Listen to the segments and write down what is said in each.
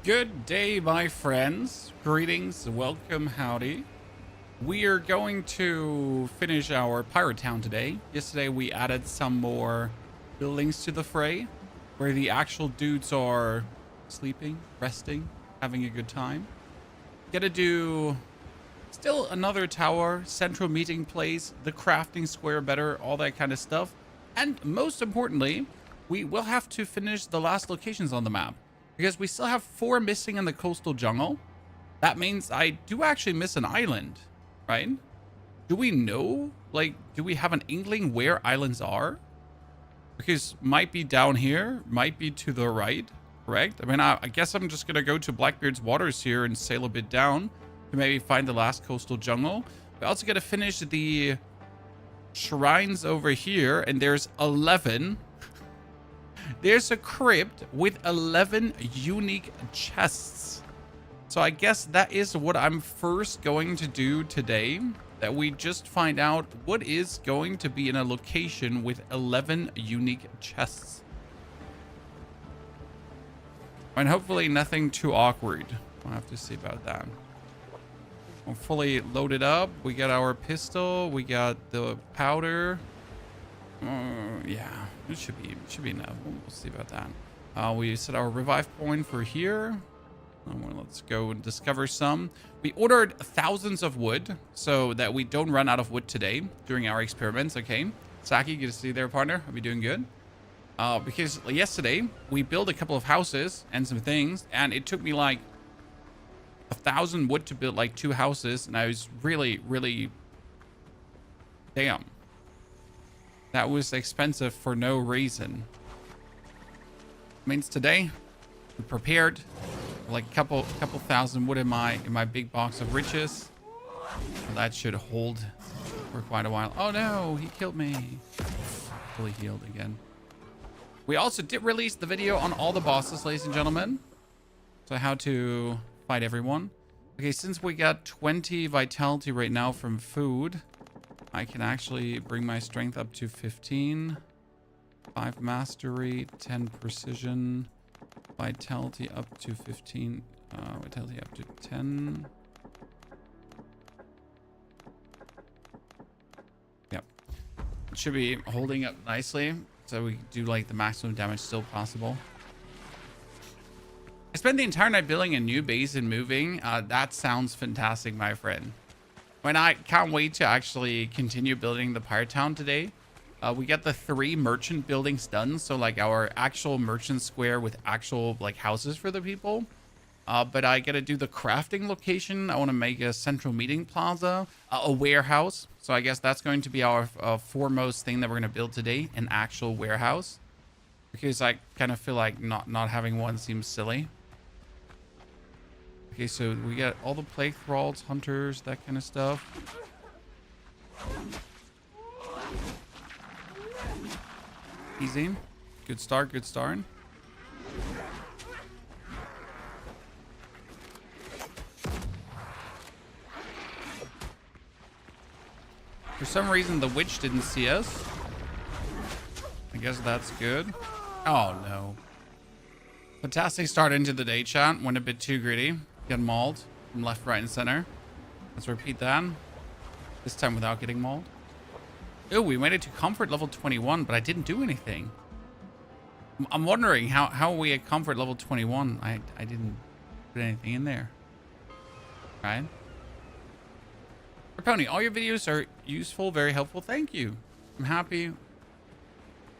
Good day, my friends. Greetings, welcome, howdy. We are going to finish our pirate town today. Yesterday, we added some more buildings to the fray where the actual dudes are sleeping, resting, having a good time. Gotta do still another tower, central meeting place, the crafting square better, all that kind of stuff. And most importantly, we will have to finish the last locations on the map because we still have 4 missing in the coastal jungle. That means I do actually miss an island, right? Do we know, like, do we have an inkling where islands are? Because might be down here, might be to the right, correct? I mean, I guess I'm just gonna go to Blackbeard's waters here and sail a bit down to maybe find the last coastal jungle. We also gotta finish the shrines over here, and there's 11. There's a crypt with 11 unique chests. So I guess that is what I'm first going to do today. That we just find out what is going to be in a location with 11 unique chests. And hopefully nothing too awkward. I'll have to see about that. We're fully loaded up. We got our pistol. We got the powder. Yeah, it should be enough. We'll see about that. We set our revive point for here. Well, let's go and discover some. We ordered thousands of wood so that we don't run out of wood today during our experiments. Okay, Saki, good to see you there, partner. Are we doing good? Because yesterday we built a couple of houses and some things, and it took me like 1,000 wood to build like 2 houses, and I was really damn. That was expensive for no reason. Means today we prepared like a couple thousand wood in my big box of riches. Well, that should hold for quite a while. Oh no, he killed me. Fully healed again. We also did release the video on all the bosses, ladies and gentlemen. So how to fight everyone. Okay, since we got 20 vitality right now from food, I can actually bring my strength up to 15. 5 mastery, 10 precision, vitality up to 15, vitality up to 10. Yep. It should be holding up nicely, so we do like the maximum damage still possible. I spent the entire night building a new base and moving. That sounds fantastic, my friend. When I can't wait to actually continue building the pirate town today. We got the 3 merchant buildings done. So like our actual merchant square with actual like houses for the people. But I got to do the crafting location. I want to make a central meeting plaza, a warehouse. So I guess that's going to be our foremost thing that we're going to build today. An actual warehouse. Because I kind of feel like not having one seems silly. Okay, so we got all the plague thralls, hunters, that kind of stuff. Easy. Good start, good start. For some reason, the witch didn't see us. I guess that's good. Oh, no. Fantastic start into the day, chat. Went a bit too greedy. Get mauled from left, right, and center. Let's repeat that. This time without getting mauled. Oh, we made it to comfort level 21, but I didn't do anything. I'm wondering how are we at comfort level 21? I didn't put anything in there. Right? Pony, all your videos are useful, very helpful. Thank you. I'm happy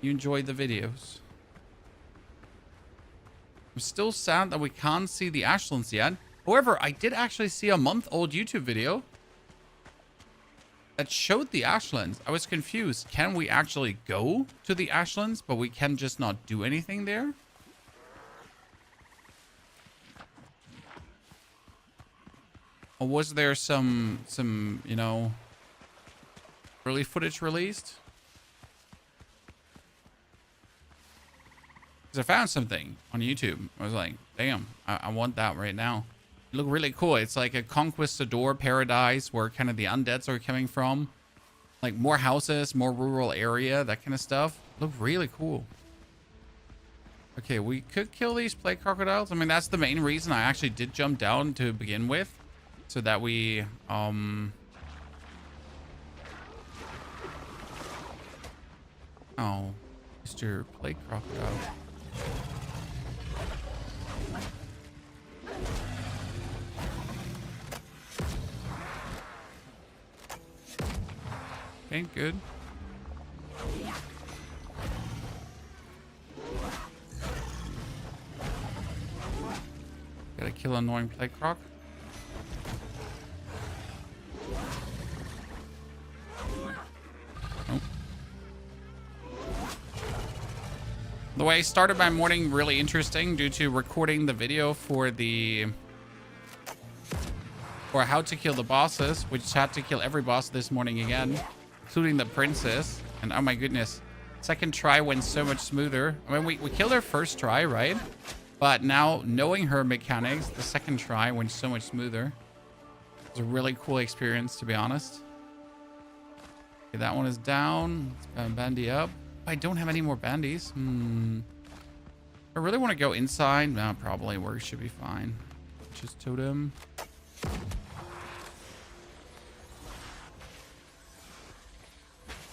you enjoyed the videos. I'm still sad that we can't see the Ashlands yet. However, I did actually see a month-old YouTube video that showed the Ashlands. I was confused. Can we actually go to the Ashlands, but we can just not do anything there? Or was there some you know, early footage released? Because I found something on YouTube. I was like, damn, I want that right now. It looked really cool. It's like a conquistador paradise where kind of the undeads are coming from. Like more houses, more rural area, that kind of stuff. Looked really cool. Okay, we could kill these plague crocodiles. I mean, that's the main reason I actually did jump down to begin with. So that we, oh, Mr. Plague Crocodile. Okay, good. Gotta kill annoying plague croc. Nope. The way I started my morning really interesting due to recording the video for how to kill the bosses, which had to kill every boss this morning again, including the princess. And oh my goodness, second try went so much smoother. I mean, we killed her first try, right? But now knowing her mechanics, the second try went so much smoother. It was a really cool experience, to be honest. Okay, that one is down. Let's bandy up. I don't have any more bandies. I really want to go inside. No, probably we should be fine. Just totem.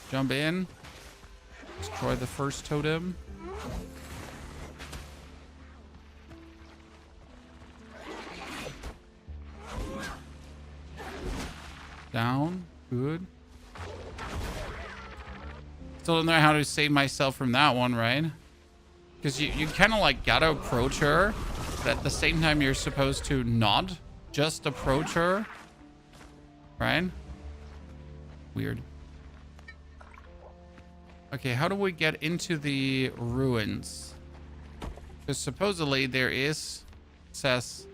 Jump in. Destroy the first totem. Down. Good. Still don't know how to save myself from that one, right? Because you kind of like gotta approach her, but at the same time you're supposed to not just approach her, right? Weird. Okay, how do we get into the ruins? Because supposedly there is, says,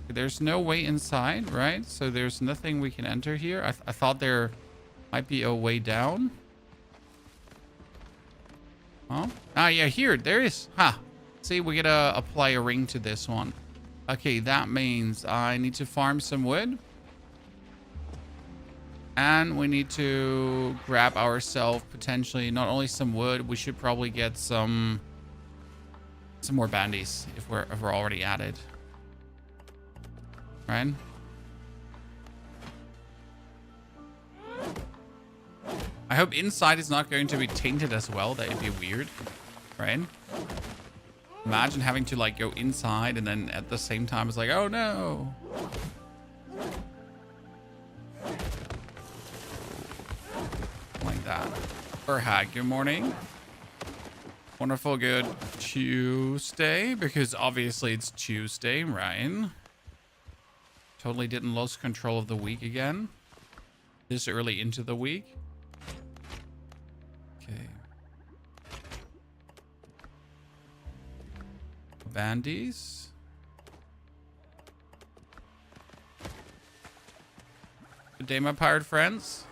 there's no way inside, right? So there's nothing we can enter here. I thought there might be a way down. Oh, ah, yeah, here, there is. Ha! See, we gotta apply a ring to this one. Okay, that means I need to farm some wood. And we need to grab ourselves potentially not only some wood, we should probably get some more bandies if we're already at it. Right? I hope inside is not going to be tainted as well. That would be weird, right? Imagine having to like go inside and then at the same time it's like, oh no. Like that. Berhag, good morning. Wonderful, good Tuesday, because obviously it's Tuesday, right? Totally didn't lose control of the week again. This early into the week. Okay. Bandies. Good day, my pirate friends.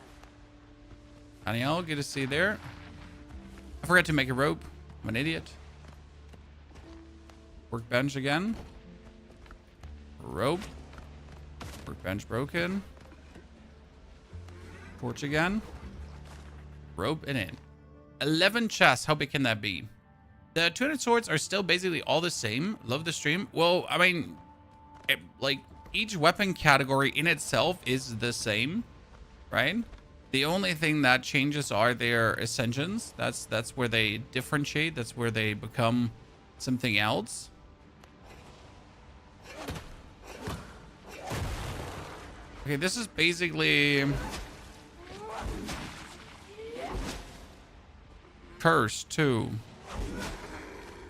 Danielle, good to see you there. I forgot to make a rope. I'm an idiot. Workbench again. Rope. Workbench broken. Torch again. Rope and in. 11 chests. How big can that be? The 200 swords are still basically all the same. Love the stream. Well, I mean, like each weapon category in itself is the same, right? The only thing that changes are their ascensions. That's where they differentiate. That's where they become something else. Okay, this is basically cursed too.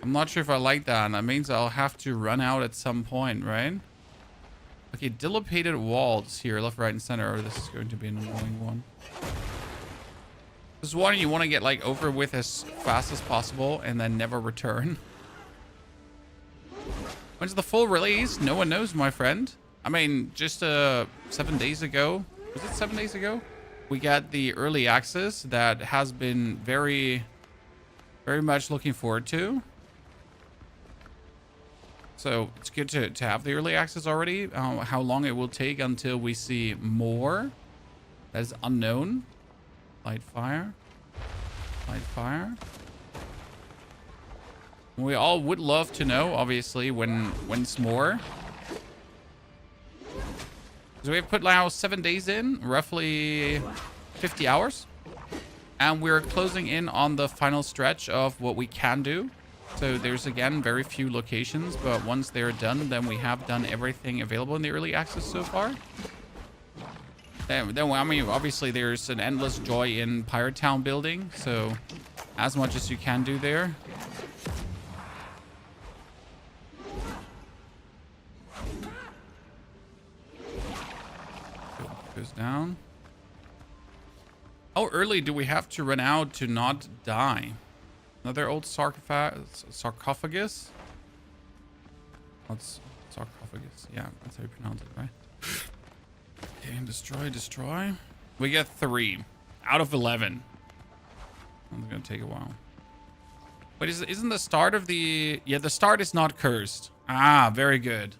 I'm not sure if I like that. That means I'll have to run out at some point, right? Okay, dilapidated walls here, left, right, and center. Oh, this is going to be an annoying one. This is one you want to get like over with as fast as possible and then never return. When's the full release? No one knows, my friend. I mean, just 7 days ago. Was it 7 days ago? We got the early access that has been very, very much looking forward to. So it's good to have the early access already. How long it will take until we see more, that is unknown. Light fire. Light fire. We all would love to know, obviously, when's more. So we've put now 7 days in, roughly 50 hours. And we're closing in on the final stretch of what we can do. So there's, again, very few locations. But once they're done, then we have done everything available in the early access so far. Then I mean, obviously, there's an endless joy in Pirate Town building. So as much as you can do there. Goes down. How early do we have to run out to not die? Another old sarcophagus? What's sarcophagus? Yeah, that's how you pronounce it, right? Okay, destroy. We get 3 out of 11. It's gonna take a while. But isn't the start of the... Yeah, the start is not cursed. Ah, very good.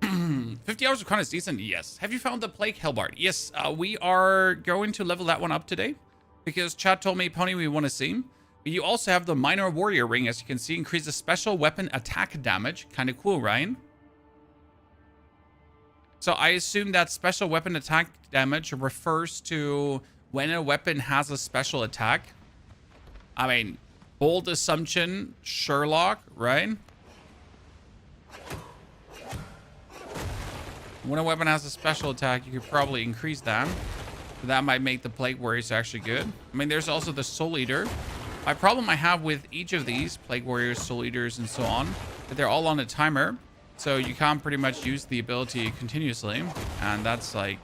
50 hours of con is decent. Yes. Have you found the Plague Hellbard? Yes. We are going to level that one up today because chat told me, Pony, we want to see him. You also have the Minor Warrior Ring, as you can see, increases special weapon attack damage. Kind of cool, Ryan. So I assume that special weapon attack damage refers to when a weapon has a special attack. I mean, bold assumption, Sherlock, right? When a weapon has a special attack, you could probably increase that. That might make the Plague Warriors actually good. I mean, there's also the Soul Eater. My problem I have with each of these, Plague Warriors, Soul Eaters, and so on, that they're all on a timer. So you can't pretty much use the ability continuously. And that's like,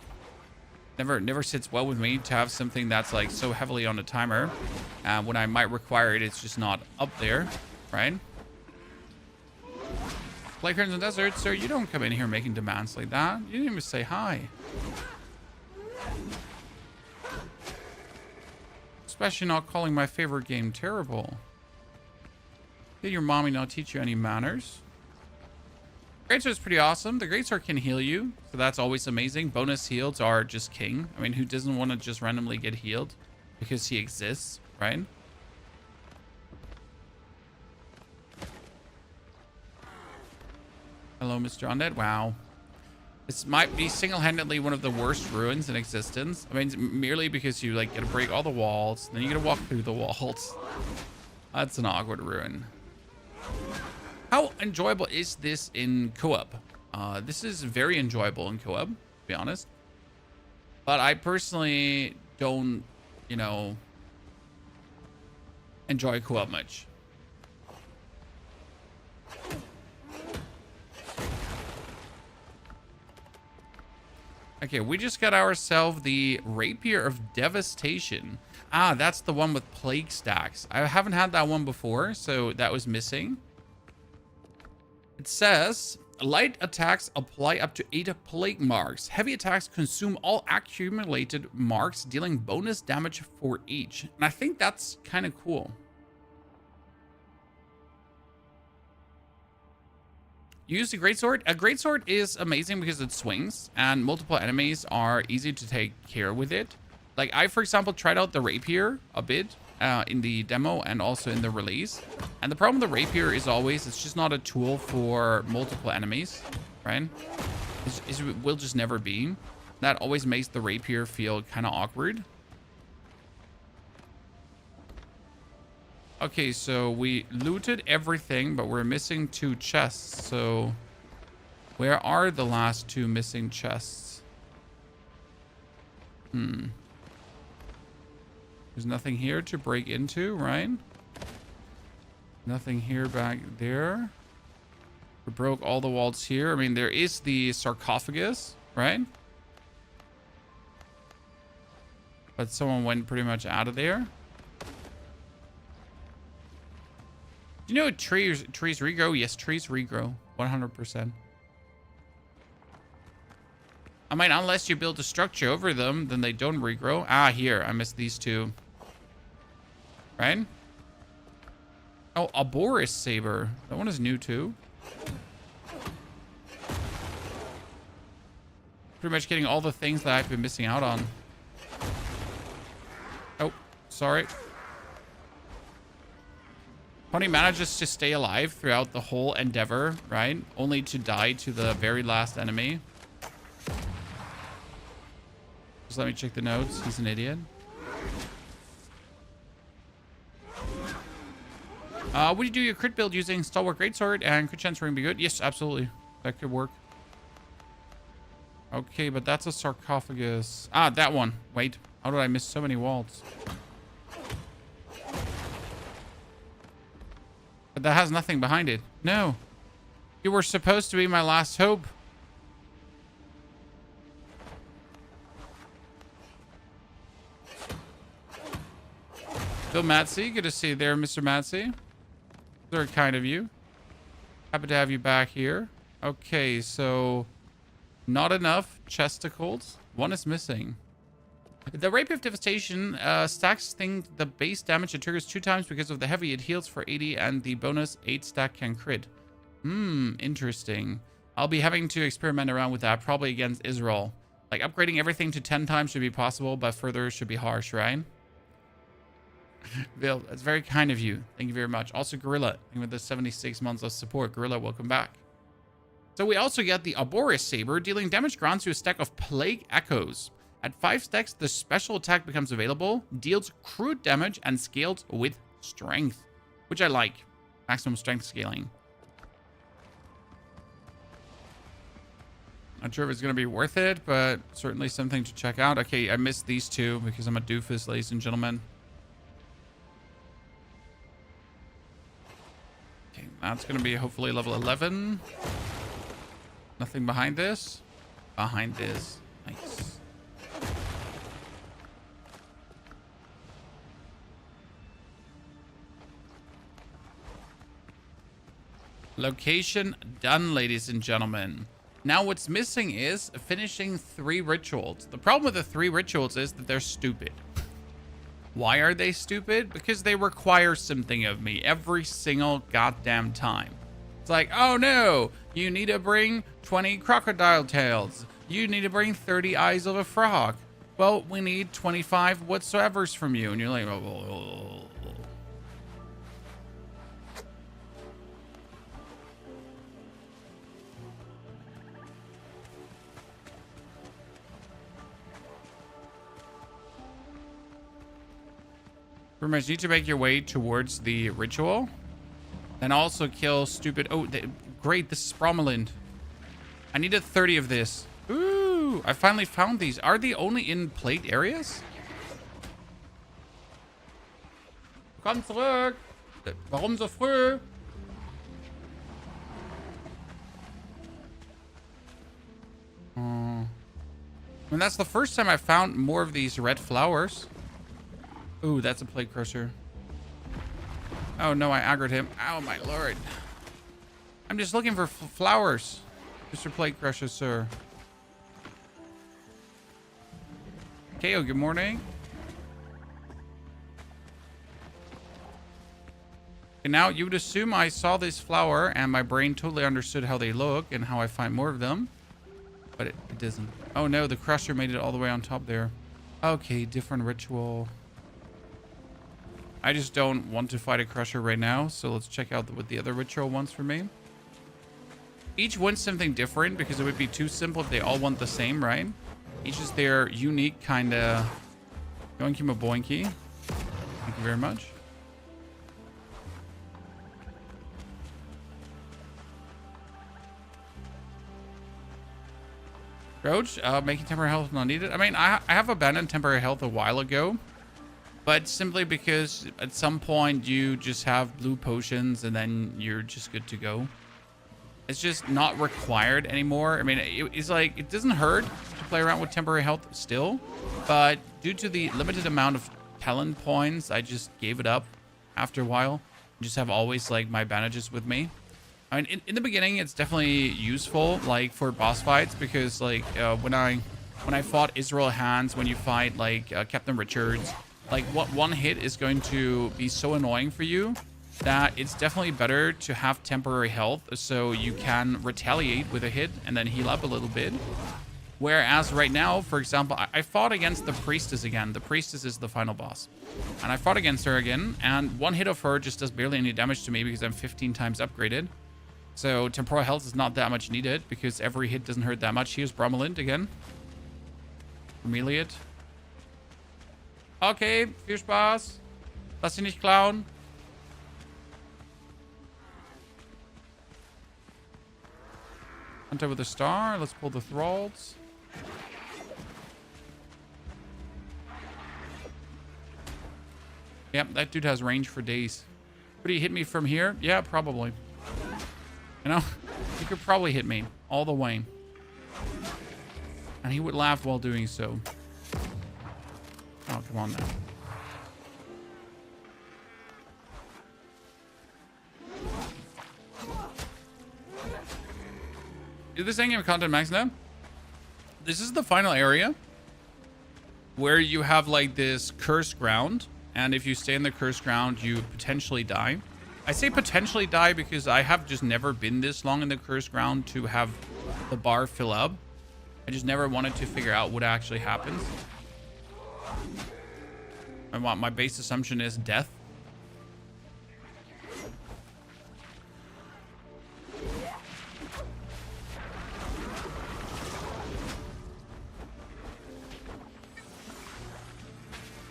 never sits well with me to have something that's like so heavily on a timer. When I might require it, it's just not up there, right? Play Crimson Desert, sir, you don't come in here making demands like that. You didn't even say hi. Especially not calling my favorite game terrible. Did your mommy not teach you any manners? Greatsword is pretty awesome. The Greatsword can heal you, so that's always amazing. Bonus heals are just king. I mean, who doesn't want to just randomly get healed because he exists, right? Hello, Mr. Undead. Wow. This might be single-handedly one of the worst ruins in existence. I mean, merely because you, like, gotta break all the walls, then you gotta walk through the walls. That's an awkward ruin. How enjoyable is this in co-op? This is very enjoyable in co-op, to be honest. But I personally don't, you know, enjoy co-op much. Okay, we just got ourselves the Rapier of Devastation. Ah, that's the one with plague stacks. I haven't had that one before, so that was missing. It says, light attacks apply up to 8 plague marks. Heavy attacks consume all accumulated marks, dealing bonus damage for each. And I think that's kind of cool. Use a greatsword. A greatsword is amazing because it swings and multiple enemies are easy to take care with it. Like I, for example, tried out the rapier a bit in the demo and also in the release. And the problem with the rapier is always it's just not a tool for multiple enemies, right? It will just never be. That always makes the rapier feel kind of awkward. Okay, so we looted everything, but we're missing 2 chests. So where are the last 2 missing chests? There's nothing here to break into, right? Nothing here back there. We broke all the walls here. I mean, there is the sarcophagus, right? But someone went pretty much out of there. Do you know trees regrow? Yes, trees regrow. 100%. I mean, unless you build a structure over them, then they don't regrow. Ah, here. I missed these 2. Right? Oh, a Boris Saber. That one is new too. Pretty much getting all the things that I've been missing out on. Oh, sorry. Tony manages to stay alive throughout the whole endeavor, right? Only to die to the very last enemy. Just let me check the notes. He's an idiot. Would you do your crit build using Stalwart Greatsword and crit chance ring be good? Yes, absolutely. That could work. Okay, but that's a sarcophagus. Ah, that one. Wait, how did I miss so many walls? But that has nothing behind it. No. You were supposed to be my last hope. Bill Matsy, good to see you there, Mr. Matsy. Very kind of you. Happy to have you back here. Okay, so not enough chesticles. One is missing. The Rape of Devastation stacks the base damage it triggers 2 times because of the heavy. It heals for 80 and the bonus 8 stack can crit. Interesting. I'll be having to experiment around with that, probably against Israel. Like upgrading everything to 10 times should be possible, but further should be harsh, right? Bill, that's very kind of you. Thank you very much. Also, Gorilla, with the 76 months of support. Gorilla, welcome back. So we also get the Arboreus Saber, dealing damage grants to a stack of Plague Echoes. At 5 stacks, the special attack becomes available, deals crude damage, and scales with strength, which I like. Maximum strength scaling. Not sure if it's going to be worth it, but certainly something to check out. Okay, I missed these two because I'm a doofus, ladies and gentlemen. Okay, that's going to be hopefully level 11. Nothing behind this. Behind this. Nice. Location done, ladies and gentlemen. Now what's missing is finishing 3 rituals. The problem with the 3 rituals is that they're stupid. Why are they stupid? Because they require something of me every single goddamn time. It's like, oh no, you need to bring 20 crocodile tails. You need to bring 30 eyes of a frog. Well, we need 25 whatsoevers from you. And you're like, oh. Pretty much need to make your way towards the ritual. And also kill stupid... Oh, great. This is Bromelind. I needed 30 of this. Ooh, I finally found these. Are they only in plate areas? Komm zurück. Warum so früh? And that's the first time I found more of these red flowers. Ooh, that's a plague crusher. Oh no, I aggroed him. Oh my lord. I'm just looking for flowers. Mr. Plague Crusher, sir. KO, good morning. And now you would assume I saw this flower and my brain totally understood how they look and how I find more of them. But it doesn't. Oh no, the crusher made it all the way on top there. Okay, different ritual. I just don't want to fight a crusher right now, so let's check out what the other ritual wants for me. Each wants something different because it would be too simple if they all want the same, right? Each is their unique kind of... Yoinky maboinky. Thank you very much. Roach, making temporary health not needed. I mean, I have abandoned temporary health a while ago. But simply because at some point you just have blue potions and then you're just good to go. It's just not required anymore. I mean, it's like, it doesn't hurt to play around with temporary health still. But due to the limited amount of talent points, I just gave it up after a while. I just have always like my bandages with me. I mean, in the beginning, it's definitely useful like for boss fights because like when I fought Israel Hands, when you fight like Captain Richards, like what one hit is going to be so annoying for you that it's definitely better to have temporary health so you can retaliate with a hit and then heal up a little bit. Whereas right now, for example, I fought against the priestess again. The priestess is the final boss. And I fought against her again, and one hit of her just does barely any damage to me because I'm 15 times upgraded. So temporal health is not that much needed because every hit doesn't hurt that much. Here's Bromelind again. Bromeliad. Okay, viel Spaß. Lass dich nicht klauen. Hunter with a star. Let's pull the thralls. Yep, that dude has range for days. Could he hit me from here? Yeah, probably. You know, he could probably hit me all the way. And he would laugh while doing so. Oh, come on now. Is this in-game content max now? This is the final area where you have like this cursed ground. And if you stay in the cursed ground, you potentially die. I say potentially die because I have just never been this long in the cursed ground to have the bar fill up. I just never wanted to figure out what actually happens. My base assumption is death.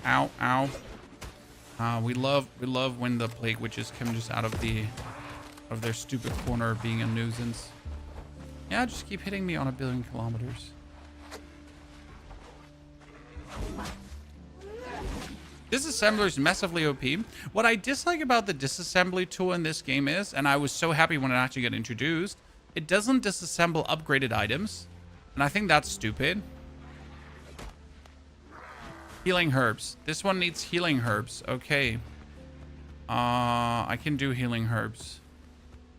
Ow, ow. We love when the plague witches come just out of their stupid corner being a nuisance. Yeah, just keep hitting me on 1,000,000,000 kilometers. Disassembler is massively OP. What I dislike about the disassembly tool in this game is, and I was so happy when it actually got introduced, it doesn't disassemble upgraded items. And I think that's stupid. Healing herbs. This one needs healing herbs. Okay. I can do healing herbs.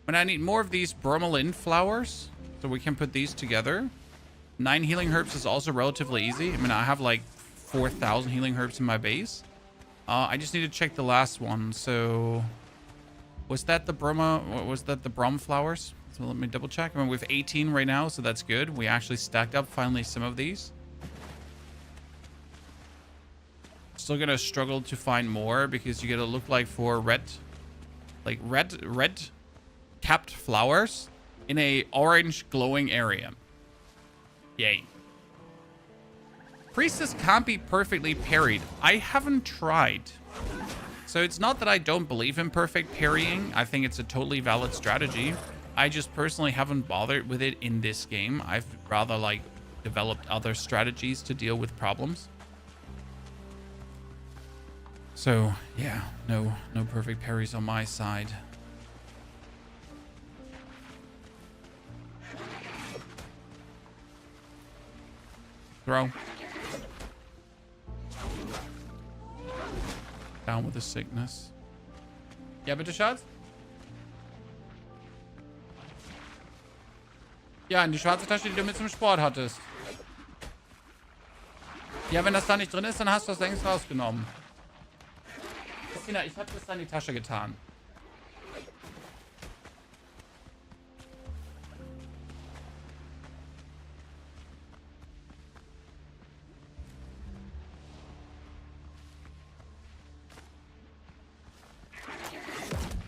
When I need more of these bromelain flowers, so we can put these together. 9 healing herbs is also relatively easy. I mean, I have like 4,000 healing herbs in my base. I just need to check the last one. So, was that the brom flowers? So let me double check. I mean, we have 18 right now, so that's good. We actually stacked up finally some of these. Still gonna struggle to find more because you gotta look like for red capped flowers in a orange glowing area. Yay. Priestess can't be perfectly parried. I haven't tried. So it's not that I don't believe in perfect parrying. I think it's a totally valid strategy. I just personally haven't bothered with it in this game. I've rather like developed other strategies to deal with problems. So, yeah, no perfect parries on my side. Throw. Down with the sickness. Ja, bitte, Schatz? Ja, in die schwarze Tasche, die du mit zum Sport hattest. Ja, wenn das da nicht drin ist, dann hast du das längst rausgenommen. Christina, ich habe das da in die Tasche getan.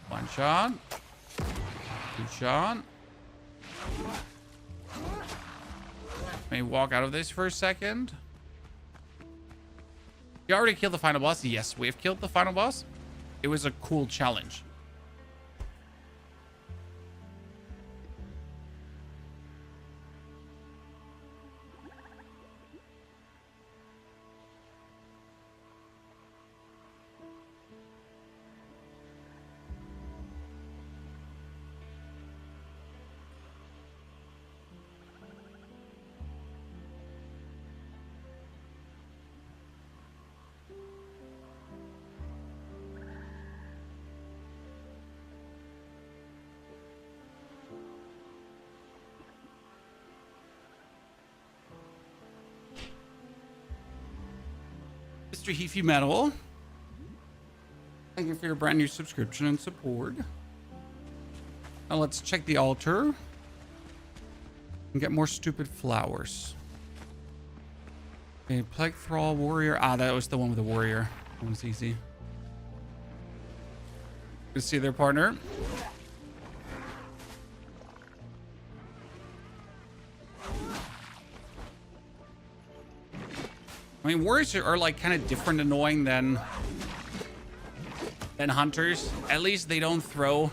One shot. 2 shot. May walk out of this for a second. You already killed the final boss? Yes, we have killed the final boss. It was a cool challenge. Mr. Heafy Metal, thank you for your brand new subscription and support. Now let's check the altar and get more stupid flowers. Okay, Plague Thrall Warrior. Ah, that was the one with the warrior. That was easy. Good to see their partner. I mean, warriors are like kind of different annoying than hunters. At least they don't throw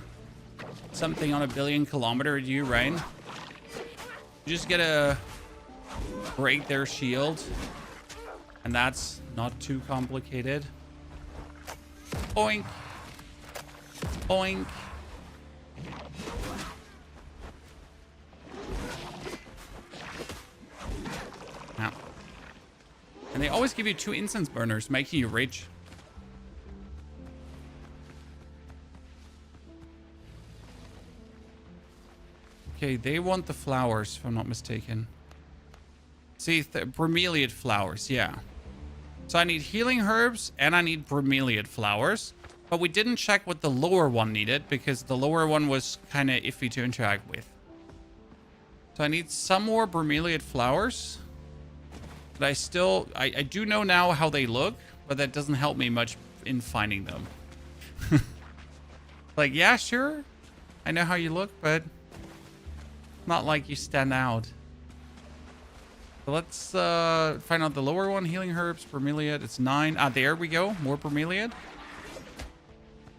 something on 1,000,000,000 kilometers at you, right? You just gotta break their shield, and that's not too complicated. Oink. Oink. Now. And they always give you 2 incense burners, making you rich. Okay, they want the flowers, if I'm not mistaken. See, bromeliad flowers, yeah. So I need healing herbs, and I need bromeliad flowers. But we didn't check what the lower one needed, because the lower one was kind of iffy to interact with. So I need some more bromeliad flowers. But I do know now how they look, but that doesn't help me much in finding them. Like, yeah, sure. I know how you look, but not like you stand out. So let's find out the lower one. Healing herbs, bromeliad. It's 9. Ah, there we go. More bromeliad.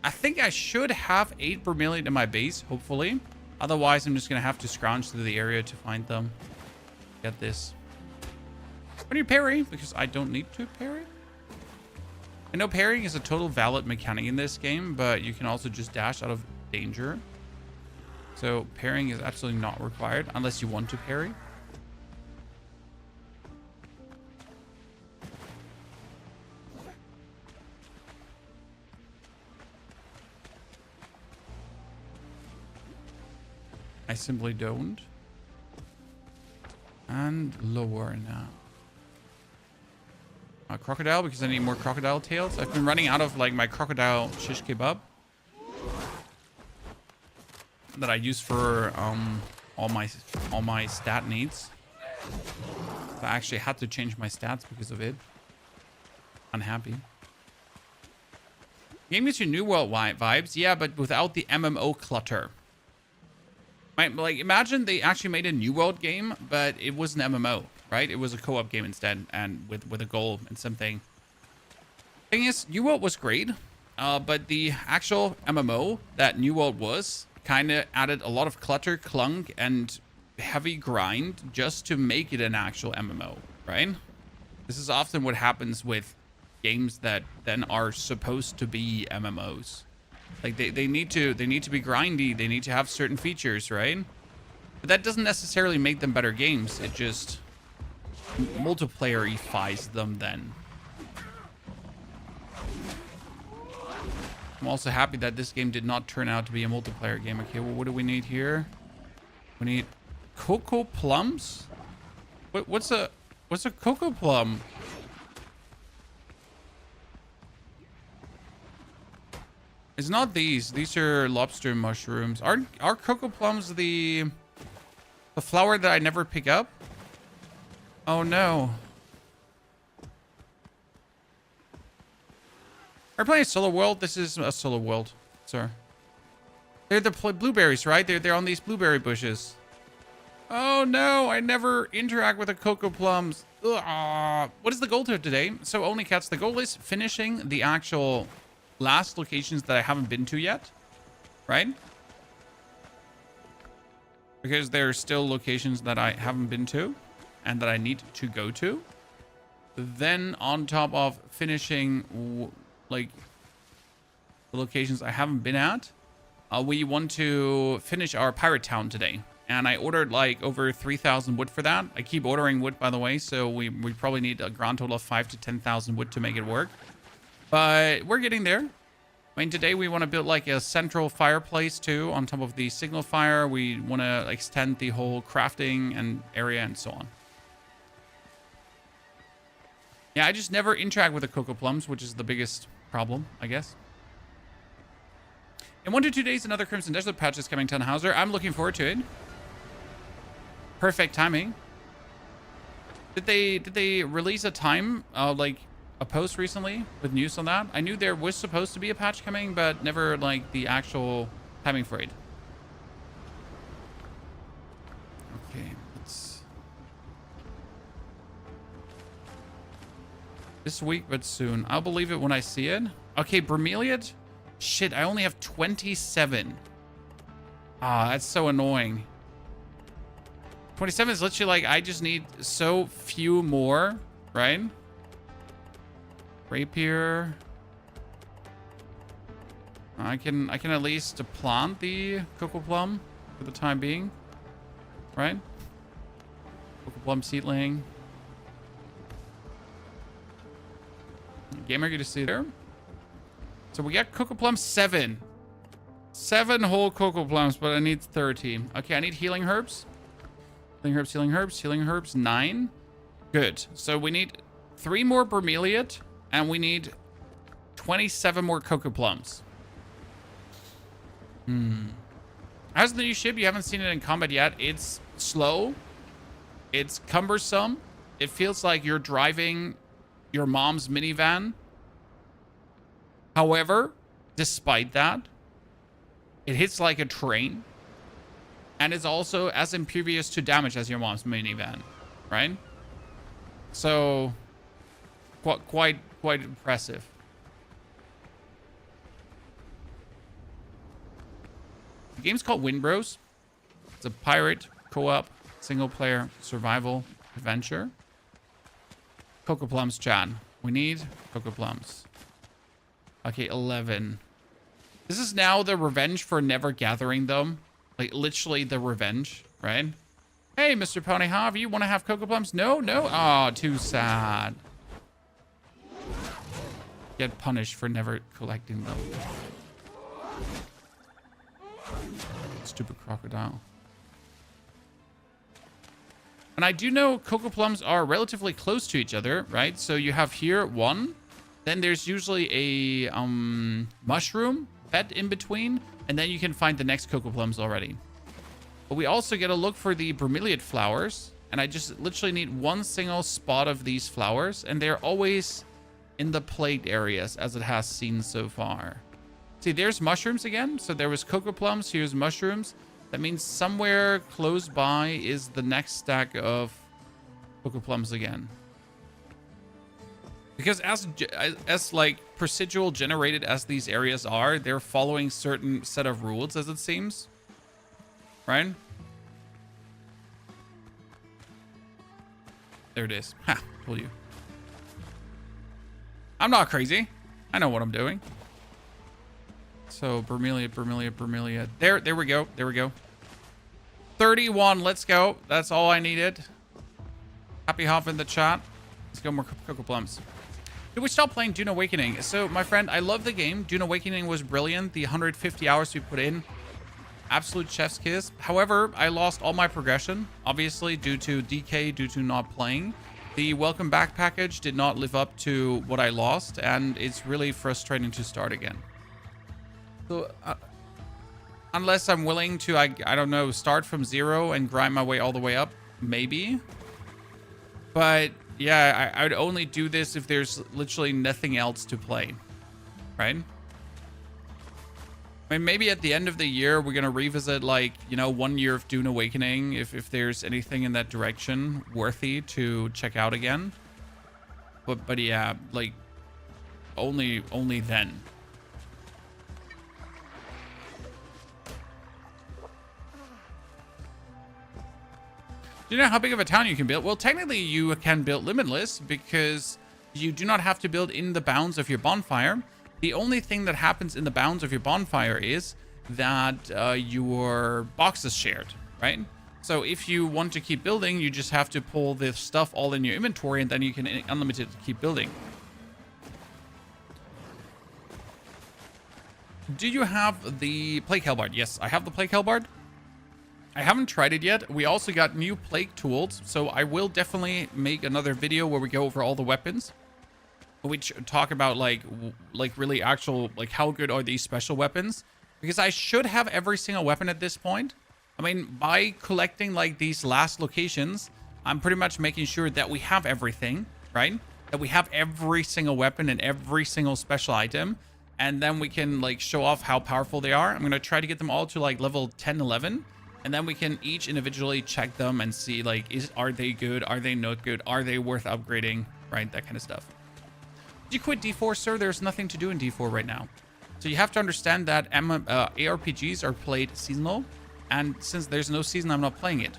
I think I should have 8 bromeliad in my base, hopefully. Otherwise, I'm just going to have to scrounge through the area to find them. Get this. When you parry, because I don't need to parry. I know parrying is a total valid mechanic in this game, but you can also just dash out of danger. So parrying is absolutely not required unless you want to parry. I simply don't. And lower now. Crocodile, because I need more crocodile tails. I've been running out of like my crocodile shish kebab that I use for all my stat needs. I actually had to change my stats because of it. Unhappy. Game gives you New World vibes, yeah, but without the MMO clutter. Like, imagine they actually made a New World game, but it was an MMO, right? It was a co-op game instead, and with a goal and something. Thing is, New World was great, but the actual MMO that New World was kind of added a lot of clutter, clunk, and heavy grind just to make it an actual MMO, right? This is often what happens with games that then are supposed to be MMOs. Like they need to be grindy. They need to have certain features, right? But that doesn't necessarily make them better games. It just multiplayer-ifies them then. I'm also happy that this game did not turn out to be a multiplayer game. Okay, well, what do we need here? We need cocoa plums. What's a cocoa plum? It's not these. These are lobster mushrooms. Are cocoa plums the flower that I never pick up? Oh no. Are you playing a solo world? This is a solo world, sir. They're the blueberries, right? They're on these blueberry bushes. Oh no, I never interact with the cocoa plums. Ugh. What is the goal to today? So only cats. The goal is finishing the actual last locations that I haven't been to yet, right? Because there are still locations that I haven't been to and that I need to go to. Then on top of finishing like the locations I haven't been at, we want to finish our pirate town today. And I ordered like over 3,000 wood for that. I keep ordering wood, by the way, so we probably need a grand total of 5,000 to 10,000 wood to make it work. But we're getting there. I mean, today we want to build like a central fireplace too on top of the signal fire. We want to extend the whole crafting and area and so on. Yeah, I just never interact with the cocoa plums, which is the biggest problem, I guess. In 1 to 2 days, another Crimson Desert patch is coming to Hauser. I'm looking forward to it. Perfect timing. Did they release a time, like a post recently with news on that? I knew there was supposed to be a patch coming, but never like the actual timing for it. Okay, let's... This week, but soon. I'll believe it when I see it. Okay, bromeliad. Shit, I only have 27. Ah, that's so annoying. 27 is literally like, I just need so few more, right? Rapier. I can at least plant the cocoa plum for the time being, right? Cocoa plum seedling. Gamer, good to see you there. So we got cocoa plum 7. 7 whole cocoa plums, but I need 13. Okay, I need healing herbs. Healing herbs, healing herbs, healing herbs. 9. Good. So we need 3 more bromeliad, and we need 27 more cocoa plums. How's the new ship? You haven't seen it in combat yet. It's slow. It's cumbersome. It feels like you're driving your mom's minivan. However, despite that, it hits like a train. And it's also as impervious to damage as your mom's minivan, right? So, quite impressive. The game's called Windrose. It's a pirate co-op single-player survival adventure. Cocoa plums, Chad. We need cocoa plums. Okay, 11. This is now the revenge for never gathering them. Like, literally the revenge, right? Hey, Mr. Pony Harv, you want to have cocoa plums? No, no? Oh, too sad. Get punished for never collecting them. Stupid crocodile. And I do know cocoa plums are relatively close to each other, right? So you have here 1. Then there's usually a mushroom bed in between. And then you can find the next cocoa plums already. But we also get a look for the bromeliad flowers. And I just literally need 1 single spot of these flowers. And they're always in the plagued areas, as it has seen so far. See, there's mushrooms again. So there was cocoa plums. Here's mushrooms. That means somewhere close by is the next stack of cocoa plums again. Because as like procedural generated as these areas are, they're following certain set of rules, as it seems. Right? There it is. Ha, told you. I'm not crazy. I know what I'm doing. So bromeliad. There we go. There we go. 31. Let's go. That's all I needed. Happy hop in the chat. Let's go more cocoa plums. Did we stop playing Dune Awakening? So, my friend, I love the game. Dune Awakening was brilliant. The 150 hours we put in, absolute chef's kiss. However, I lost all my progression, obviously, due to DK, due to not playing. The welcome back package did not live up to what I lost, and it's really frustrating to start again. So, unless I'm willing to, I don't know, start from 0 and grind my way all the way up, maybe. But yeah, I would only do this if there's literally nothing else to play, right? I mean, maybe at the end of the year, we're going to revisit, like, you know, 1 year of Dune Awakening, if there's anything in that direction worthy to check out again. But yeah, like, only then. Do you know how big of a town you can build? Well, technically you can build limitless because you do not have to build in the bounds of your bonfire. The only thing that happens in the bounds of your bonfire is that your box is shared, right? So if you want to keep building, you just have to pull this stuff all in your inventory and then you can unlimited keep building. Do you have the Plague Hellbard? Yes, I have the Plague Hellbard. I haven't tried it yet. We also got new plague tools, so I will definitely make another video where we go over all the weapons. We talk about like really actual, like, how good are these special weapons? Because I should have every single weapon at this point. I mean, by collecting like these last locations, I'm pretty much making sure that we have everything, right? That we have every single weapon and every single special item. And then we can like show off how powerful they are. I'm going to try to get them all to like level 10, 11. And then we can each individually check them and see like, are they good? Are they not good? Are they worth upgrading? Right? That kind of stuff. Did you quit D4, sir? There's nothing to do in D4 right now. So you have to understand that ARPGs are played seasonal. And since there's no season, I'm not playing it.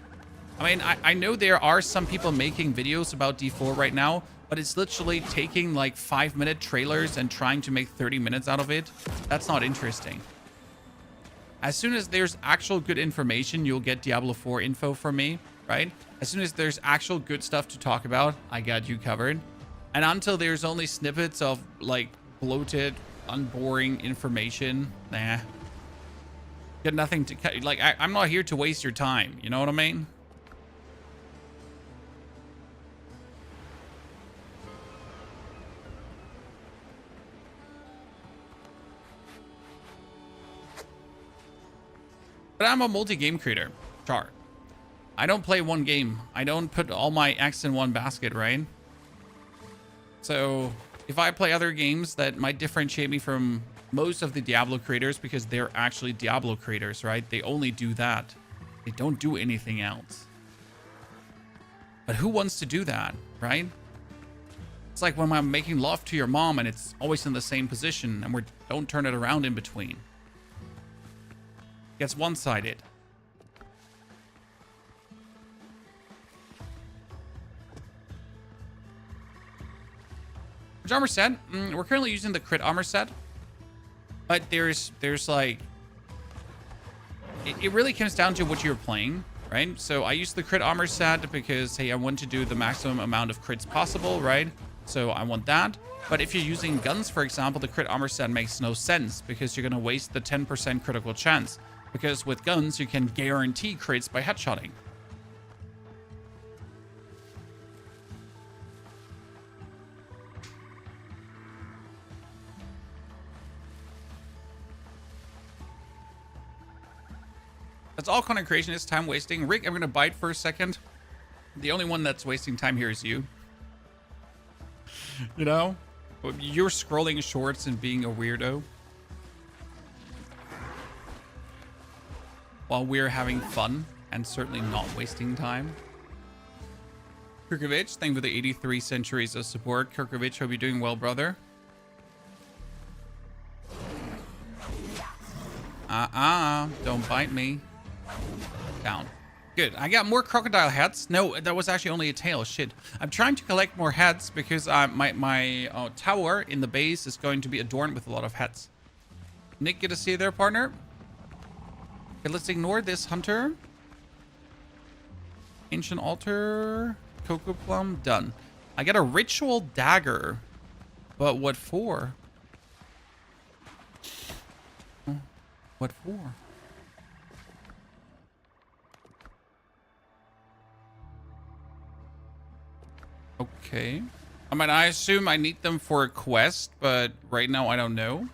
I mean, I know there are some people making videos about D4 right now, but it's literally taking like 5-minute trailers and trying to make 30 minutes out of it. That's not interesting. As soon as there's actual good information, you'll get Diablo 4 info from me, right? As soon as there's actual good stuff to talk about, I got you covered. And until there's only snippets of like bloated, unboring information, nah. Got nothing to, like, I'm not here to waste your time. You know what I mean? But I'm a multi-game creator, Char. I don't play one game. I don't put all my eggs in one basket, right? So if I play other games, that might differentiate me from most of the Diablo creators because they're actually Diablo creators, right? They only do that. They don't do anything else. But who wants to do that, right? It's like when I'm making love to your mom and it's always in the same position and we don't turn it around in between. Gets one-sided. Which armor set? We're currently using the crit armor set, but there's like, it really comes down to what you're playing, right? So I use the crit armor set because, hey, I want to do the maximum amount of crits possible, right? So I want that. But if you're using guns, for example, the crit armor set makes no sense because you're going to waste the 10% critical chance. Because with guns, you can guarantee crits by headshotting. That's all content creation is, time wasting. Rick, I'm going to bite for a second. The only one that's wasting time here is you. You know? You're scrolling shorts and being a weirdo. While we're having fun and certainly not wasting time. Kirkovich, thank you for the 83 centuries of support. Kirkovich, hope you're doing well, brother. Don't bite me. Down. Good. I got more crocodile heads. No, that was actually only a tail. Shit. I'm trying to collect more heads because my tower in the base is going to be adorned with a lot of heads. Nick, good to see you there, partner. Okay, let's ignore this hunter. Ancient altar. Cocoa plum. Done. I got a ritual dagger. But what for? What for? Okay. I mean, I assume I need them for a quest, but right now I don't know.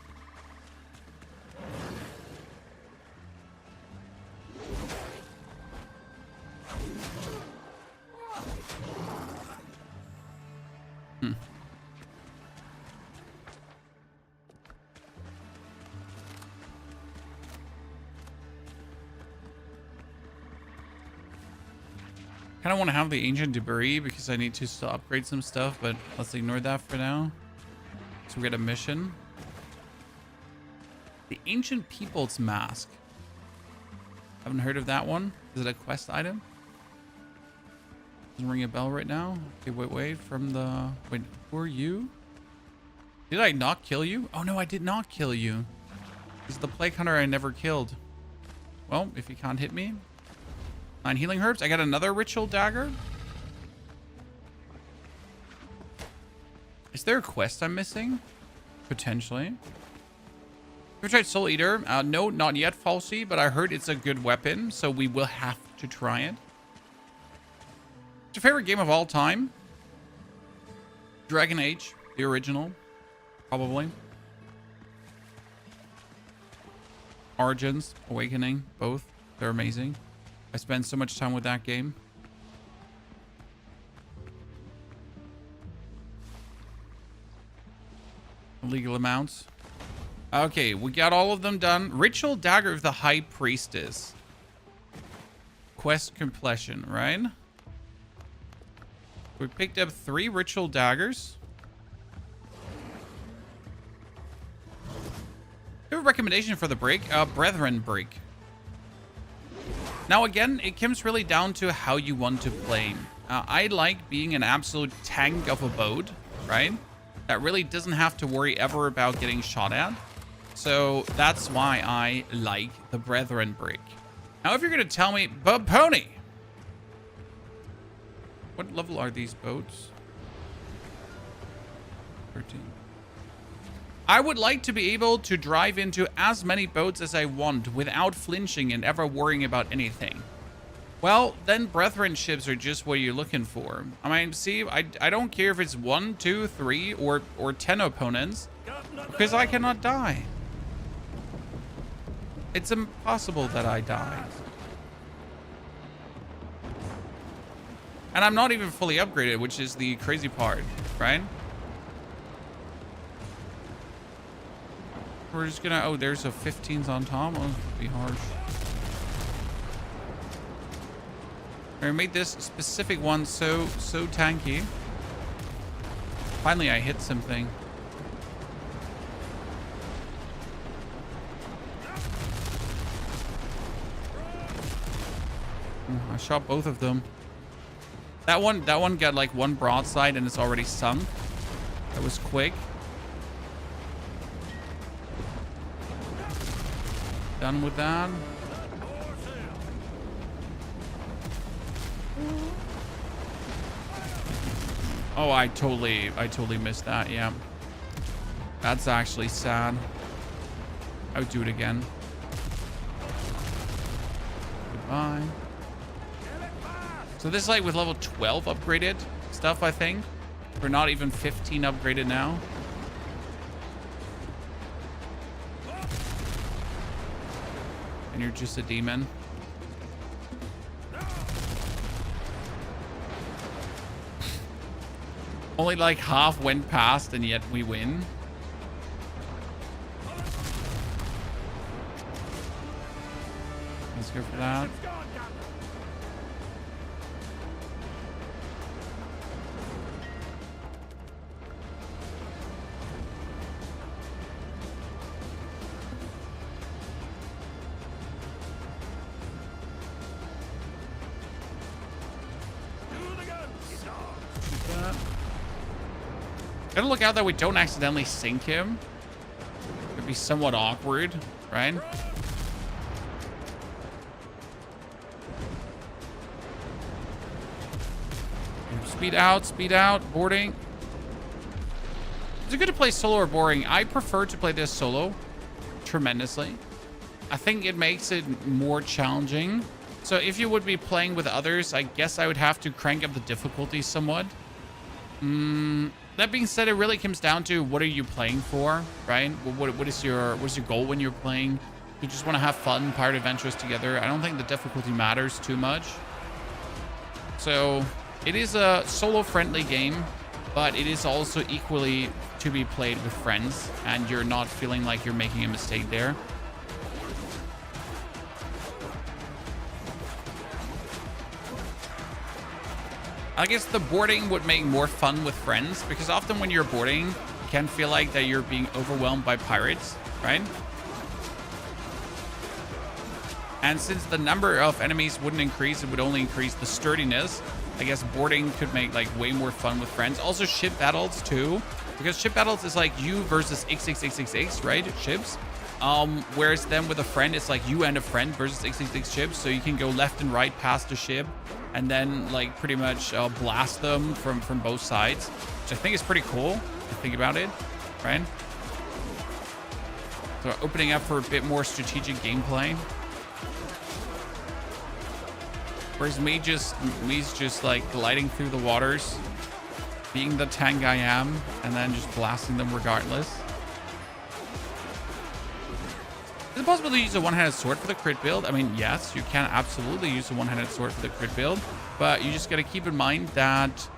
Kind of want to have the ancient debris because I need to still upgrade some stuff, but let's ignore that for now. So we got a mission. The ancient people's mask. Haven't heard of that one. Is it a quest item? Doesn't ring a bell right now. Okay, wait. From the... Wait, who are you? Did I not kill you? Oh, no, I did not kill you. This is the plague hunter I never killed. Well, if he can't hit me... 9 healing herbs. I got another ritual dagger. Is there a quest I'm missing? Potentially. Have you tried Soul Eater? No, not yet, Falsey, but I heard it's a good weapon, so we will have to try it. What's your favorite game of all time? Dragon Age, the original, probably. Origins, Awakening, both. They're amazing. I spend so much time with that game. Illegal amounts. Okay, we got all of them done. Ritual Dagger of the High Priestess. Quest completion, right? We picked up 3 Ritual Daggers. I have a recommendation for the break. Brethren break. Now again, it comes really down to how you want to play. I like being an absolute tank of a boat, right? That really doesn't have to worry ever about getting shot at. So that's why I like the Brethren break. Now, if you're going to tell me, but Pony, what level are these boats? 13. I would like to be able to drive into as many boats as I want without flinching and ever worrying about anything. Well, then Brethren ships are just what you're looking for. I mean, see, I don't care if it's 1, 2, 3, or 10 opponents, because I cannot die. It's impossible that I die. And I'm not even fully upgraded, which is the crazy part, right? We're just gonna... Oh, there's a 15s on top. Oh, be harsh. I made this specific one so tanky. Finally, I hit something. I shot both of them. That one got like 1 broadside and it's already sunk. That was quick. Done with that. Oh, I totally missed that. Yeah. That's actually sad. I would do it again. Goodbye. So this is like with level 12 upgraded stuff, I think. We're not even 15 upgraded now. And you're just a demon. Only like half went past and yet we win. Let's go for that. Gotta look out that we don't accidentally sink him. It'd be somewhat awkward, right? Speed out, boarding. Is it good to play solo or boring? I prefer to play this solo tremendously. I think it makes it more challenging. So if you would be playing with others, I guess I would have to crank up the difficulty somewhat. That being said, it really comes down to what are you playing for, right? What is your goal when you're playing? You just want to have fun, pirate adventures together. I don't think the difficulty matters too much. So it is a solo-friendly game, but it is also equally to be played with friends, and you're not feeling like you're making a mistake there. I guess the boarding would make more fun with friends, because often when you're boarding, you can feel like that you're being overwhelmed by pirates, right? And since the number of enemies wouldn't increase, it would only increase the sturdiness. I guess boarding could make like way more fun with friends. Also ship battles too, because ship battles is like you versus XXXXX, right? Ships. Whereas then with a friend, it's like you and a friend versus XXX ships. So you can go left and right past the ship and then like pretty much blast them from both sides, which I think is pretty cool if you think about it, right? So opening up for a bit more strategic gameplay. Whereas me's just like gliding through the waters, being the tank I am, and then just blasting them regardless. Is it possible to use a one-handed sword for the crit build? I mean, yes, you can absolutely use a one-handed sword for the crit build, but you just got to keep in mind that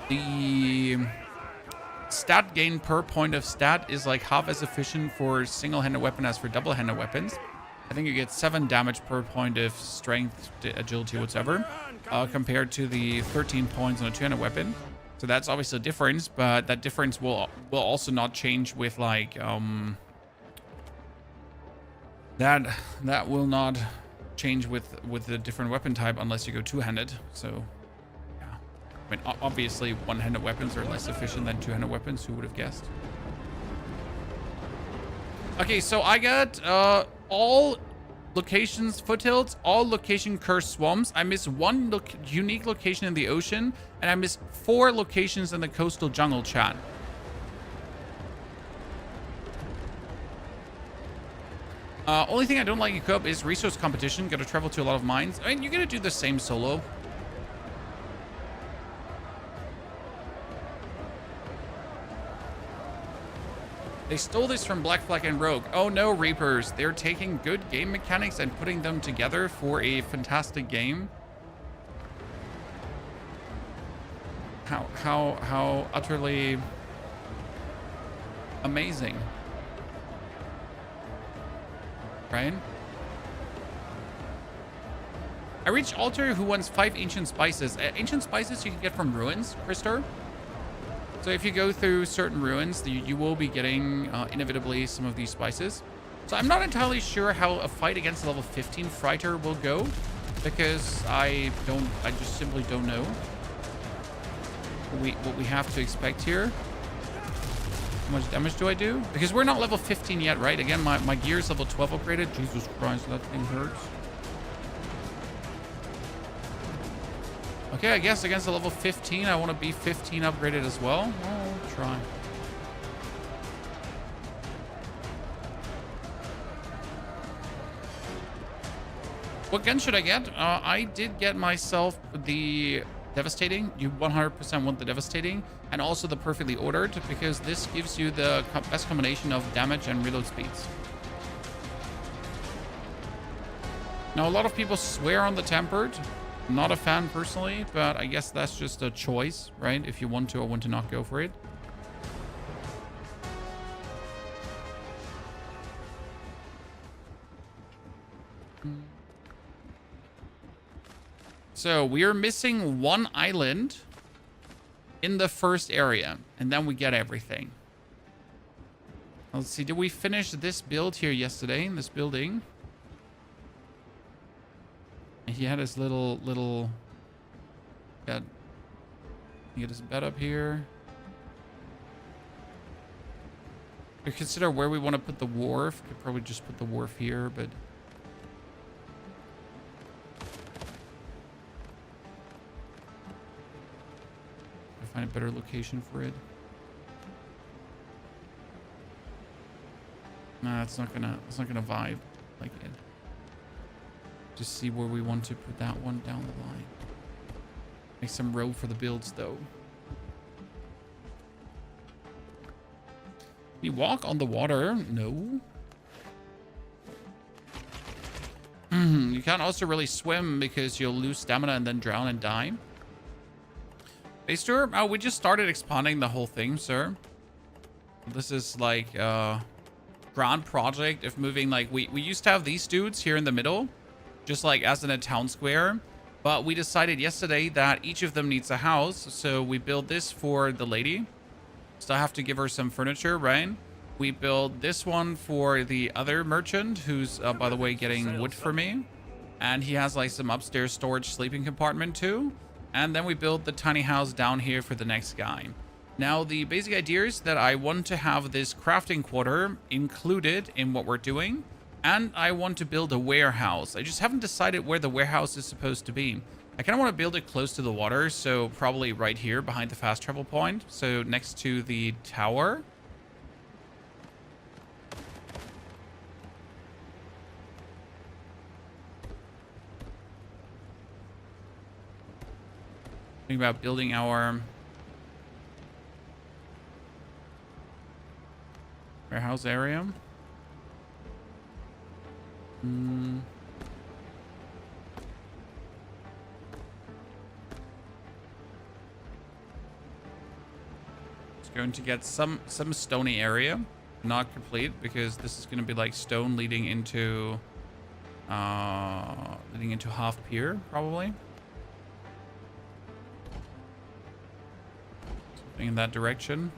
the stat gain per point of stat is like half as efficient for single-handed weapon as for double-handed weapons. I think you get 7 damage per point of strength, agility, whatever, compared to the 13 points on a two-handed weapon. So that's obviously a difference, but that difference will also not change with like that will not change with a different weapon type unless you go two-handed. So yeah, I mean obviously one-handed weapons are less efficient than two-handed weapons. Who would have guessed? Okay, so I got all locations foothills, all location cursed swamps. I miss one unique location in the ocean, and I miss 4 locations in the coastal jungle, chat. Only thing I don't like in co-op is resource competition. Gotta travel to a lot of mines. I mean, you're gonna do the same solo. They stole this from Black Flag and Rogue. Oh no, Reapers. They're taking good game mechanics and putting them together for a fantastic game. How utterly amazing. Right? I reached Altar who wants 5 ancient spices. Ancient spices you can get from ruins, Krister. So if you go through certain ruins, you will be getting inevitably some of these spices. So I'm not entirely sure how a fight against a level 15 fighter will go, because I just simply don't know what we have to expect here. How much damage do I do? Because we're not level 15 yet, right? Again, my gear is level 12 upgraded. Jesus Christ, that thing hurts. Okay, I guess against the level 15, I want to be 15 upgraded as well. I'll try. What gun should I get? I did get myself the Devastating. You 100% want the Devastating, and also the Perfectly Ordered, because this gives you the best combination of damage and reload speeds. Now, a lot of people swear on the Tempered. Not a fan personally, but I guess that's just a choice, right? If you want to or want to not go for it. So we are missing 1 island in the first area, and then we get everything. Let's see, did we finish this build here yesterday in this building? He had his little he had his bed up here. We consider where we want to put the wharf. Could probably just put the wharf here, but I'll find a better location for it. Nah, it's not gonna vibe like it. Just see where we want to put that one down the line. Make some room for the builds, though. We walk on the water? No. You can't also really swim because you'll lose stamina and then drown and die. Base tour? Oh, we just started expanding the whole thing, sir. This is like a grand project of moving. Like we used to have these dudes here in the middle, just like as in a town square, but we decided yesterday that each of them needs a house, so we built this for the lady. Still have to give her some furniture, right? We built this one for the other merchant, who's by the way getting wood for me, and he has like some upstairs storage sleeping compartment too. And then we built the tiny house down here for the next guy. Now the basic idea is that I want to have this crafting quarter included in what we're doing. And I want to build a warehouse. I just haven't decided where the warehouse is supposed to be. I kind of want to build it close to the water, so probably right here behind the fast travel point. So next to the tower. Think about building our warehouse area. going to get some stony area. Not complete, because this is going to be like stone leading into half pier, probably. Something in that direction.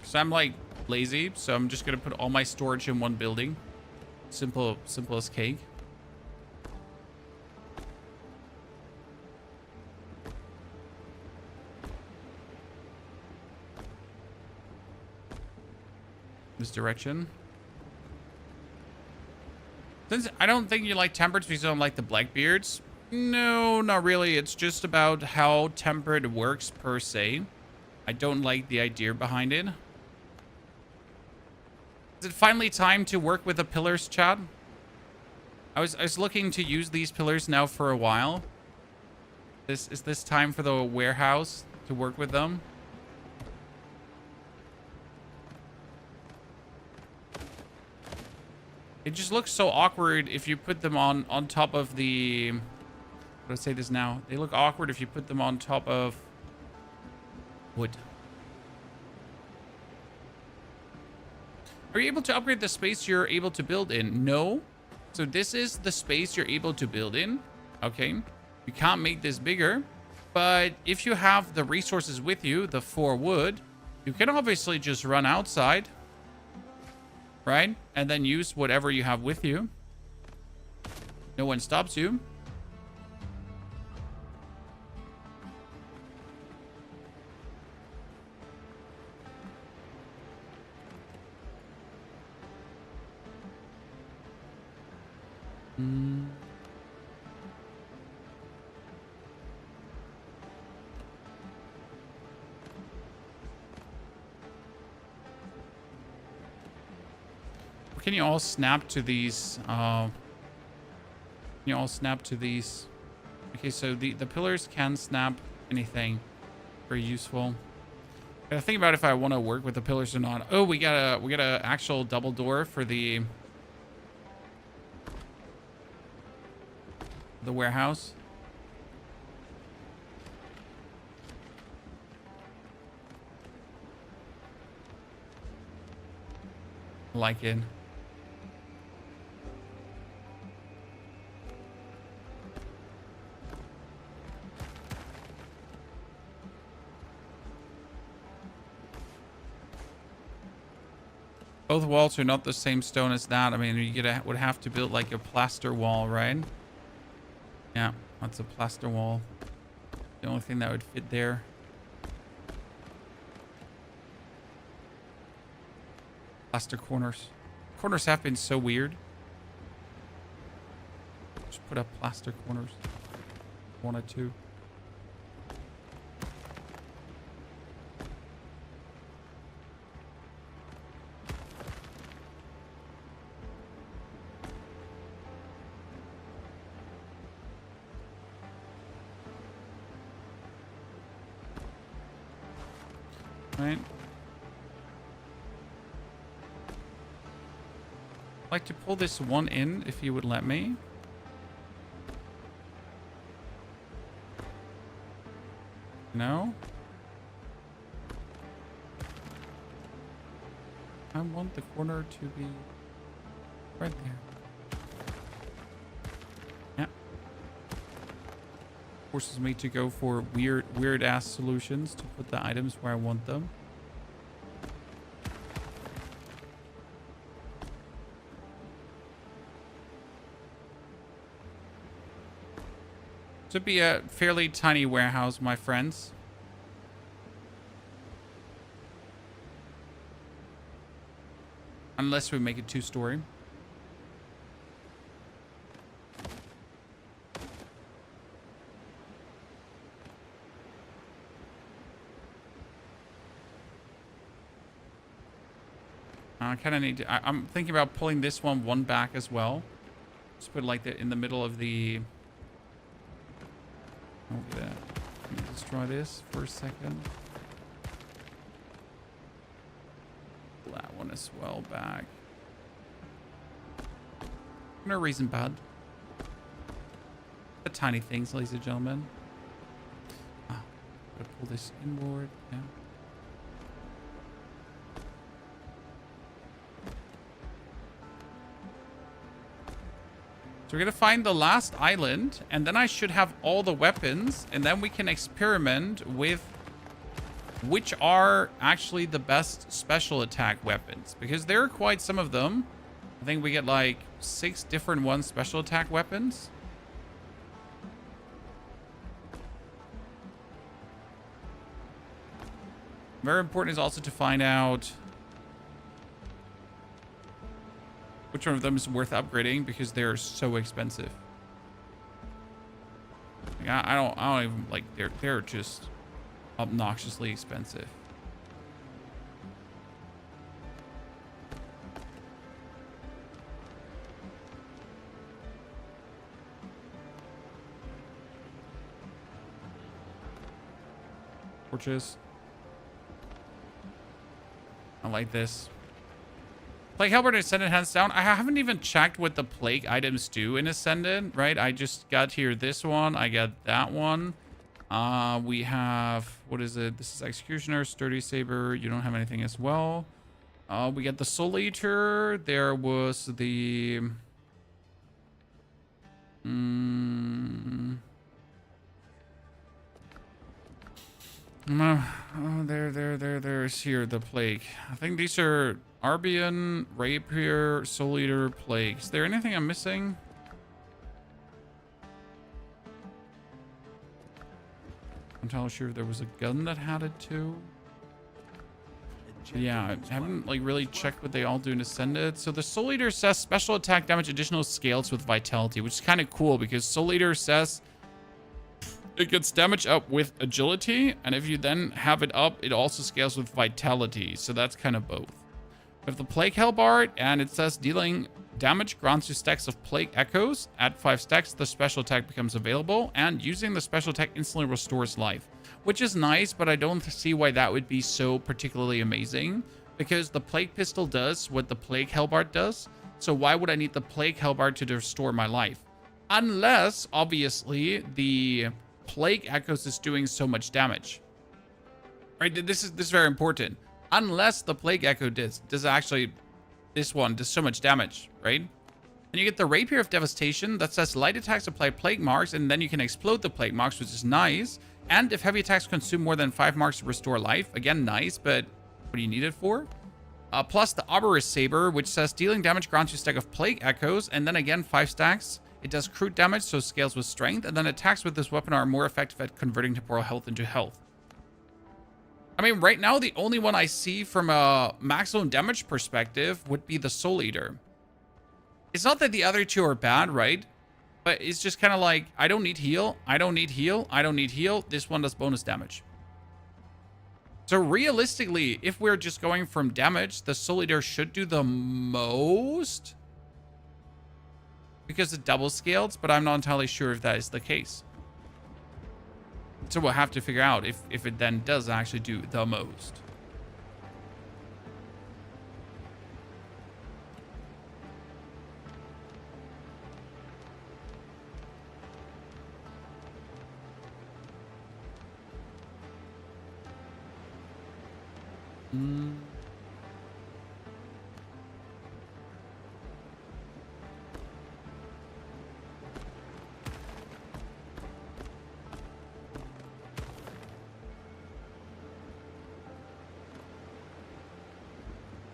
So I'm like lazy, so I'm just gonna put all my storage in one building. Simple as cake. This direction. Since I don't think you like tempered because you don't like the Blackbeards. No, not really. It's just about how tempered works per se. I don't like the idea behind it. Is it finally time to work with the pillars, chat? I was looking to use these pillars now for a while. Is this time for the warehouse to work with them? It just looks so awkward if you put them on top of the... Let's say this now. They look awkward if you put them on top of wood. Are you able to upgrade the space you're able to build in? No. So this is the space you're able to build in. Okay. You can't make this bigger. But if you have the resources with you, the 4 wood, you can obviously just run outside. Right? And then use whatever you have with you. No one stops you. Can you all snap to these? Can you all snap to these? Okay, so the pillars can snap anything. Very useful. Gotta think about if I want to work with the pillars or not. Oh, we got a actual double door for the warehouse. Like it. Both walls are not the same stone as that. I mean, you would have to build like a plaster wall, right? Yeah, that's a plaster wall. The only thing that would fit there. Plaster corners. Corners have been so weird. Just put up plaster corners. 1 or 2. Right. I'd like to pull this one in if you would let me. No? I want the corner to be right there. Yeah. Forces me to go for weird ass solutions to put the items where I want them. Should be a fairly tiny warehouse, my friends. Unless we make it 2-story. I kind of need to... I'm thinking about pulling this one back as well. Just put it like in the middle of the... Let me destroy this for a second. that one as well back. No reason bad. The tiny things, ladies and gentlemen. Ah, gotta pull this inward. Yeah. So we're gonna find the last island, and then I should have all the weapons, and then we can experiment with which are actually the best special attack weapons, because there are quite some of them. I think we get like 6 different special attack weapons. Very important is also to find out which one of them is worth upgrading, because they're so expensive. Like, I don't even like, they're just obnoxiously expensive. Torches. I like this. Plague Halberd Ascendant hands down. I haven't even checked what the plague items do in Ascendant, right? I just got here this one. I got that one. We have, what is it? This is Executioner, Sturdy Saber. You don't have anything as well. We got the Soul Eater. There was the... there's here the plague. I think these are Arbian, Rapier, Soul Eater, Plague. Is there anything I'm missing? I'm not entirely sure if there was a gun that had it too. Yeah, I haven't like really checked what they all do in Ascended. So the Soul Eater says special attack damage additional scales with vitality, which is kind of cool because Soul Eater says it gets damage up with agility, and if you then have it up, it also scales with vitality. So that's kind of both. We have the Plague Halberd, and it says dealing damage grants you stacks of Plague Echoes. At 5 stacks, the special attack becomes available, and using the special attack instantly restores life, which is nice, but I don't see why that would be so particularly amazing, because the Plague Pistol does what the Plague Halberd does. So why would I need the Plague Halberd to restore my life? Unless, obviously, the Plague Echoes is doing so much damage. Right? This is very important. Unless the Plague Echo does actually, this one does so much damage, right? And you get the Rapier of Devastation that says light attacks apply plague marks, and then you can explode the plague marks, which is nice. And if heavy attacks consume more than 5 marks to restore life, again, nice, but what do you need it for? Plus the Arborist Saber, which says dealing damage grants you a stack of Plague Echoes, and then again, 5 stacks. It does crude damage, so scales with strength, and then attacks with this weapon are more effective at converting temporal health into health. I mean, right now, the only one I see from a maximum damage perspective would be the Soul Eater. It's not that the other two are bad, right? But it's just kind of like, I don't need heal, I don't need heal, I don't need heal. This one does bonus damage. So realistically, if we're just going from damage, the Soul Eater should do the most, because it double scales, but I'm not entirely sure if that is the case. So we'll have to figure out if it then does actually do the most.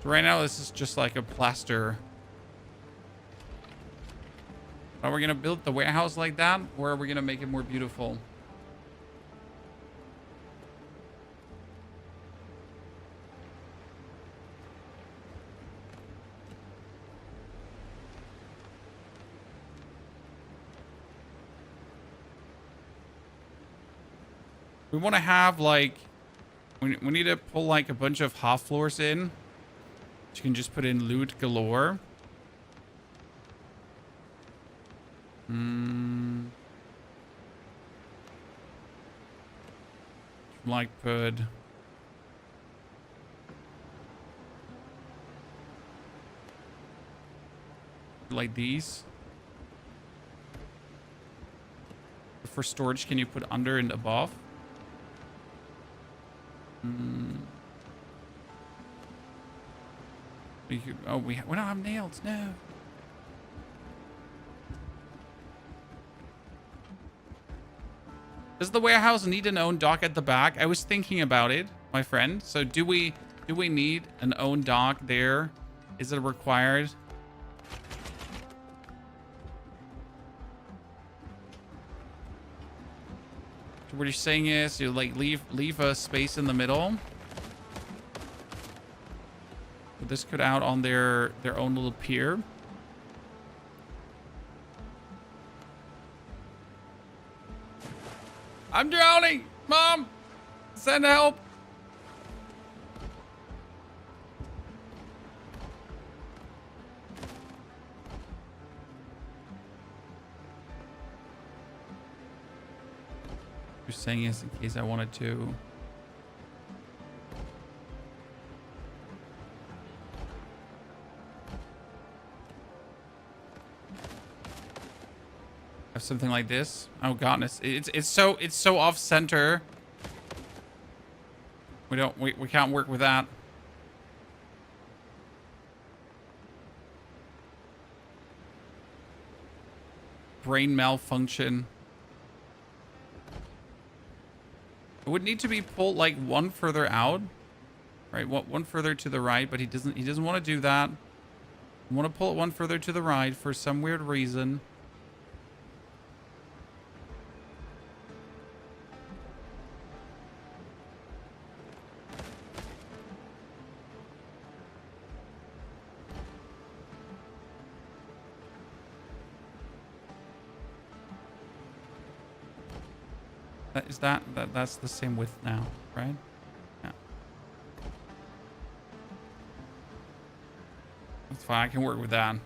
Right now, this is just like a plaster. Are we going to build the warehouse like that? Or are we going to make it more beautiful? We want to have like... We need to pull like a bunch of half floors in. You can just put in loot galore. Like put Like these. For storage, can you put under and above? Oh, we don't have nails. No. Does the warehouse need an own dock at the back? I was thinking about it, my friend. So do we need an own dock there? Is it required? So what you're saying is you like leave a space in the middle. Put this could out on their own little pier. I'm drowning! Mom! Send help! You're saying this in case I wanted to. Have something like this. Oh goodness, it's so off center. We can't work with that. Brain malfunction. It would need to be pulled like one further out, right? One further to the right, but he doesn't want to do that. I want to pull it one further to the right for some weird reason. That's the same width now, right? Yeah. That's fine. I can work with that.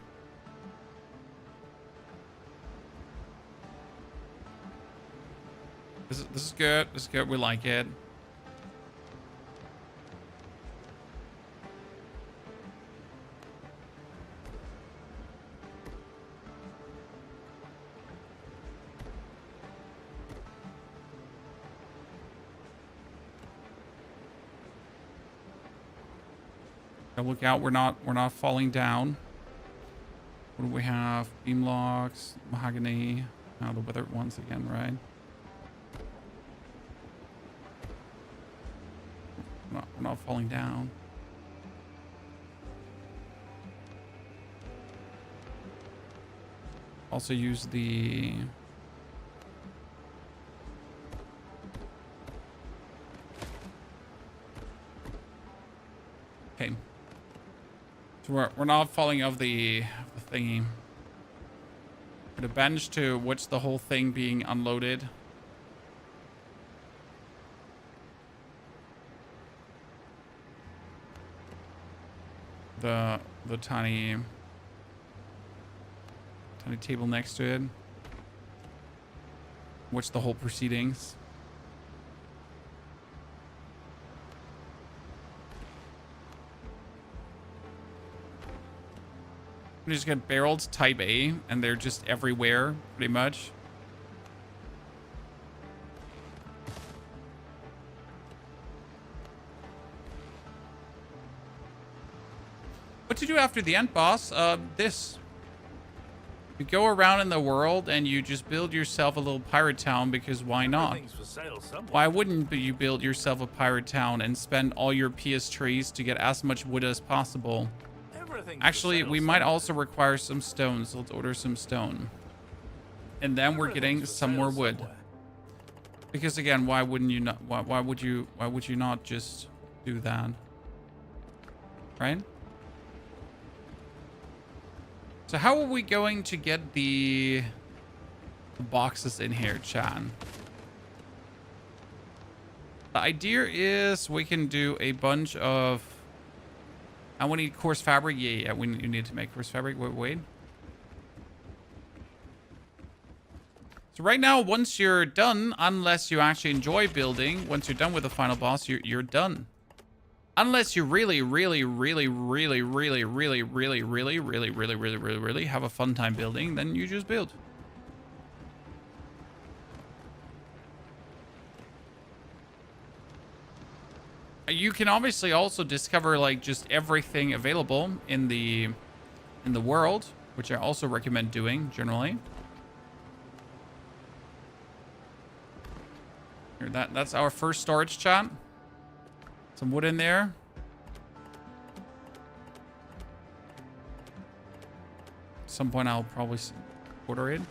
This is good. This is good. We like it. Look out, we're not falling down. What do we have? Beam logs, mahogany. Oh, the withered ones again, right? We're not falling down. Also use the okay. So we're not falling off the thingy. The bench to watch the whole thing being unloaded. The tiny table next to it. Watch the whole proceedings. We just get barrels type A, and they're just everywhere, pretty much. What to do after the end, boss? This. You go around in the world and you just build yourself a little pirate town, because why not? Why wouldn't you build yourself a pirate town and spend all your PS trees to get as much wood as possible? Actually, we might also require some stone, so let's order some stone. And then we're getting some more wood. Because again, why wouldn't you not? Why would you not just do that? Right? So how are we going to get the boxes in here, Chan? The idea is we can do a bunch of... And we need coarse fabric. Yeah, you need to make coarse fabric. Wait. So right now, once you're done, unless you actually enjoy building, once you're done with the final boss, you're done. Unless you really have a fun time building, then you just build. You can obviously also discover like just everything available in the world, which I also recommend doing generally. Here, that's our first storage, chat. Some wood in there. At some point I'll probably order it.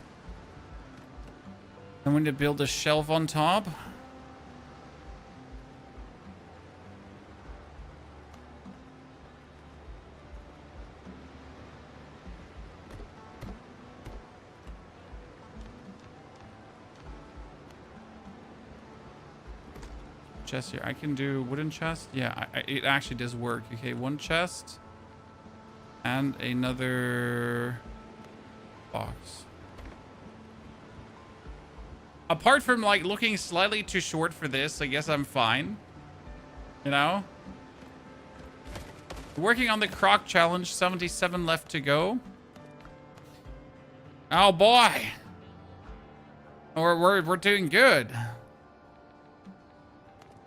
Then we need to build a shelf on top. Chest here. I can do wooden chest. Yeah, it actually does work. Okay, one chest and another box. Apart from like looking slightly too short for this, I guess I'm fine. You know? Working on the croc challenge, 77 left to go. Oh boy. We're doing good.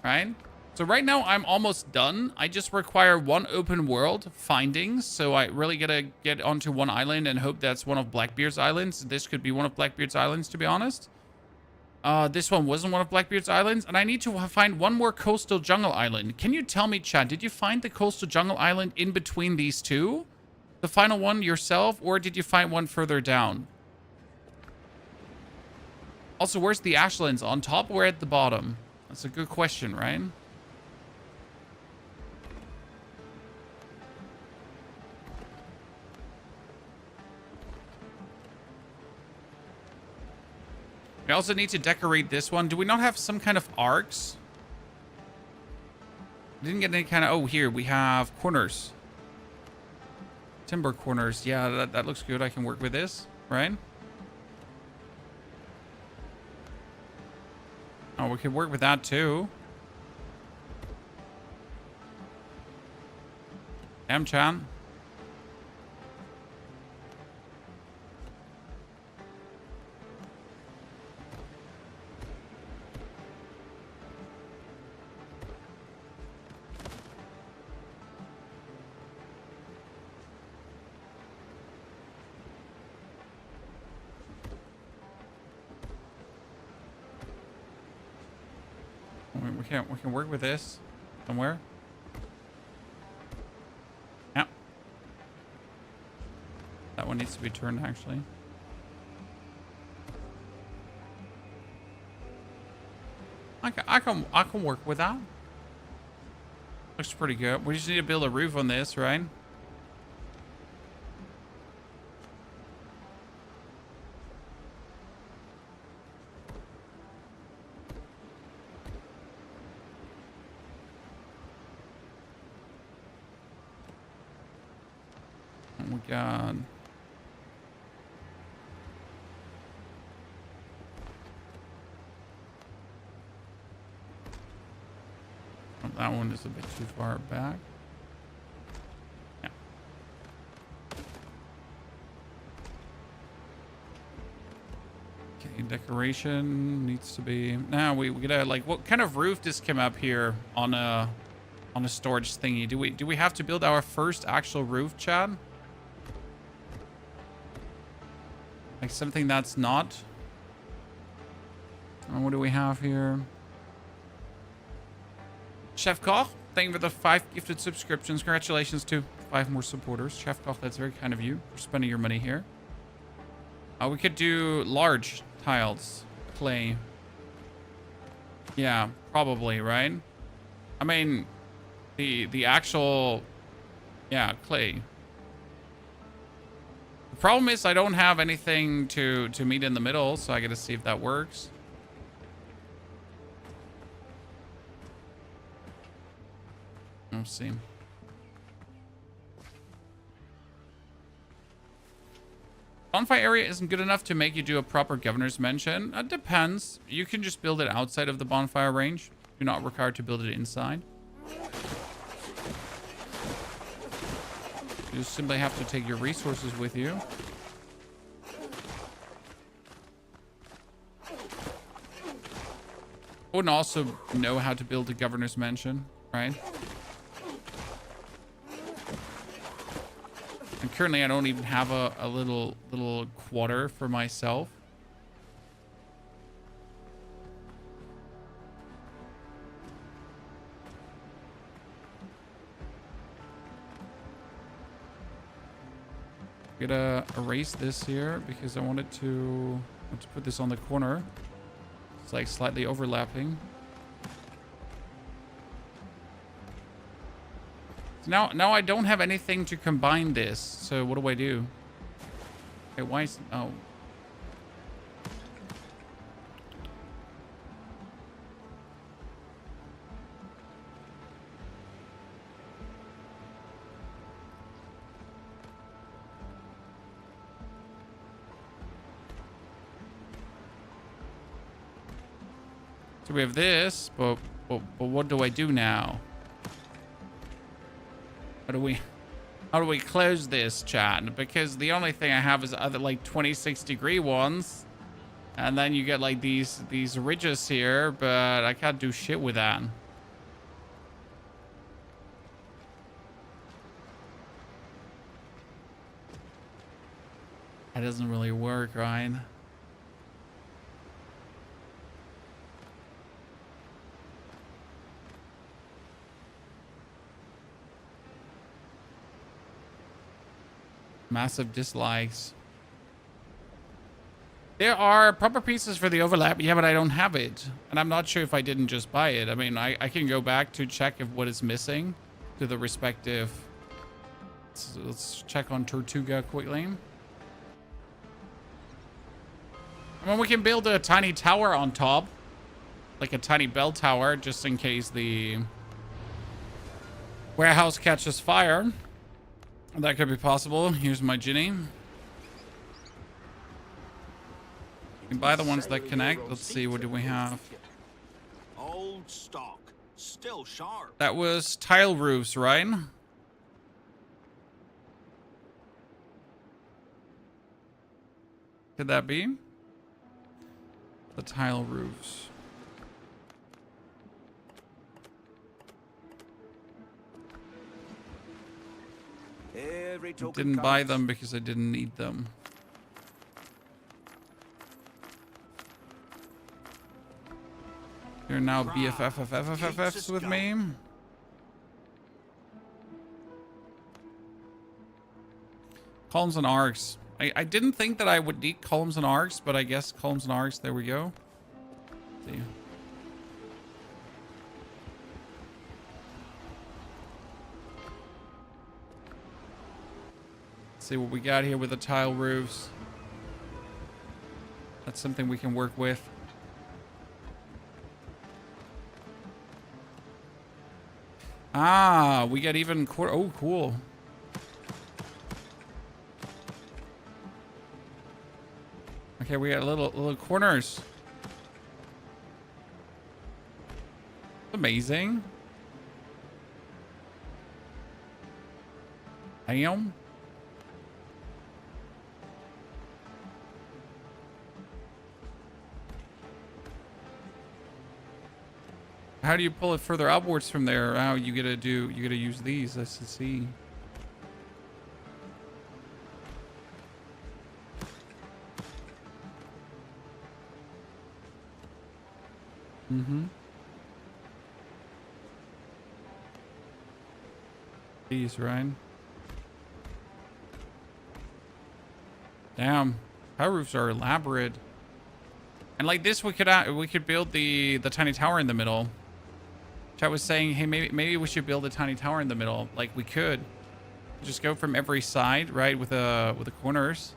Right? So right now I'm almost done. I just require one open world findings. So I really gotta get onto one island and hope that's one of Blackbeard's islands. This could be one of Blackbeard's islands, to be honest. This one wasn't one of Blackbeard's islands. And I need to find one more coastal jungle island. Can you tell me, Chad, did you find the coastal jungle island in between these two? The final one yourself? Or did you find one further down? Also, where's the ashlands? On top or at the bottom? That's a good question, right? We also need to decorate this one. Do we not have some kind of arcs? We didn't get any kind of... Oh, here we have corners. Timber corners. Yeah, that looks good. I can work with this, right? Oh, we can work with that too. Chan. We can work with this somewhere. Yeah. That one needs to be turned actually. I can work with that. Looks pretty good. We just need to build a roof on this, right? Oh my god. Oh, that one is a bit too far back. Yeah. Okay, decoration needs to be... Now we gotta, like, what kind of roof just came up here on a storage thingy? Do we have to build our first actual roof, Chad? Like something that's not. And what do we have here? Chef Koch, thank you for the 5 gifted subscriptions. Congratulations to 5 more supporters. Chef Koch, that's very kind of you for spending your money here. We could do large tiles, clay. Yeah, probably, right? I mean, the actual, yeah, clay. The problem is I don't have anything to meet in the middle, so I gotta see if that works. We'll see. Bonfire area isn't good enough to make you do a proper governor's mansion. It depends. You can just build it outside of the bonfire range. You're not required to build it inside. You just simply have to take your resources with you. I wouldn't also know how to build a governor's mansion, right? And currently I don't even have a little quarter for myself. I'm gonna erase this here because I want to put this on the corner. It's like slightly overlapping. So now I don't have anything to combine this. So what do I do? Okay, why is... Oh. So we have this, but what do I do now? How do we close this, chat? Because the only thing I have is other like 26-degree ones, and then you get like these ridges here, but I can't do shit with that. That doesn't really work, right? Massive dislikes. There are proper pieces for the overlap. Yeah, but I don't have it. And I'm not sure if I didn't just buy it. I mean, I can go back to check if what is missing to the respective... Let's check on Tortuga quickly. I mean, we can build a tiny tower on top. Like a tiny bell tower, just in case the warehouse catches fire. That could be possible. Here's my Ginny. You can buy the ones that connect. Let's see, what do we have? Old stock, still sharp. That was tile roofs, right? Could that be? The tile roofs. Didn't buy them because I didn't need them. You're now BFFs with me. Columns and arcs. I didn't think that I would need columns and arcs, but I guess columns and arcs, there we go. Let's see. See what we got here with the tile roofs. That's something we can work with. Ah, we got even oh, cool. Okay, we got little corners. Amazing. Damn. How do you pull it further upwards from there? Oh, you gotta use these. I see. Mm-hmm. These, right? Damn. Power roofs are elaborate. And like this, we could build the tiny tower in the middle. Chat was saying, hey, maybe we should build a tiny tower in the middle. Like we could just go from every side, right, with the corners.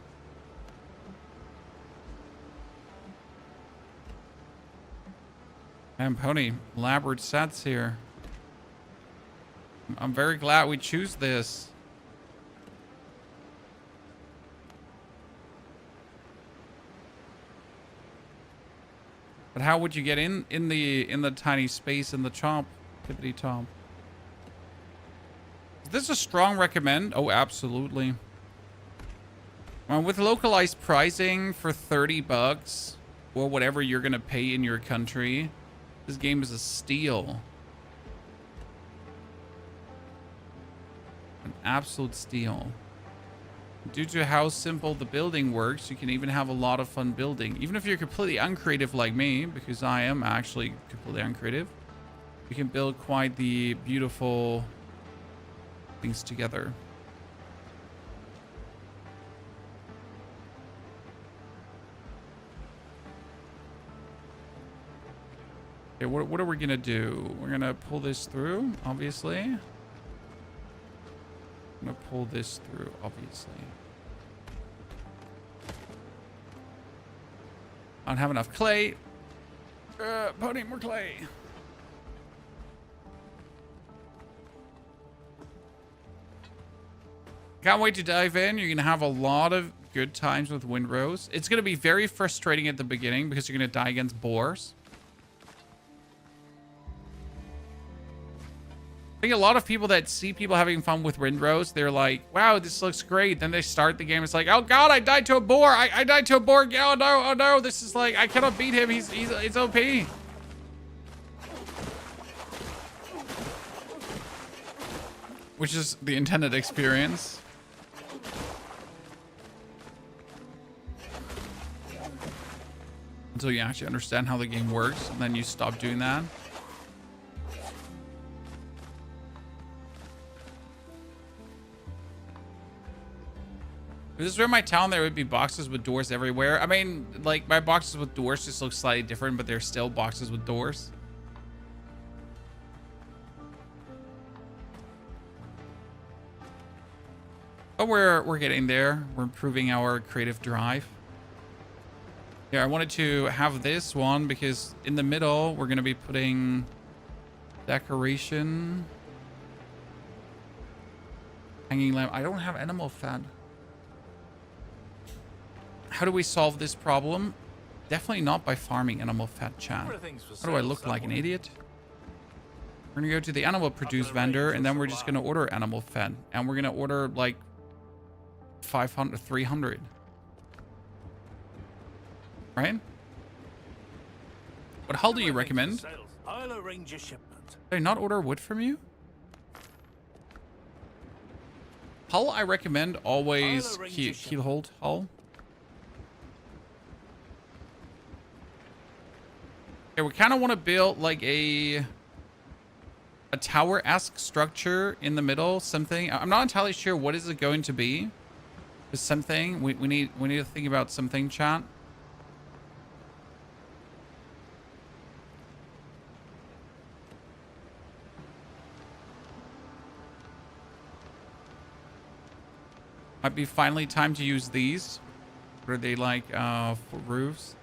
And Pony, elaborate sets here. I'm very glad we choose this. But how would you get in the tiny space in the top, tippity top? Is this a strong recommend? Oh, absolutely. With localized pricing for 30 bucks or whatever you're going to pay in your country, this game is a steal. An absolute steal. Due to how simple the building works, you can even have a lot of fun building. Even if you're completely uncreative like me, because I am actually completely uncreative, you can build quite the beautiful things together. Okay, what are we gonna do? We're gonna pull this through, obviously. I'm gonna pull this through, obviously. I don't have enough clay. Pony, more clay. Can't wait to dive in. You're gonna have a lot of good times with Windrose. It's gonna be very frustrating at the beginning because you're gonna die against boars. I think a lot of people that see people having fun with Windrose, they're like, wow, this looks great. Then they start the game. It's like, oh God, I died to a boar. I died to a boar. Oh no. This is like, I cannot beat him. It's OP. Which is the intended experience. Until you actually understand how the game works, and then you stop doing that. If this were my town, there would be boxes with doors everywhere. I mean, like, my boxes with doors just look slightly different, but they're still boxes with doors. But we're getting there. We're improving our creative drive. Yeah, I wanted to have this one because in the middle, we're going to be putting decoration. Hanging lamp. I don't have animal fat. How do we solve this problem? Definitely not by farming animal fat, chat. How do I look like an idiot? We're going to go to the animal produce vendor, and then we're just going to order animal fat. And we're going to order like 500, 300. Right? What hull do you recommend? I'll arrange a shipment. Did I not order wood from you? Hull I recommend always keel hold hull. Okay, we kind of want to build like a tower-esque structure in the middle, something. I'm not entirely sure what is it going to be. But something we need to think about something, chat. Might be finally time to use these. What are they like for roofs?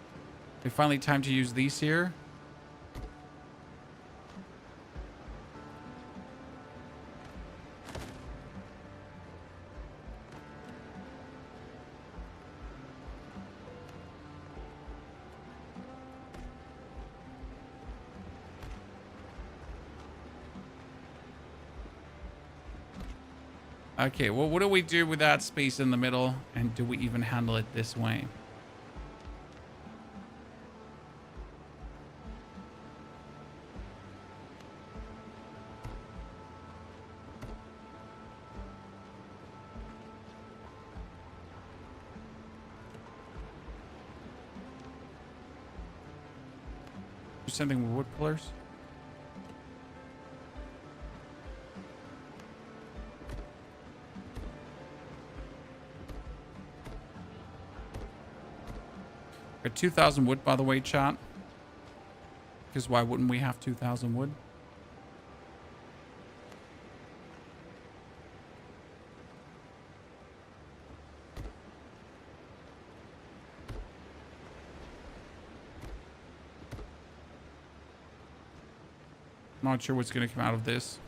Finally time to use these here. Okay, well, what do we do with that space in the middle? And do we even handle it this way? Do something with wood pillars. Got 2,000 wood, by the way, chat. Because why wouldn't we have 2,000 wood? Not sure what's going to come out of this.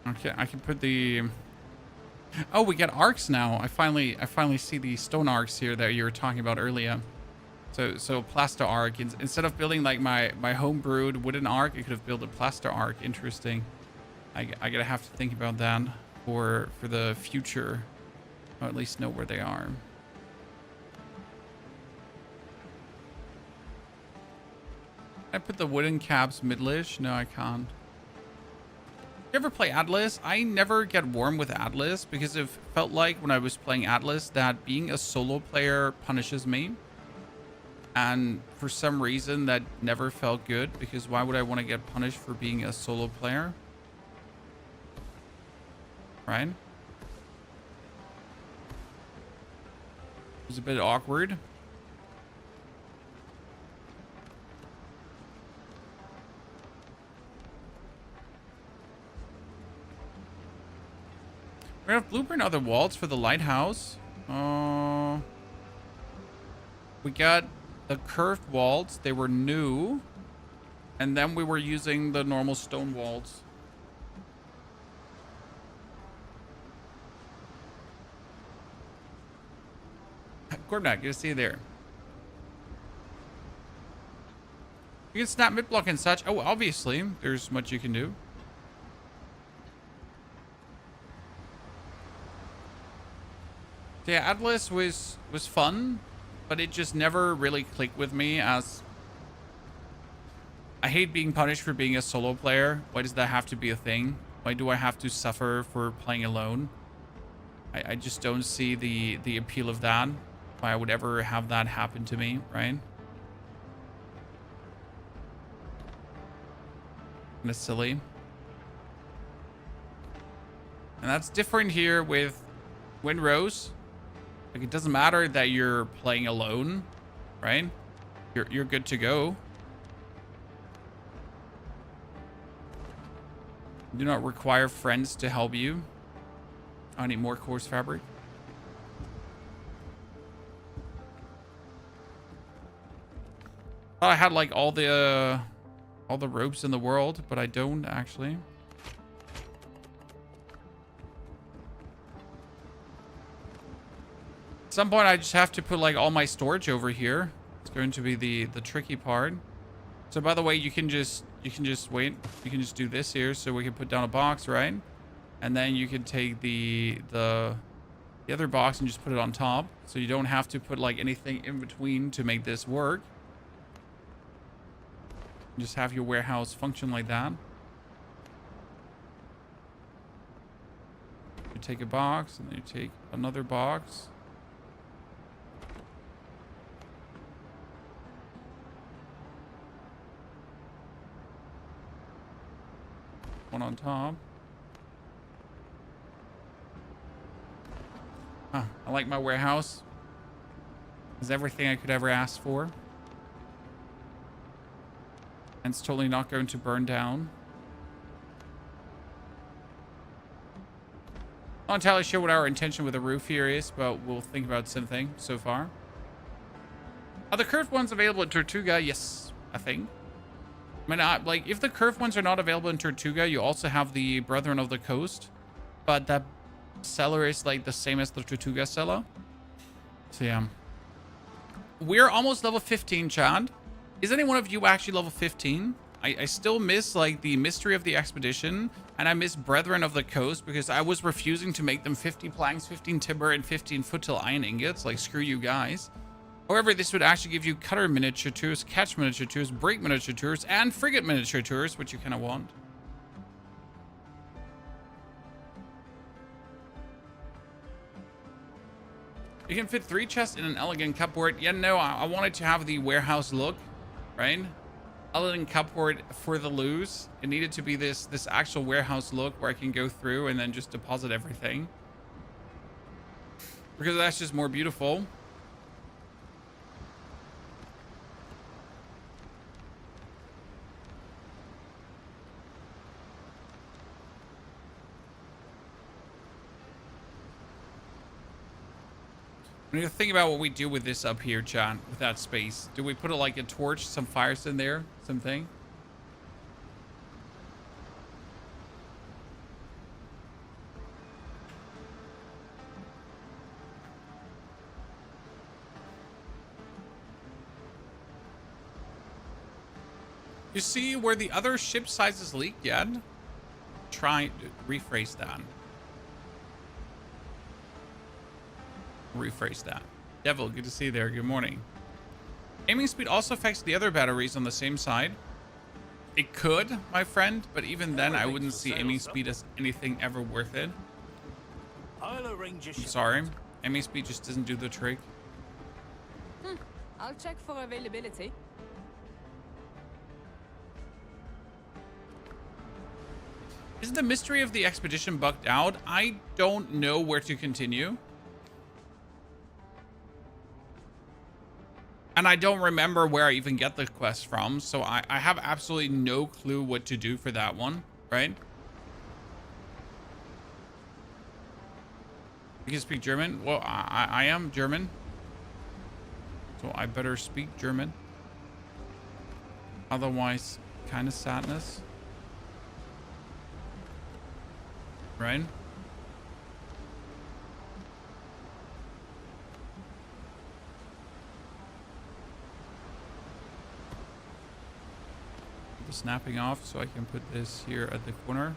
Okay, I can put the... Oh, we get arcs now. I finally see the stone arcs here that you were talking about earlier. So plaster arc. Instead of building like my homebrewed wooden arc, I could have built a plaster arc. Interesting. I gotta have to think about that for the future. Or at least know where they are. Can I put the wooden caps middleish? No, I can't. You ever play Atlas? I never get warm with Atlas because it felt like when I was playing Atlas that being a solo player punishes me. And for some reason that never felt good, because why would I want to get punished for being a solo player? Right? It was a bit awkward. We have blueprint other walls for the lighthouse. We got the curved walls. They were new. And then we were using the normal stone walls. Corbinac, good to see you there. You can snap mid block and such. Oh, obviously, there's much you can do. Yeah, Atlas was fun, but it just never really clicked with me as... I hate being punished for being a solo player. Why does that have to be a thing? Why do I have to suffer for playing alone? I just don't see the appeal of that. Why I would ever have that happen to me, right? Kind of silly. And that's different here with Windrose. Like, it doesn't matter that you're playing alone, right? You're good to go. You do not require friends to help you. I need more coarse fabric. Thought I had like all the ropes in the world, but I don't actually. At some point I just have to put like all my storage over here. It's going to be the tricky part. So by the way, you can just wait. You can just do this here, so we can put down a box, right? And then you can take the other box and just put it on top. So you don't have to put like anything in between to make this work. Just have your warehouse function like that. You take a box and then you take another box. One on top. Huh, I like my warehouse. It's everything I could ever ask for. And it's totally not going to burn down. Not entirely sure what our intention with the roof here is, but we'll think about something so far. Are the curved ones available in Tortuga? Yes, I think. I mean, like, if the curved ones are not available in Tortuga, you also have the Brethren of the Coast. But that seller is, like, the same as the Tortuga seller. So, yeah. We're almost level 15, Chad. Is any one of you actually level 15? I still miss, like, the Mystery of the Expedition. And I miss Brethren of the Coast because I was refusing to make them 50 planks, 15 timber, and 15 foot-till iron ingots. Like, screw you guys. However, this would actually give you cutter miniature tours, catch miniature tours, break miniature tours, and frigate miniature tours, which you kind of want. You can fit 3 chests in an elegant cupboard. Yeah, no, I wanted to have the warehouse look, right? Elegant cupboard for the loose. It needed to be this actual warehouse look where I can go through and then just deposit everything. Because that's just more beautiful. We need to think about what we do with this up here, John, with that space. Do we put it like a torch, some fires in there, something? You see where the other ship sizes leak yet? Try to rephrase that. Rephrase that. Devil, good to see you there. Good morning. Aiming speed also affects the other batteries on the same side. It could, my friend, but even then I wouldn't see aiming speed as anything ever worth it. I'll arrange a I'm shipment. sorry. Aiming speed just doesn't do the trick. I'll check for availability. Is the mystery of the expedition bugged out? I don't know where to continue. And I don't remember where I even get the quest from, so I have absolutely no clue what to do for that one, right? You can speak German? Well, I am German. So I better speak German. Otherwise, kind of sadness. Right? Snapping off so I can put this here at the corner.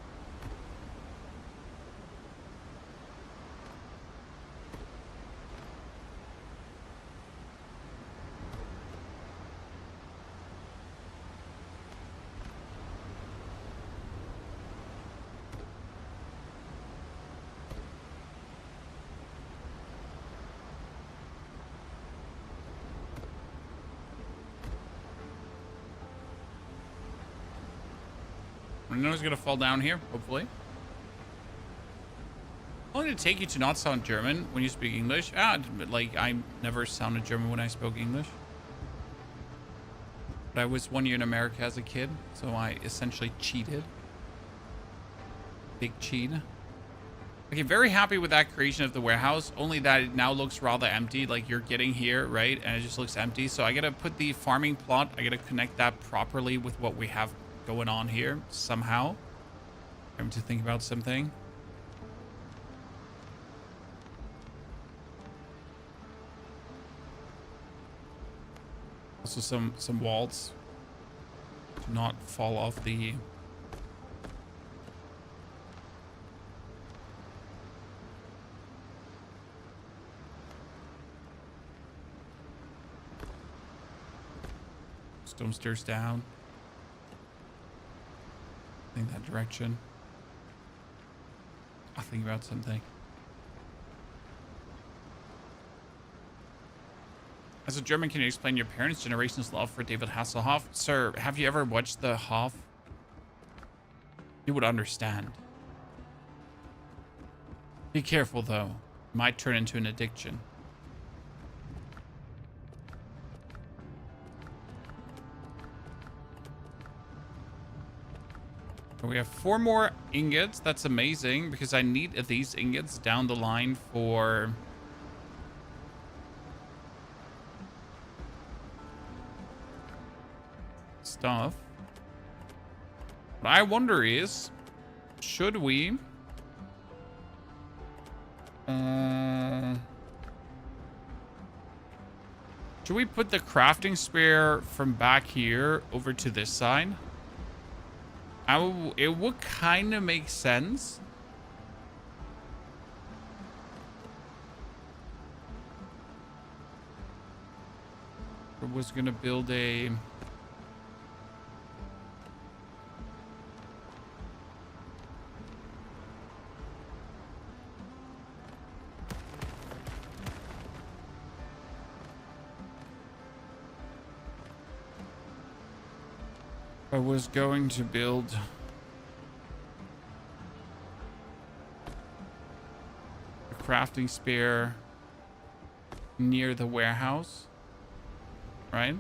I know he's gonna fall down here, hopefully. How long did it take you to not sound German when you speak English? Like I never sounded German when I spoke English. But I was 1 year in America as a kid, so I essentially cheated. Big cheat. Okay, very happy with that creation of the warehouse, only that it now looks rather empty. Like you're getting here, right? And it just looks empty. So I gotta put the farming plot, I gotta connect that properly with what we have going on here somehow. I'm to think about something. Also some walls to not fall off the stone stairs down. In that direction. I'll think about something. As a German, can you explain your parents' generation's love for David Hasselhoff? Sir, have you ever watched the Hoff? You would understand. Be careful though. It might turn into an addiction. We have 4 more ingots. That's amazing because I need these ingots down the line for stuff. What I wonder is, should we put the crafting spear from back here over to this side? It would kind of make sense. I was gonna build a a crafting spear near the warehouse, right?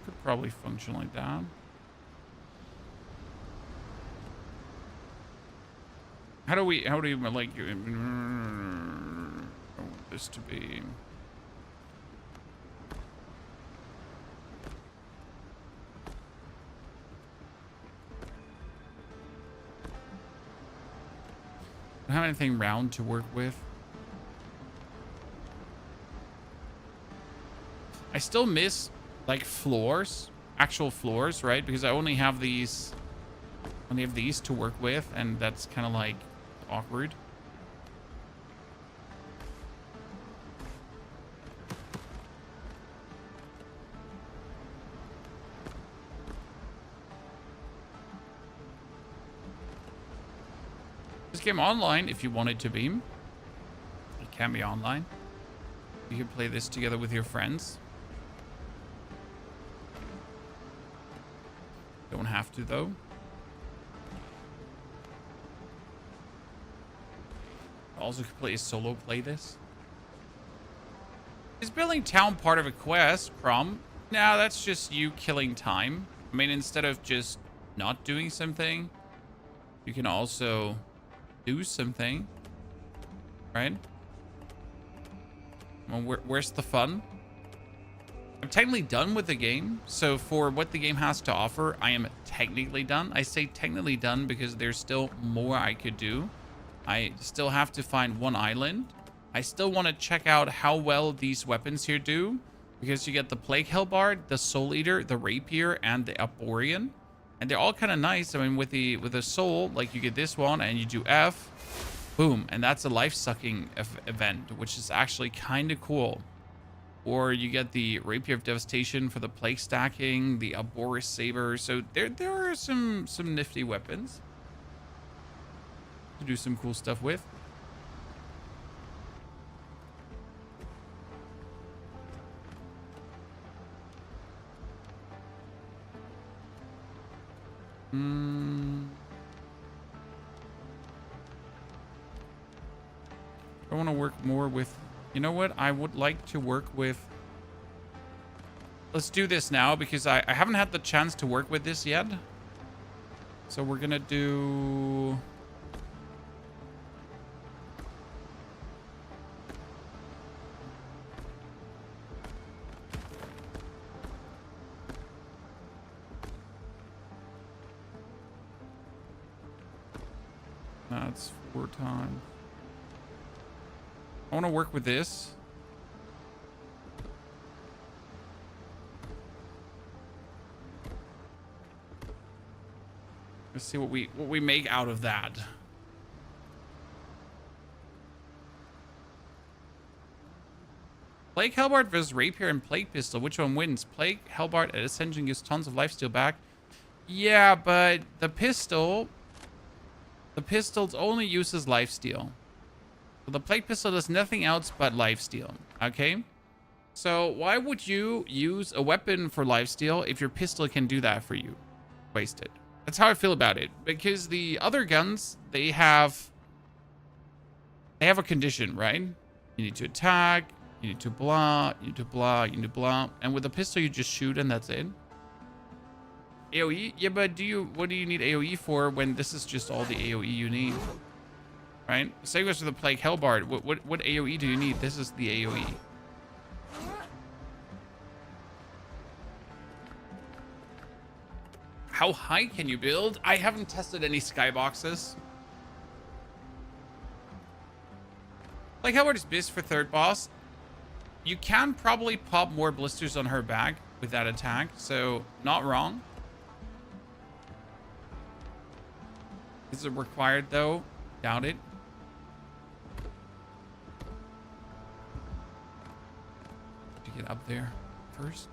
Could probably function like that. How do we like I want this to be Don't have anything round to work with. I still miss like floors, actual floors, right? Because I only have these to work with, and that's kind of like awkward. This game online if you want it to be. It can be online. You can play this together with your friends. Don't have to though. Also could play a solo play this. Is building town part of a quest, Crom? Nah, that's just you killing time. I mean, instead of just not doing something, you can also do something, right? Well, where's the fun? I'm technically done with the game. So for what the game has to offer, I am technically done. I say technically done because there's still more I could do. I still have to find one island. I still want to check out how well these weapons here do, because you get the Plague Hellbard, the Soul Eater, the Rapier, and the Arborean. And they're all kind of nice. I mean, with the Soul, like you get this one and you do F, boom, and that's a life-sucking event, which is actually kind of cool. Or you get the Rapier of Devastation for the plague stacking, the Arboreus Saber. So there are some nifty weapons to do some cool stuff with. I want to work more with... You know what? I would like to work with... Let's do this now, because I haven't had the chance to work with this yet. So we're going to do... That's 4 times. I want to work with this. Let's see what we make out of that. Plague Hellbard versus Rapier and Plague Pistol. Which one wins? Plague Hellbard at Ascension gives tons of lifesteal back. Yeah, but the pistol only uses lifesteal. So the Plague Pistol does nothing else but lifesteal. Okay? So why would you use a weapon for lifesteal if your pistol can do that for you? Wasted. That's how I feel about it. Because the other guns, they have a condition, right? You need to attack, you need to blah, you need to blah, you need to blah. And with the pistol, you just shoot and that's it. AoE? Yeah, but what do you need AoE for when this is just all the AoE you need? Right? Same goes for the Plague Hellbard. What AoE do you need? This is the AoE. How high can you build? I haven't tested any skyboxes. Plague Hellbard is best for third boss. You can probably pop more blisters on her back with that attack, so not wrong. Is it required though? Doubt it. To get up there first.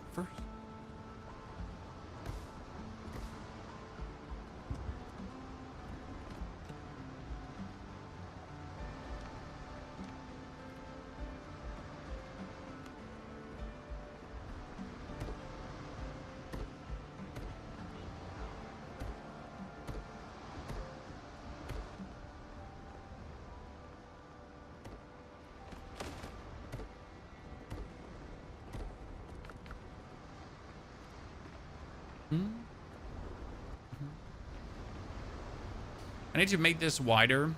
I need to make this wider.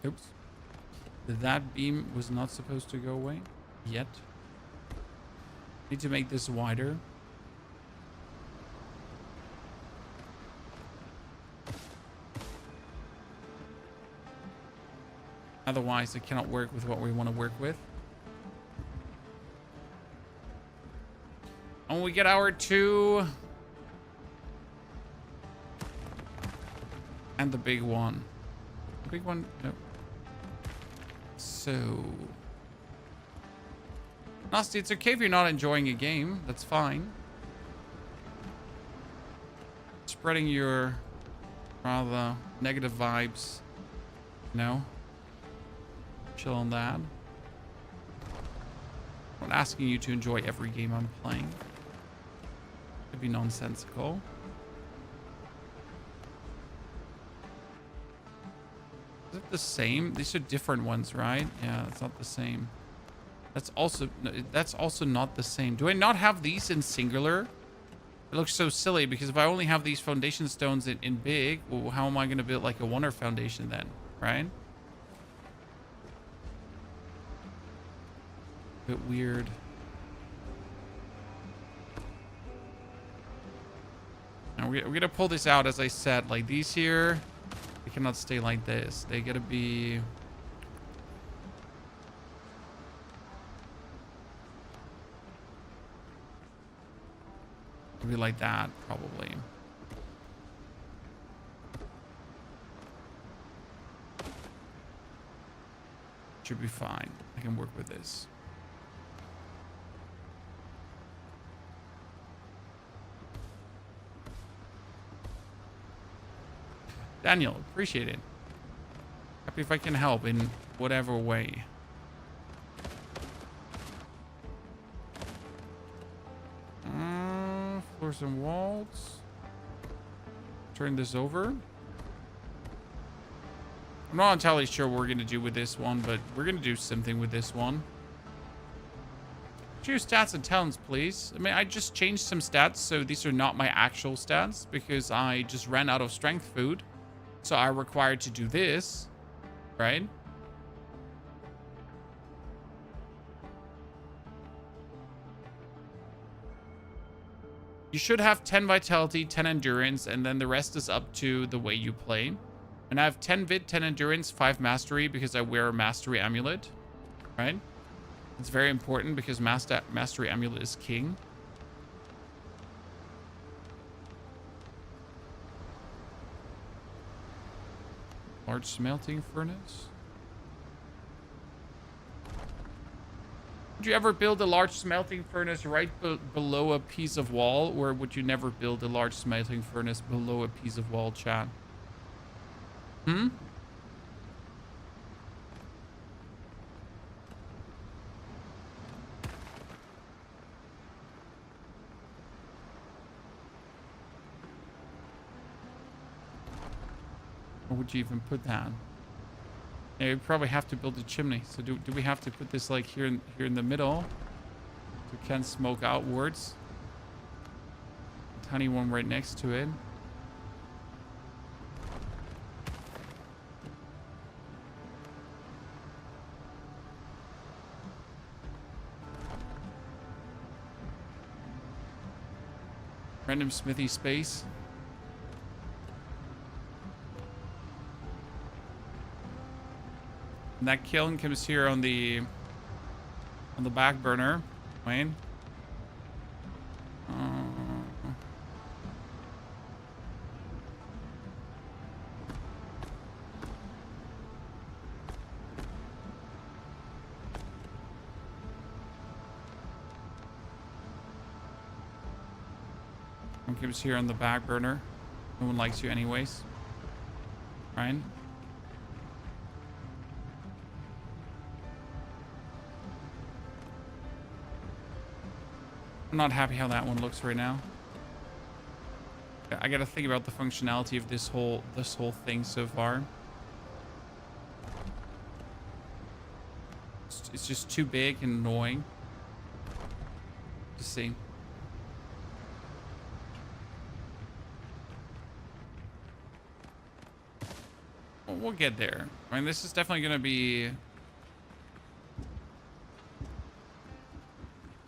Oops. That beam was not supposed to go away yet. Need to make this wider. Otherwise, it cannot work with what we want to work with. And we get our 2. And the big one. The big one? No. So... Nasty, it's okay if you're not enjoying a game. That's fine. Spreading your rather negative vibes. No. Chill on that. I'm not asking you to enjoy every game I'm playing. It'd be nonsensical. Is it the same? These are different ones, right? Yeah, it's not the same. That's also not the same. Do I not have these in singular? It looks so silly because if I only have these foundation stones in big, well, how am I going to build like a wonder foundation then, right? Bit weird. Now we're going to pull this out, as I said. Like these here, they cannot stay like this. They got to be... Maybe like that, probably. Should be fine. I can work with this. Daniel, appreciate it. Happy if I can help in whatever way. Floors and walls. Turn this over. I'm not entirely sure what we're going to do with this one, but we're going to do something with this one. Choose stats and talents, please. I mean, I just changed some stats, so these are not my actual stats because I just ran out of strength food. So I required to do this, right? You should have 10 vitality, 10 endurance, and then the rest is up to the way you play. And I have 10 vit, 10 endurance, 5 mastery because I wear a mastery amulet, right? It's very important because mastery amulet is king. Large smelting furnace. Would you ever build a large smelting furnace right below a piece of wall? Or would you never build a large smelting furnace below a piece of wall, chat? Hmm? Or would you even put that? Yeah, we probably have to build a chimney. So do we have to put this like here in the middle? So it can smoke outwards. A tiny one right next to it. Random smithy space. And that kiln comes here on the back burner, Wayne. One comes here on the back burner. No one likes you anyways. Ryan. I'm not happy how that one looks right now. I gotta think about the functionality of this whole thing so far. It's just too big and annoying to see. Well, we'll get there. I mean, this is definitely gonna be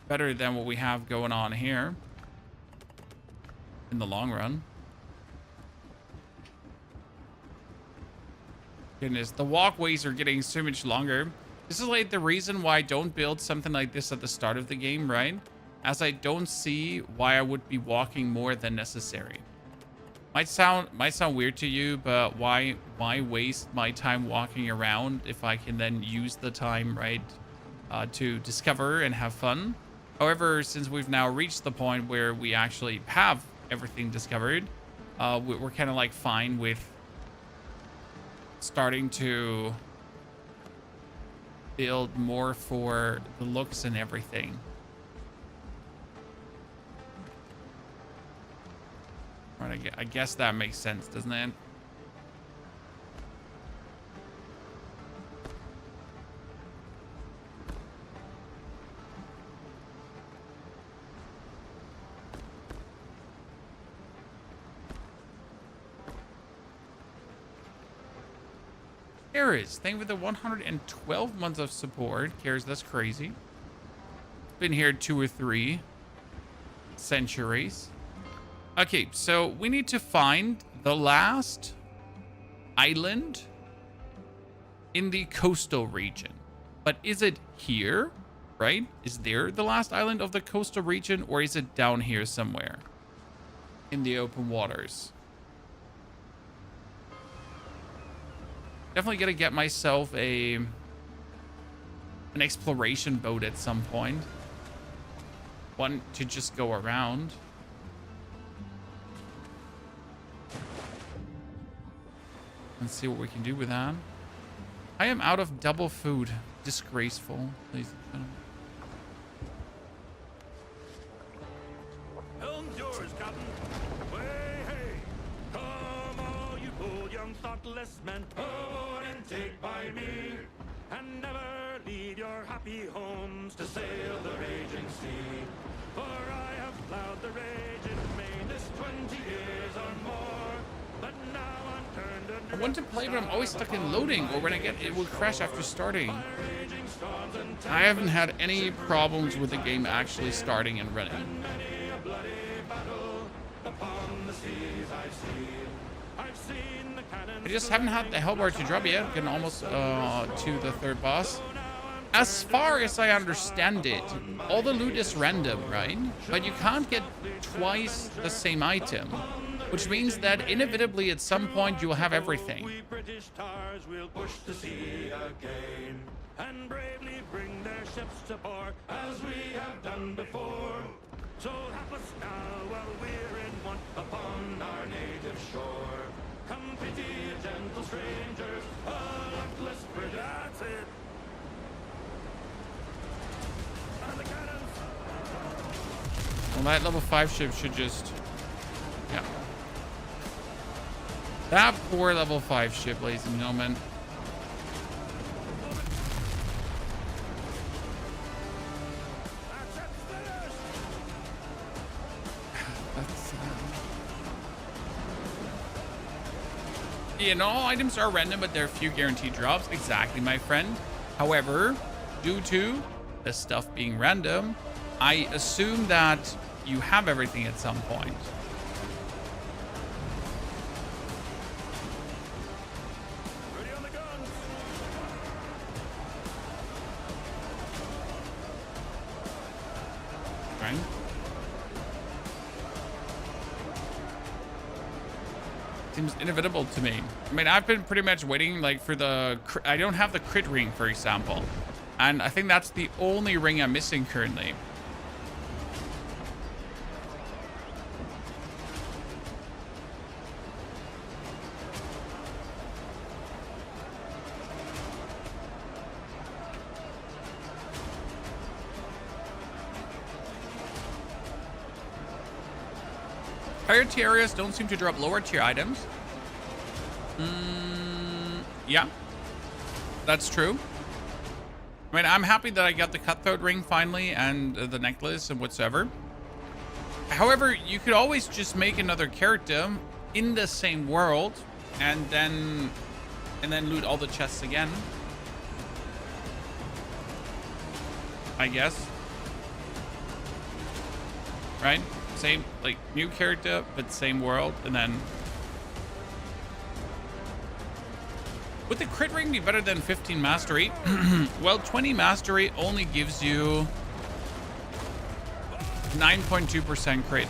better than what we have going on here in the long run. Goodness, the walkways are getting so much longer. This is like the reason why I don't build something like this at the start of the game, right? As I don't see why I would be walking more than necessary. Might sound weird to you, but why waste my time walking around if I can then use the time, right, to discover and have fun? However, since we've now reached the point where we actually have everything discovered, we're kind of like fine with starting to build more for the looks and everything. Right, I guess that makes sense, doesn't it? Karis, thank you for the 112 months of support. Karis, that's crazy. Been here 2 or 3 centuries. Okay, so we need to find the last island in the coastal region. But is it here, right? Is there the last island of the coastal region, or is it down here somewhere in the open waters? Definitely gonna get myself an exploration boat at some point. One to just go around. Let's see what we can do with that. I am out of double food. Disgraceful, ladies and gentlemen. Helm's yours, Captain. Way, hey. Come all you bold young thoughtless men, board and take by me, and never leave your happy homes to sail the raging sea. For I have plowed the raging main this 20 years or more, but now I'm turned I want to play, but I'm always stuck in loading, or when I get it will crash after starting. I haven't had any problems with the game actually starting and running. I just haven't had the hellbar to drop yet. Getting almost to the 3rd boss. As far as I understand it, all the loot is random, right? But you can't get twice the same item, which means that inevitably at some point you will have everything. We British tars will push the sea again, and bravely bring their ships to port as we have done before. So help us now while we're in want upon our native shore. Come pity gentle strangers, a luckless British. That's it. And the cannons. Well, that level 5 ship should just... yeah. That poor level 5 ship, ladies and gentlemen. That's, all items are random, but there are few guaranteed drops. Exactly, my friend. However, due to the stuff being random, I assume that you have everything at some point. Ready on the guns. Right? Seems inevitable to me. I mean, I've been pretty much waiting like for the... I don't have the crit ring, for example. And I think that's the only ring I'm missing currently. Higher tier areas don't seem to drop lower tier items. Yeah, that's true. I mean, I'm happy that I got the cutthroat ring finally and the necklace and whatsoever. However, you could always just make another character in the same world and then loot all the chests again, I guess. Right? Same, like, new character, but same world, and then... Would the crit ring be better than 15 mastery? Well, 20 mastery only gives you 9.2% crit.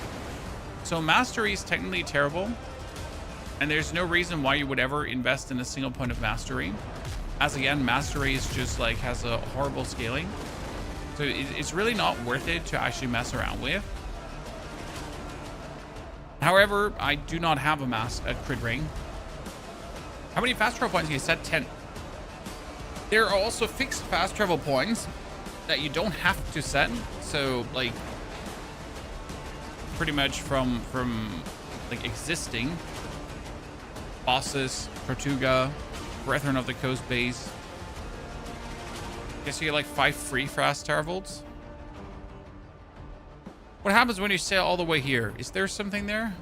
So mastery is technically terrible. And there's no reason why you would ever invest in a single point of mastery. As again, mastery is just like has a horrible scaling. So it's really not worth it to actually mess around with. However, I do not have a crit ring. How many fast travel points can you set? 10. There are also fixed fast travel points that you don't have to set. So like pretty much from like existing bosses, Tortuga, Brethren of the Coast base. Guess you get like 5 free fast travels. What happens when you sail all the way here? Is there something there?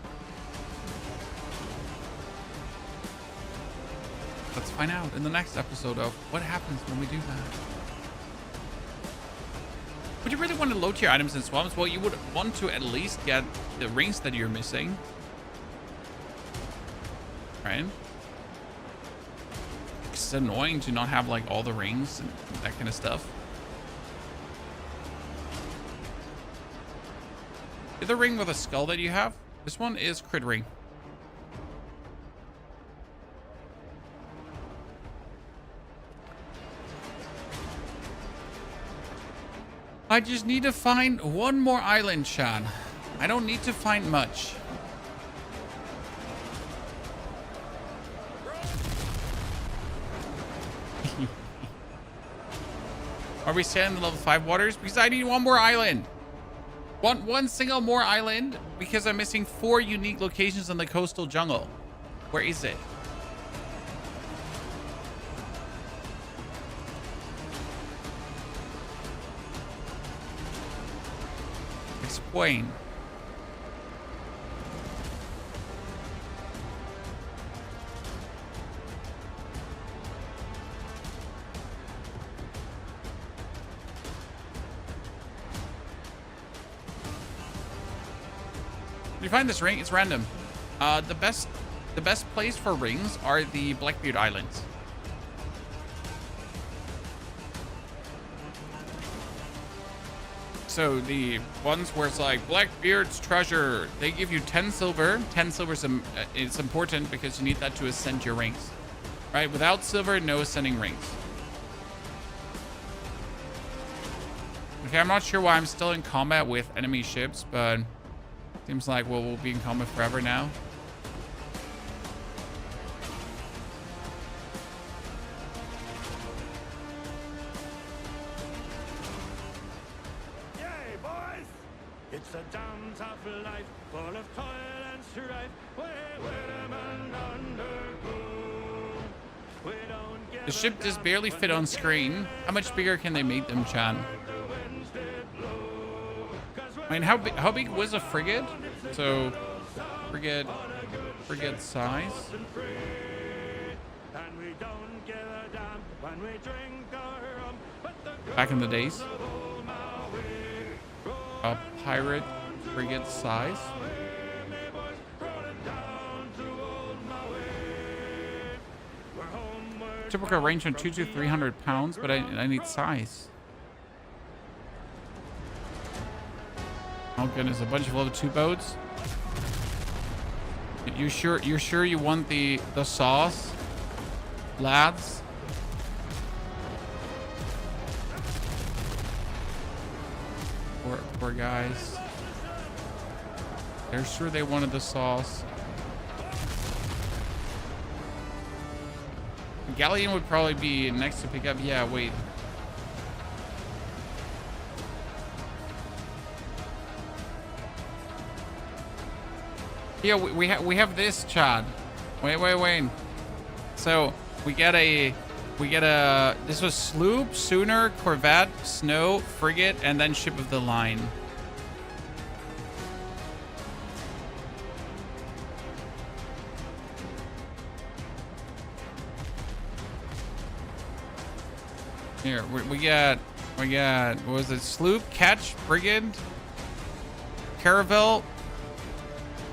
Let's find out in the next episode of what happens when we do that. Would you really want to load tier items in swamps? Well, you would want to at least get the rings that you're missing. Right? It's annoying to not have like all the rings and that kind of stuff. The ring with a skull that you have, this one is crit ring. I just need to find one more island, Sean. I don't need to find much. Are we sailing the level 5 waters? Because I need one more island. One single more island because I'm missing 4 unique locations in the coastal jungle. Where is it? Explain. You find this ring, it's random. The best place for rings are the Blackbeard Islands. So the ones where it's like Blackbeard's treasure, they give you 10 silver. 10 silver is important because you need that to ascend your rings. Right? Without silver, no ascending rings. Okay, I'm not sure why I'm still in combat with enemy ships, but seems like we'll be in combat forever now. Yay, boys! It's a damn tough life, full of toil and strife. The ship just barely fit on screen. How much bigger can they make them, Chan? I mean, how big was a frigate? So, frigate size. Back in the days. A pirate frigate size. Typical range from 200 to 300 pounds, but I need size. Oh goodness, a bunch of level 2 boats. You're sure you want the sauce, lads? Poor guys. They're sure they wanted the sauce. Galleon would probably be next to pick up. Yeah, wait. Yeah, we have this, Chad. Wait. So we get a this was sloop, schooner, corvette, snow, frigate, and then ship of the line. Here we got what was it? Sloop, ketch, brigade, caravel,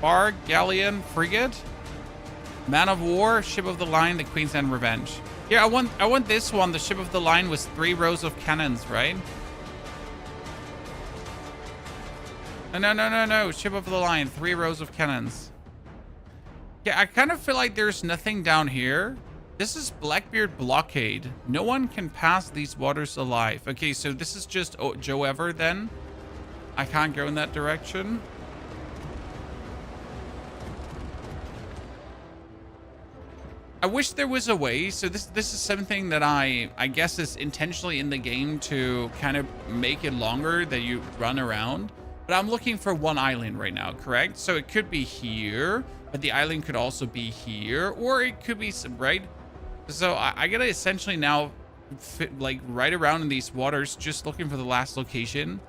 bark, galleon, frigate. Man of War, Ship of the Line, the Queen's End Revenge. Yeah, I want this one. The Ship of the Line was 3 rows of cannons, right? No. Ship of the Line, 3 rows of cannons. Yeah, I kind of feel like there's nothing down here. This is Blackbeard Blockade. No one can pass these waters alive. Okay, so this is just Joe Ever then. I can't go in that direction. I wish there was a way. So this is something that I guess is intentionally in the game to kind of make it longer that you run around. But I'm looking for one island right now, correct? So it could be here, but the island could also be here, or it could be some, right? So I gotta essentially now fit like right around in these waters, just looking for the last location.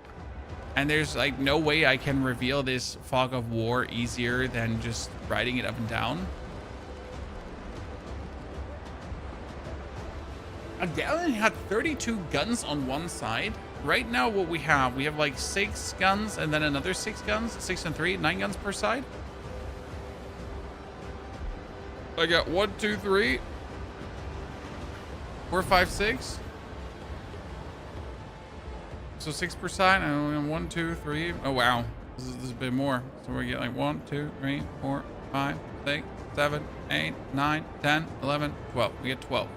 And there's like no way I can reveal this fog of war easier than just riding it up and down. A galleon had 32 guns on one side. Right now what we have like 6 guns and then another 6 guns, 6 and 3, 9 guns per side. I got 1, 2, 3, 4, 5, 6. So 6 per side, and 1, 2, 3. Oh wow, this is a bit more. So we get like 1, 2, 3, 4, 5, 6, 7, 8, 9, 10, 11, 12. We get 12.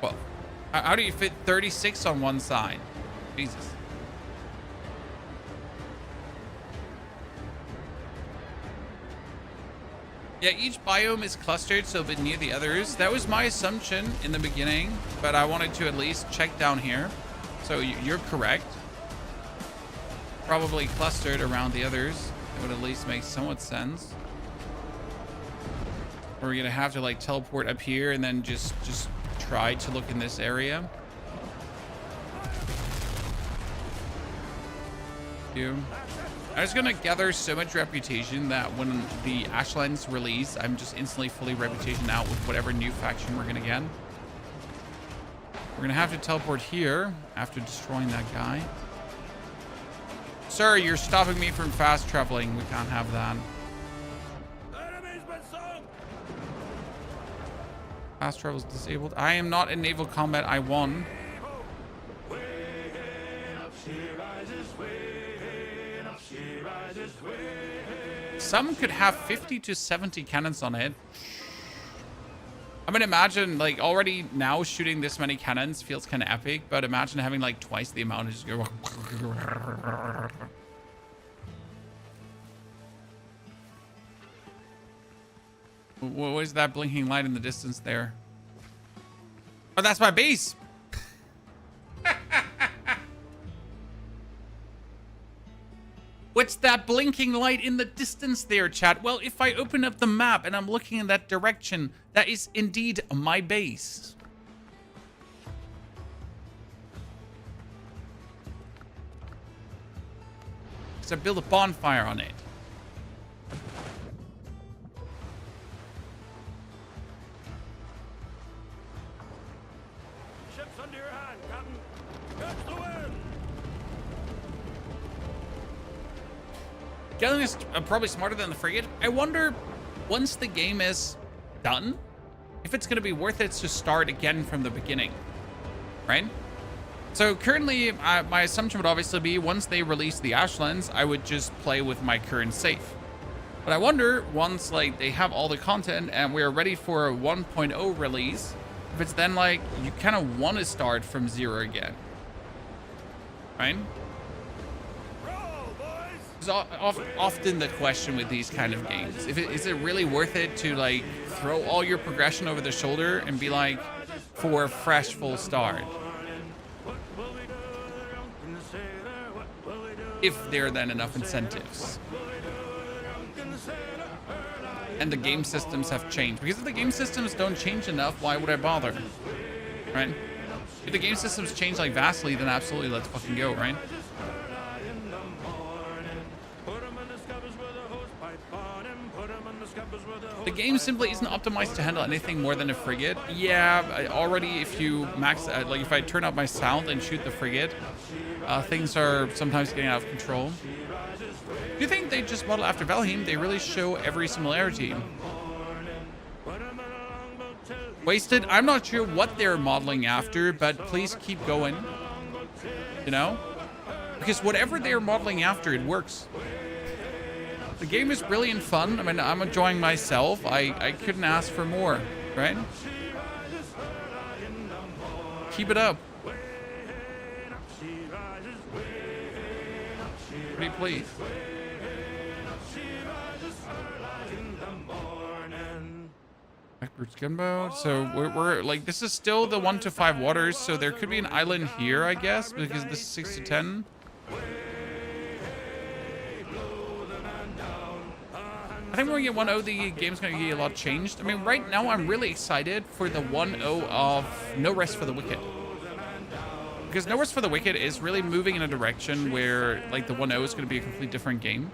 12. How do you fit 36 on one side? Jesus. Yeah, each biome is clustered so a bit near the others. That was my assumption in the beginning, but I wanted to at least check down here. So you're correct. Probably clustered around the others. It would at least make somewhat sense. Or we're gonna have to like teleport up here and then just try to look in this area. I'm just gonna gather so much reputation that when the Ashlands release, I'm just instantly fully reputation out with whatever new faction we're gonna get. We're gonna have to teleport here after destroying that guy. Sir, you're stopping me from fast traveling. We can't have that. Fast travel is disabled. I am not in naval combat. I won. Some could have 50 to 70 cannons on it. I mean, imagine like already now shooting this many cannons feels kind of epic, but imagine having like twice the amount of just go. What is that blinking light in the distance there? Oh, that's my base. What's that blinking light in the distance there, chat? Well, if I open up the map and I'm looking in that direction, that is indeed my base. So I build a bonfire on it. Ships under your hand, Captain. Catch the wind. Galleon is probably smarter than the frigate. I wonder, once the game is done, if it's going to be worth it to start again from the beginning, right? So currently, my assumption would obviously be once they release the Ashlands, I would just play with my current save. But I wonder, once like they have all the content and we're ready for a 1.0 release, if it's then like you kind of want to start from 0 again, right? It's often the question with these kind of games. Is it really worth it to like throw all your progression over the shoulder and be like, for a fresh full start? If there are then enough incentives. And the game systems have changed. Because if the game systems don't change enough, why would I bother? Right? If the game systems change like vastly, then absolutely let's fucking go, right? The game simply isn't optimized to handle anything more than a frigate. Yeah, already if you max, like if I turn up my sound and shoot the frigate, things are sometimes getting out of control. you think they just model after Valheim? They really show every similarity. Wasted, I'm not sure what they're modeling after, but please keep going. You know? Because whatever they're modeling after, it works. The game is brilliant fun. I mean, I'm enjoying myself. I couldn't ask for more, right? Keep it up. Pretty please. Backwards gunboat. So we're like, this is still the 1 to 5 waters. So there could be an island here, I guess, because this is 6 to 10. I think when we get 1-0, the game's going to get a lot changed. I mean, right now, I'm really excited for the 1-0 of No Rest for the Wicked. Because No Rest for the Wicked is really moving in a direction where, like, the 1-0 is going to be a completely different game.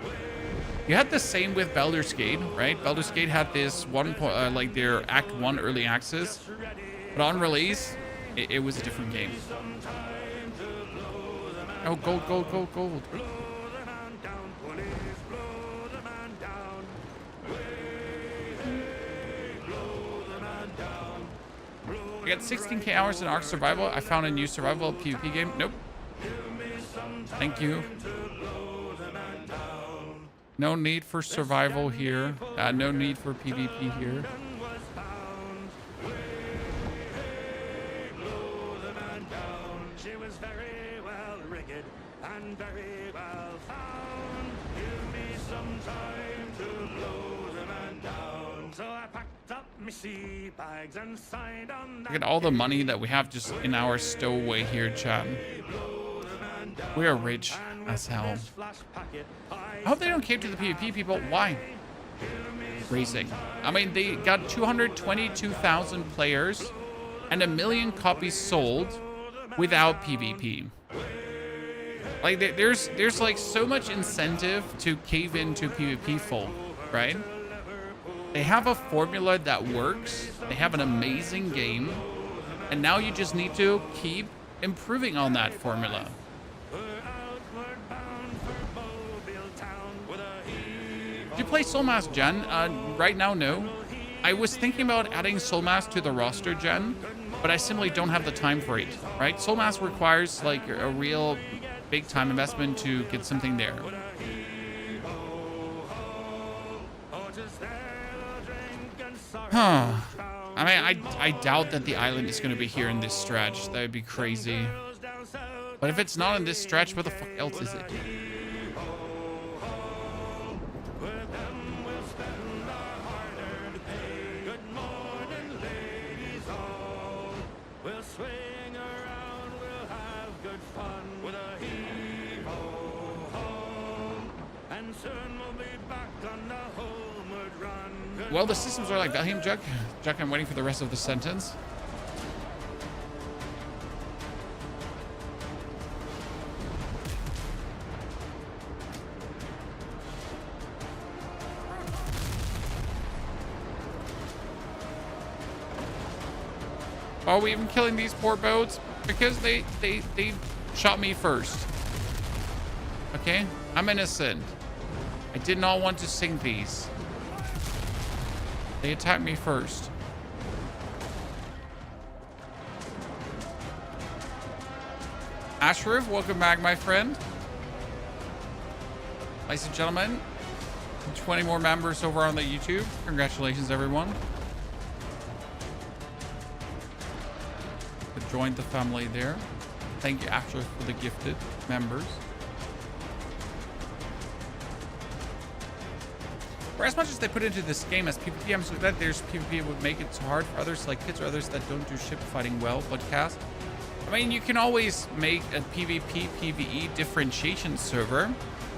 You had the same with Baldur's Gate, right? Baldur's Gate had this like their Act 1 early access. But on release, it was a different game. Oh, gold, gold, gold, gold. I got 16k hours in Ark Survival. I found a new survival PvP game. Nope. Thank you. No need for survival here. No need for PvP here. She was very well rigged and very well found. Give me some time to blow the man down. So I packed up my sea bags and signed on. Look at all the money that we have just in our stowaway here, chat. We are rich as hell. I hope they don't cater to the PvP people. Why? Racing. I mean, they got 222,000 players and 1 million copies sold without PvP. Like, there's like so much incentive to cave into PvP folk, right? They have a formula that works. They have an amazing game. And now you just need to keep improving on that formula. Do you play Soulmask, Jen? Right now, no. I was thinking about adding Soulmask to the roster, Jen, but I simply don't have the time for it, right? Soulmask requires like a real big time investment to get something there. Huh. I mean, I doubt that the island is going to be here in this stretch. That would be crazy. But if it's not in this stretch, where the fuck else is it? Well, the systems are like Valheim, Juck. Juck, I'm waiting for the rest of the sentence. Why are we even killing these poor boats? Because they shot me first. Okay? I'm innocent. I did not want to sink these. They attacked me first. Ashraf, welcome back, my friend. Ladies and gentlemen, 20 more members over on the YouTube. Congratulations, everyone. That joined the family there. Thank you, Ashraf, for the gifted members. For as much as they put into this game as PvP, I'm so glad there's PvP would make it so hard for others like kids or others that don't do ship fighting well, but cast. I mean, you can always make a PvP, PvE differentiation server.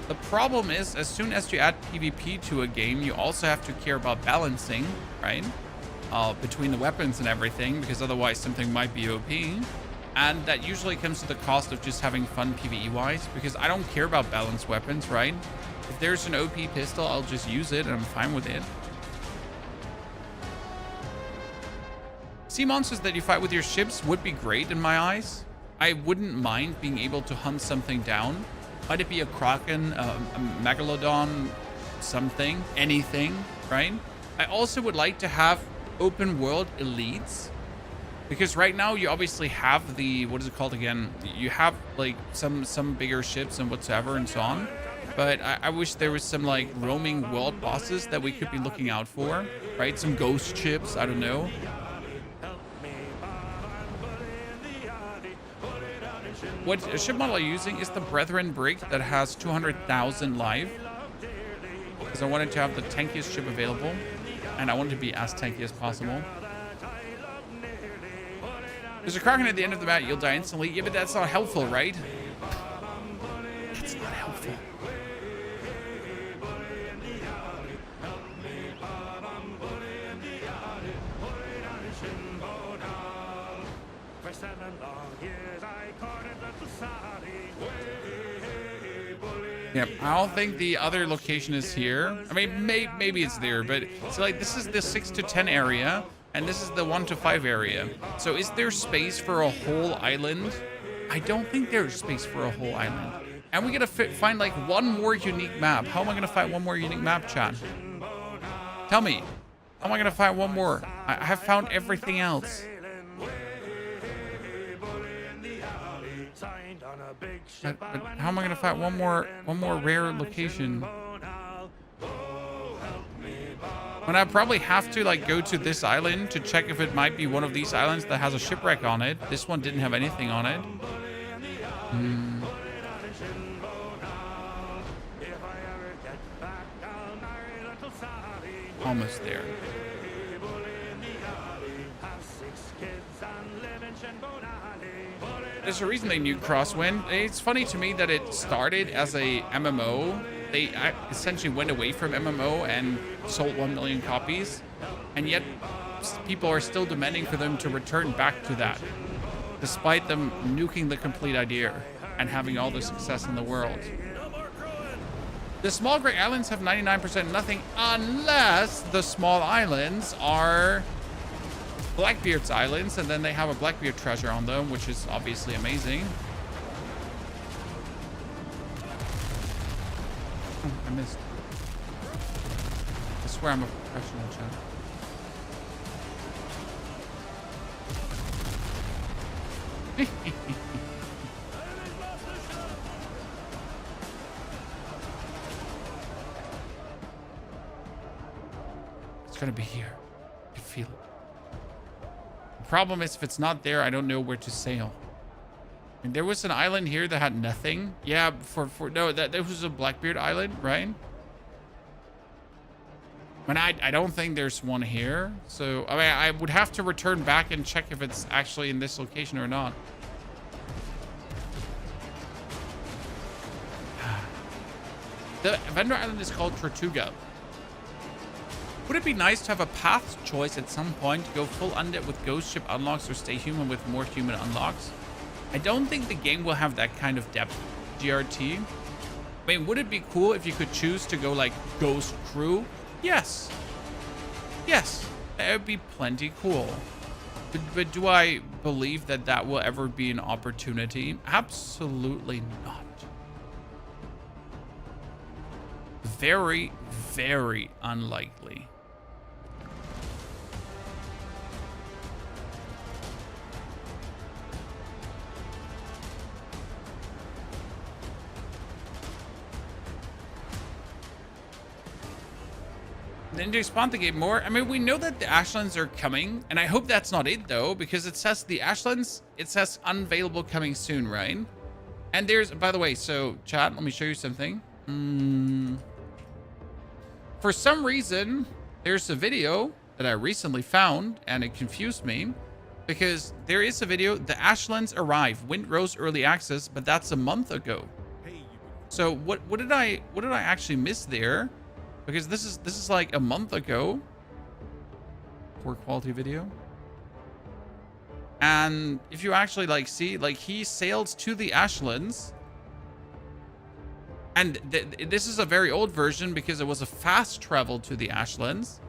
The problem is, as soon as you add PvP to a game, you also have to care about balancing, right? Between the weapons and everything, because otherwise something might be OP. And that usually comes to the cost of just having fun PvE-wise, because I don't care about balanced weapons, right? If there's an OP pistol, I'll just use it and I'm fine with it. Sea monsters that you fight with your ships would be great in my eyes. I wouldn't mind being able to hunt something down. Might it be a Kraken, a Megalodon, something, anything, right? I also would like to have open world elites, because right now you obviously have the, what is it called again? You have like some bigger ships and whatsoever and so on. But I wish there was some like roaming world bosses that we could be looking out for, right? Some ghost ships, I don't know. What ship model I'm using is the Brethren brig that has 200,000 live. Because I wanted to have the tankiest ship available. And I wanted to be as tanky as possible. There's a Kraken at the end of the map, you'll die instantly. Yeah, but that's not helpful, right? It's not helpful. For 7 long years I courted little Sally. Yep, I don't think the other location is here. I mean, maybe it's there, but so like this is the 6 to 10 area, and this is the 1 to 5 area. So is there space for a whole island? I don't think there's space for a whole island. And we gotta find like one more unique map. How am I gonna find one more unique map, chat? Tell me. How am I gonna find one more? I have found everything else. But how am I gonna find one more rare location? When I probably have to like go to this island to check if it might be one of these islands that has a shipwreck on it. This one didn't have anything on it. Almost there. There's a reason they knew Crosswind. It's funny to me that it started as a MMO. They essentially went away from MMO and sold 1 million copies. And yet people are still demanding for them to return back to that, despite them nuking the complete idea and having all the success in the world. The small gray islands have 99% nothing unless the small islands are Blackbeard's islands, and then they have a Blackbeard treasure on them, which is obviously amazing. Oh, I missed. I swear I'm a professional, chat. It's gonna be here. I can feel it. The problem is if it's not there, I don't know where to sail. And there was an island here that had nothing. Yeah, no, that was a Blackbeard island, right? And I don't think there's one here. So I mean, I would have to return back and check if it's actually in this location or not. The vendor island is called Tortuga. Would it be nice to have a path choice at some point to go full undead with ghost ship unlocks or stay human with more human unlocks? I don't think the game will have that kind of depth. GRT. I mean, would it be cool if you could choose to go like ghost crew? Yes. Yes. That would be plenty cool. But do I believe that that will ever be an opportunity? Absolutely not. Very, very unlikely. Then to expand the game more, I mean, we know that the Ashlands are coming, and I hope that's not it though, because it says the Ashlands, it says unavailable coming soon, right? And there's, by the way, so chat, let me show you something. For some reason, there's a video that I recently found, and it confused me, because there is a video, the Ashlands arrive, Windrose early access, but that's a month ago. So what did I actually miss there? Because this is like a month ago. Poor quality video. And if you actually like see, like he sailed to the Ashlands. And this is a very old version because it was a fast travel to the Ashlands,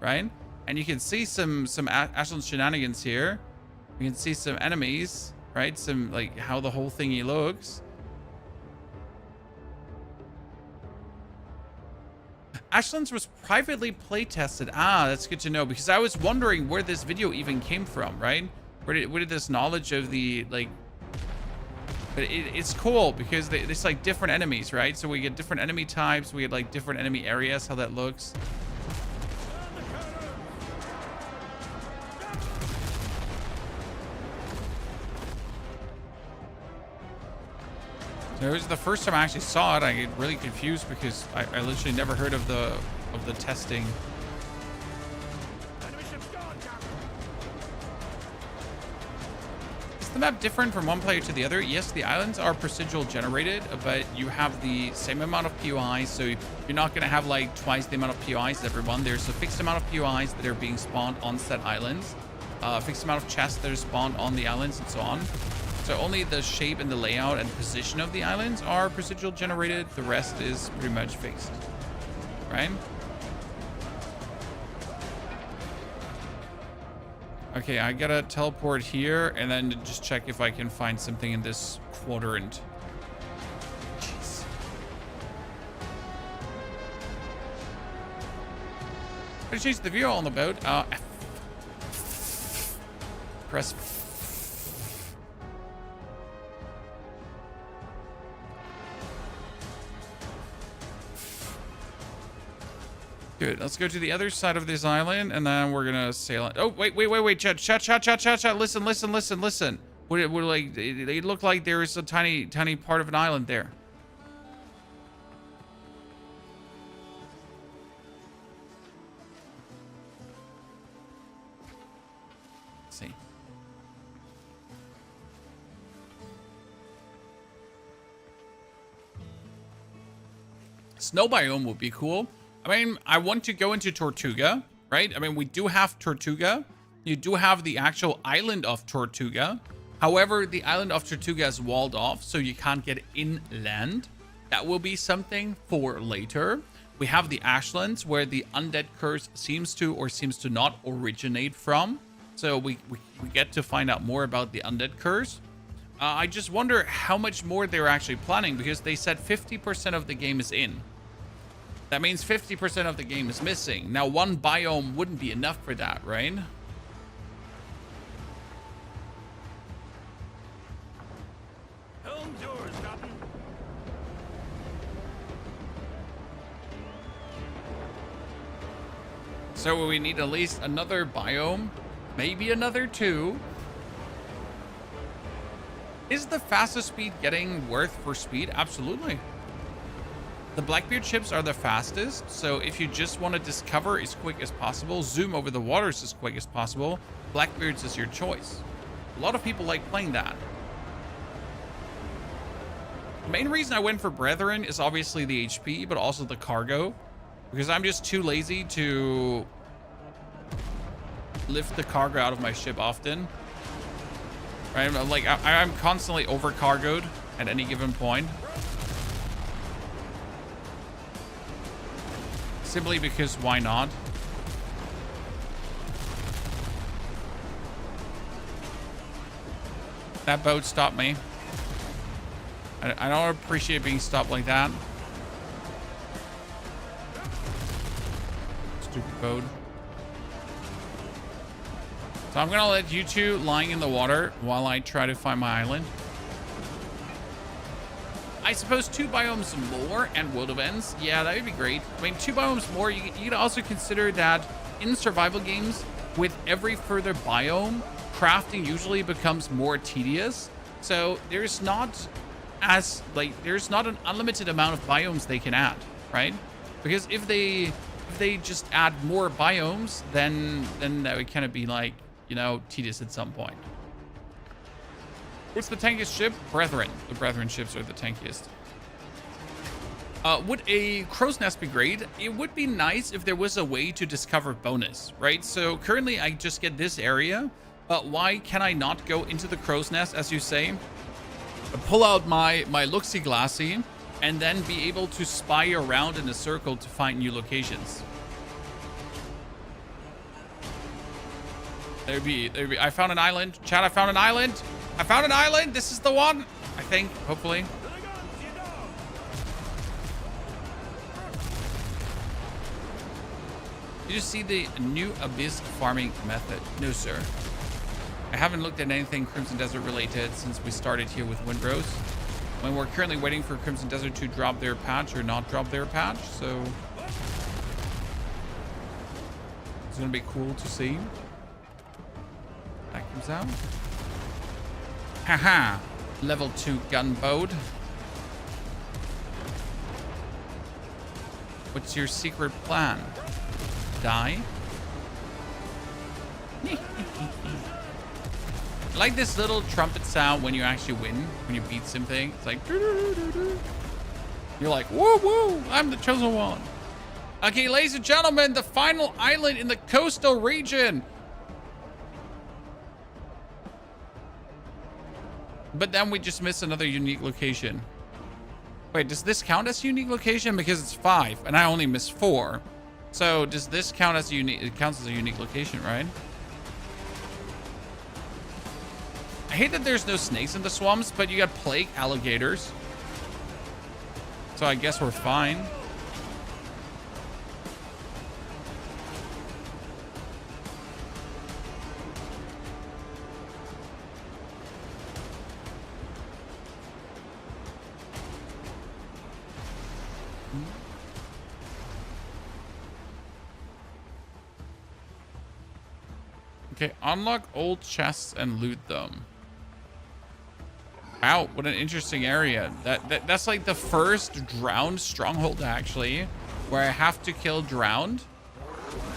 right? And you can see some Ashlands shenanigans here. You can see some enemies, right? Some like how the whole thingy looks. Ashlands was privately play tested. Ah, that's good to know, because I was wondering where this video even came from, right? Where did this knowledge of the, like... But it's cool because it's like different enemies, right? So we get different enemy types. We get like different enemy areas, how that looks. So it was the first time I actually saw it. I get really confused because I literally never heard of the testing. Is the map different from one player to the other? Yes, the islands are procedural generated, but you have the same amount of POIs, so you're not going to have like twice the amount of POIs as everyone. There's a fixed amount of POIs that are being spawned on said islands, a fixed amount of chests that are spawned on the islands, and so on. So only the shape and the layout and position of the islands are procedural generated. The rest is pretty much fixed, right? Okay, I gotta teleport here and then just check if I can find something in this quadrant. Jeez. Gotta change the view on the boat. Press. Good. Let's go to the other side of this island, and then we're gonna sail it. Oh, wait. Chat. Listen. Would like it looked like there is a tiny part of an island there. Let's see. Snow biome would be cool. I mean, I want to go into Tortuga, right? I mean, we do have Tortuga. You do have the actual island of Tortuga. However, the island of Tortuga is walled off, so you can't get inland. That will be something for later. We have the Ashlands, where the undead curse seems to or seems to not originate from. So we get to find out more about the undead curse. I just wonder how much more they're actually planning, because they said 50% of the game is in. That means 50% of the game is missing. Now, one biome wouldn't be enough for that, right? Helm's yours, Captain. So we need at least another biome, maybe another 2. Is the fastest speed getting worth for speed? Absolutely. The Blackbeard ships are the fastest, so if you just want to discover as quick as possible, zoom over the waters as quick as possible, Blackbeards is your choice. A lot of people like playing that. The main reason I went for Brethren is obviously the HP, but also the cargo, because I'm just too lazy to lift the cargo out of my ship often. Right? Like, I'm constantly over-cargoed at any given point. Simply because why not? That boat stopped me. I don't appreciate being stopped like that. Stupid boat. So I'm gonna let you two lying in the water while I try to find my island. I suppose 2 biomes more and world events. Yeah, that would be great. I mean, 2 biomes more. You could also consider that in survival games, with every further biome, crafting usually becomes more tedious. So there's not an unlimited amount of biomes they can add, right? Because if they just add more biomes, then that would kind of be like, you know, tedious at some point. What's the tankiest ship? Brethren. The Brethren ships are the tankiest. Would a crow's nest be great? It would be nice if there was a way to discover bonus, right? So currently I just get this area, but why can I not go into the crow's nest, as you say? Pull out my look-see glassy and then be able to spy around in a circle to find new locations. There'd be. I found an island. Chat, I found an island. I found an island. This is the one. I think, hopefully. Did you see the new abyss farming method? No, sir. I haven't looked at anything Crimson Desert related since we started here with Windrose. When we're currently waiting for Crimson Desert to drop their patch or not drop their patch, so it's gonna be cool to see. That comes out. Haha! Level 2 gunboat. What's your secret plan? Die? I like this little trumpet sound when you actually win, when you beat something. It's like, doo-doo-doo-doo-doo. You're like, woo woo, I'm the chosen one. Okay, ladies and gentlemen, the final island in the coastal region. But then we just missed another unique location. Wait, does this count as a unique location? Because it's 5 and I only missed 4. So does this count as a unique? It counts as a unique location, right? I hate that there's no snakes in the swamps, but you got plague alligators. So I guess we're fine. Okay, unlock old chests and loot them. Wow, what an interesting area. That's like the first drowned stronghold actually, where I have to kill drowned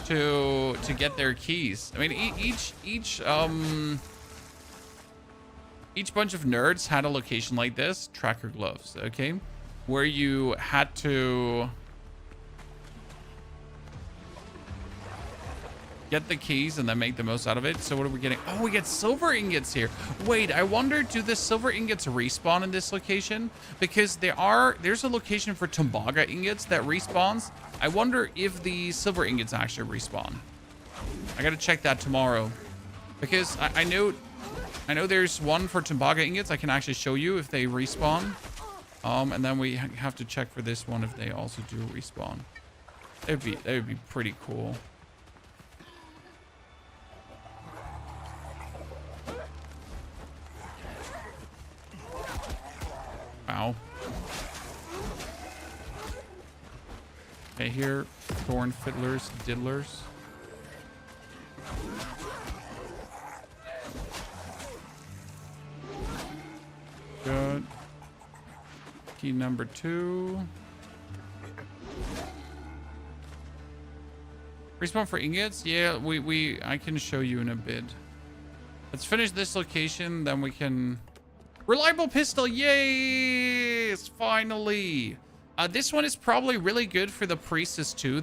to get their keys. I mean, each bunch of nerds had a location like this, tracker gloves, okay, where you had to get the keys and then make the most out of it. So what are we getting? Oh, we get silver ingots here. Wait, I wonder, do the silver ingots respawn in this location? Because there's a location for Tumbaga ingots that respawns. I wonder if the silver ingots actually respawn. I gotta check that tomorrow. Because I know there's one for Tumbaga ingots. I can actually show you if they respawn. And then we have to check for this one if they also do respawn. That would be pretty cool. Wow. Okay, here, thorn fiddlers, diddlers. Good. Key number 2. Respawn for ingots? Yeah, I can show you in a bit. Let's finish this location, then we can... Reliable pistol, yay! Finally! This one is probably really good for the priestess too,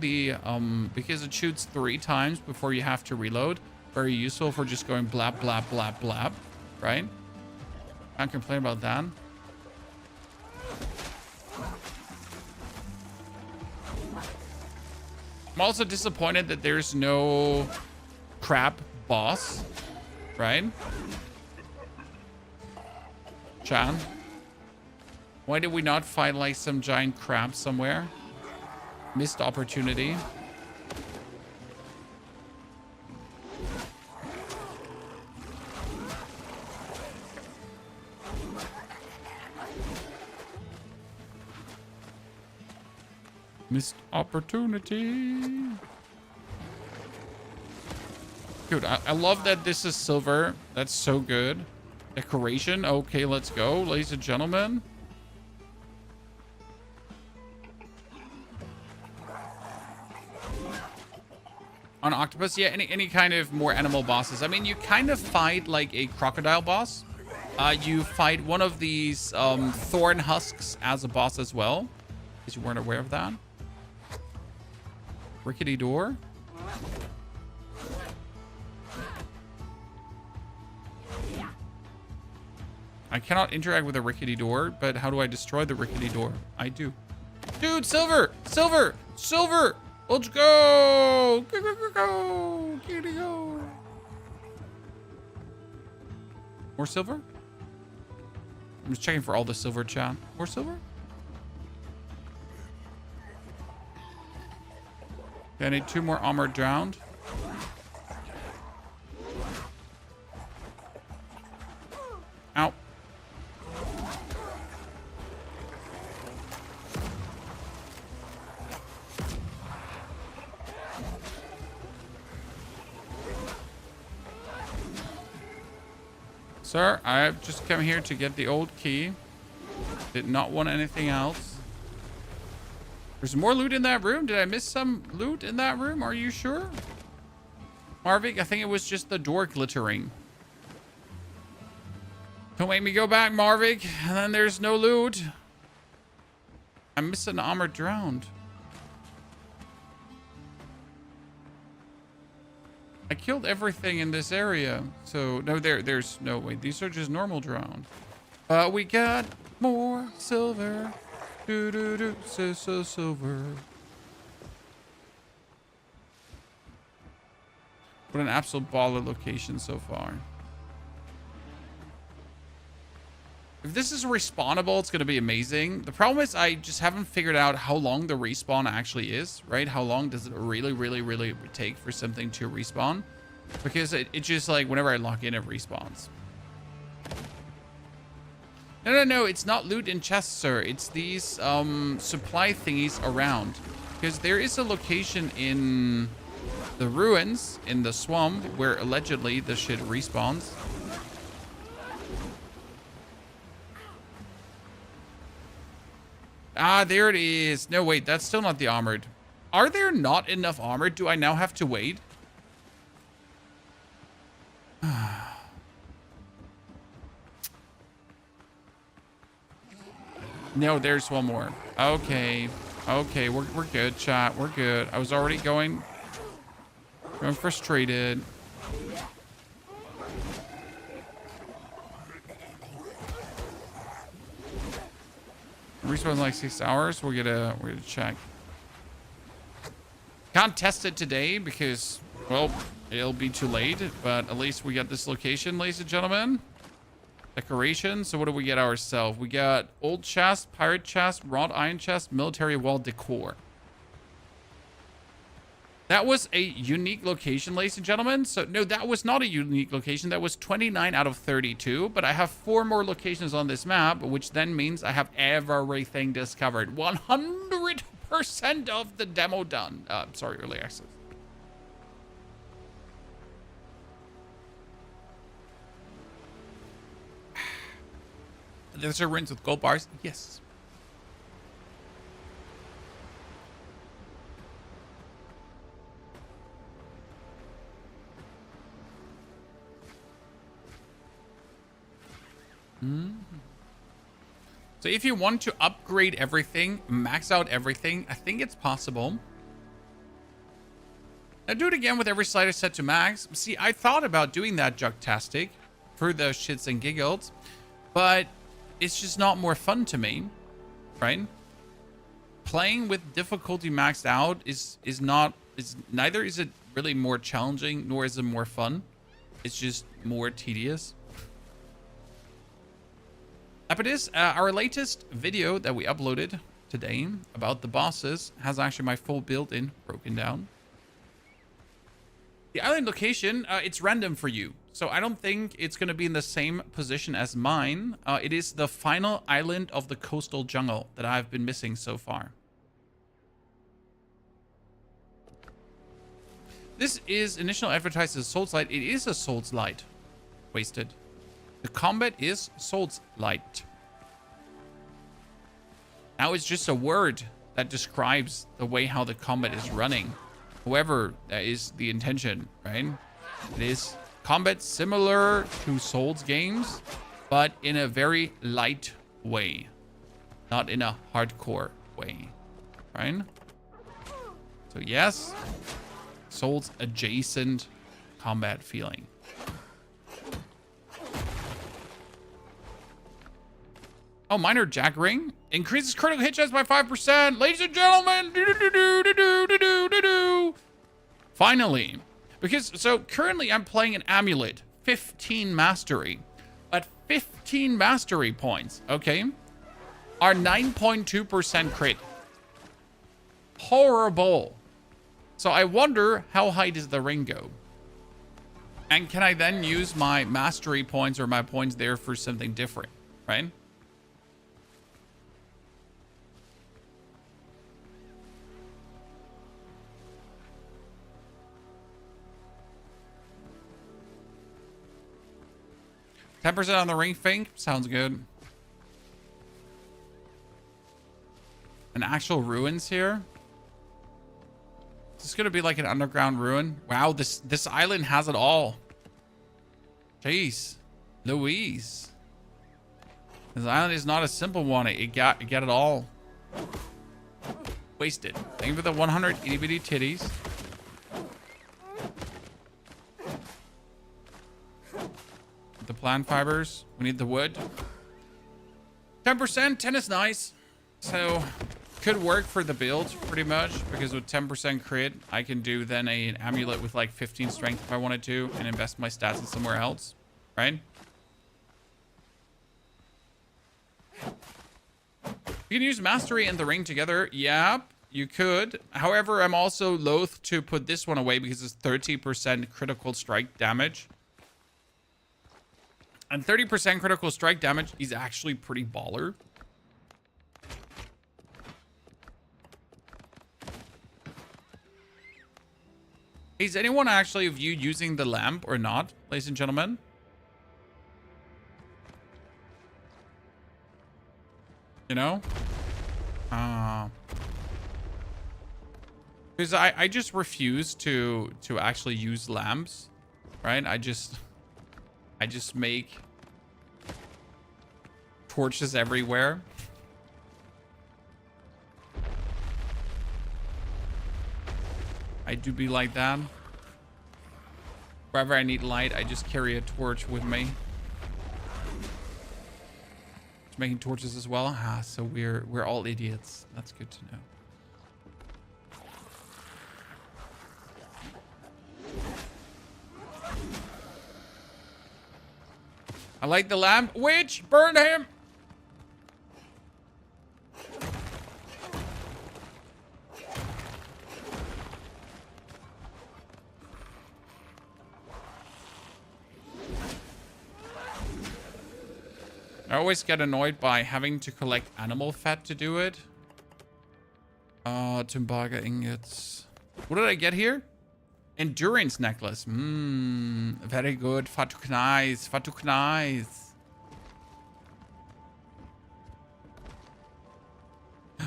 because it shoots 3 times before you have to reload. Very useful for just going blab, blab, blab, blab, right? Can't complain about that. I'm also disappointed that there's no crab boss, right? Chan, why did we not find like some giant crab somewhere? Missed opportunity. Missed opportunity. Dude, I love that this is silver. That's so good. Decoration. Okay, let's go, ladies and gentlemen. On octopus, yeah, any kind of more animal bosses. I mean, you kind of fight like a crocodile boss. You fight one of these thorn husks as a boss as well, because you weren't aware of that. Rickety door. I cannot interact with a rickety door, but how do I destroy the rickety door? I do. Dude, silver! Silver! Silver! Let's go! Go, go, go, go! Kitty, go! More silver? I'm just checking for all the silver, chat. More silver? Okay, I need 2 more armored drowned. Ow. Sir, I've just come here to get the old key. Did not want anything else. There's more loot in that room. Did I miss some loot in that room? Are you sure? Marvik, I think it was just the door glittering. Don't make me go back, Marvik. And then there's no loot. I missed an armored drowned. I killed everything in this area. So, no, there's no way. These are just normal drowned. We got more silver. Do, so silver. What an absolute baller location so far. If this is respawnable, it's going to be amazing. The problem is I just haven't figured out how long the respawn actually is, right? How long does it really take for something to respawn? Because it just like whenever I lock in, it respawns. No, it's not loot in chests, sir. It's these supply thingies around. Because there is a location in the ruins, in the swamp, where allegedly the shit respawns. Ah, there it is. No, wait, that's still not the armored. Are there not enough armored? Do I now have to wait? No, there's one more. Okay, we're good, chat. We're good. I was already going frustrated. Respawn in like 6 hours. We're gonna check. Can't test it today because, well, it'll be too late. But at least we got this location, ladies and gentlemen. Decoration. So what do we get ourselves? We got old chest, pirate chest, wrought iron chest, military wall decor. That was a unique location, ladies and gentlemen. So no, that was not a unique location. That was 29 out of 32. But I have 4 more locations on this map, which then means I have everything discovered. 100% of the demo done. Sorry, early access. There's a ruins with gold bars. Yes. So if you want to upgrade everything, max out everything, I think it's possible. Now do it again with every slider set to max. See, I thought about doing that Jugtastic for the shits and giggles, but it's just not more fun to me, right? Playing with difficulty maxed out is neither is it really more challenging, nor is it more fun. It's just more tedious. Epidis, our latest video that we uploaded today about the bosses has actually my full build in broken down. The island location, it's random for you. So I don't think it's going to be in the same position as mine. It is the final island of the coastal jungle that I've been missing so far. This is initially advertised as Souls Light. It is a Souls Light. Wasted. The combat is Souls Light. Now it's just a word that describes the way how the combat is running. However, that is the intention, right? It is combat similar to Souls games, but in a very light way. Not in a hardcore way, right? So yes, Souls adjacent combat feeling. Oh, minor jack ring increases critical hit chance by 5%. Ladies and gentlemen, finally, because so currently I'm playing an amulet, 15 mastery, but 15 mastery points, okay, are 9.2% crit. Horrible. So I wonder, how high does the ring go? And can I then use my mastery points or my points there for something different, right? %10 on the ring thing? Sounds good. An actual ruins here? Is this gonna be like an underground ruin? Wow, this island has it all. Jeez. Louise. This island is not a simple one. It got it all. Wasted. Thank you for the 100 itty bitty titties. The plant fibers. We need the wood. 10%. 10 is nice. So could work for the build pretty much, because with 10% crit, I can do then an amulet with like 15 strength if I wanted to, and invest my stats in somewhere else, right? You can use mastery and the ring together. Yeah, you could. However, I'm also loath to put this one away because it's 30% critical strike damage. And 30% critical strike damage is actually pretty baller. Is anyone actually of you using the lamp or not, ladies and gentlemen? You know? Because I just refuse to actually use lamps, right? I just make torches everywhere. I do be like that. Wherever I need light, I just carry a torch with me. Just making torches as well. Ah, so we're all idiots. That's good to know. I like the lamp. Witch, burn him. I always get annoyed by having to collect animal fat to do it. Tumbaga ingots. What did I get here? Endurance necklace. Very good. Fatuk nice. Fatuk nice. No.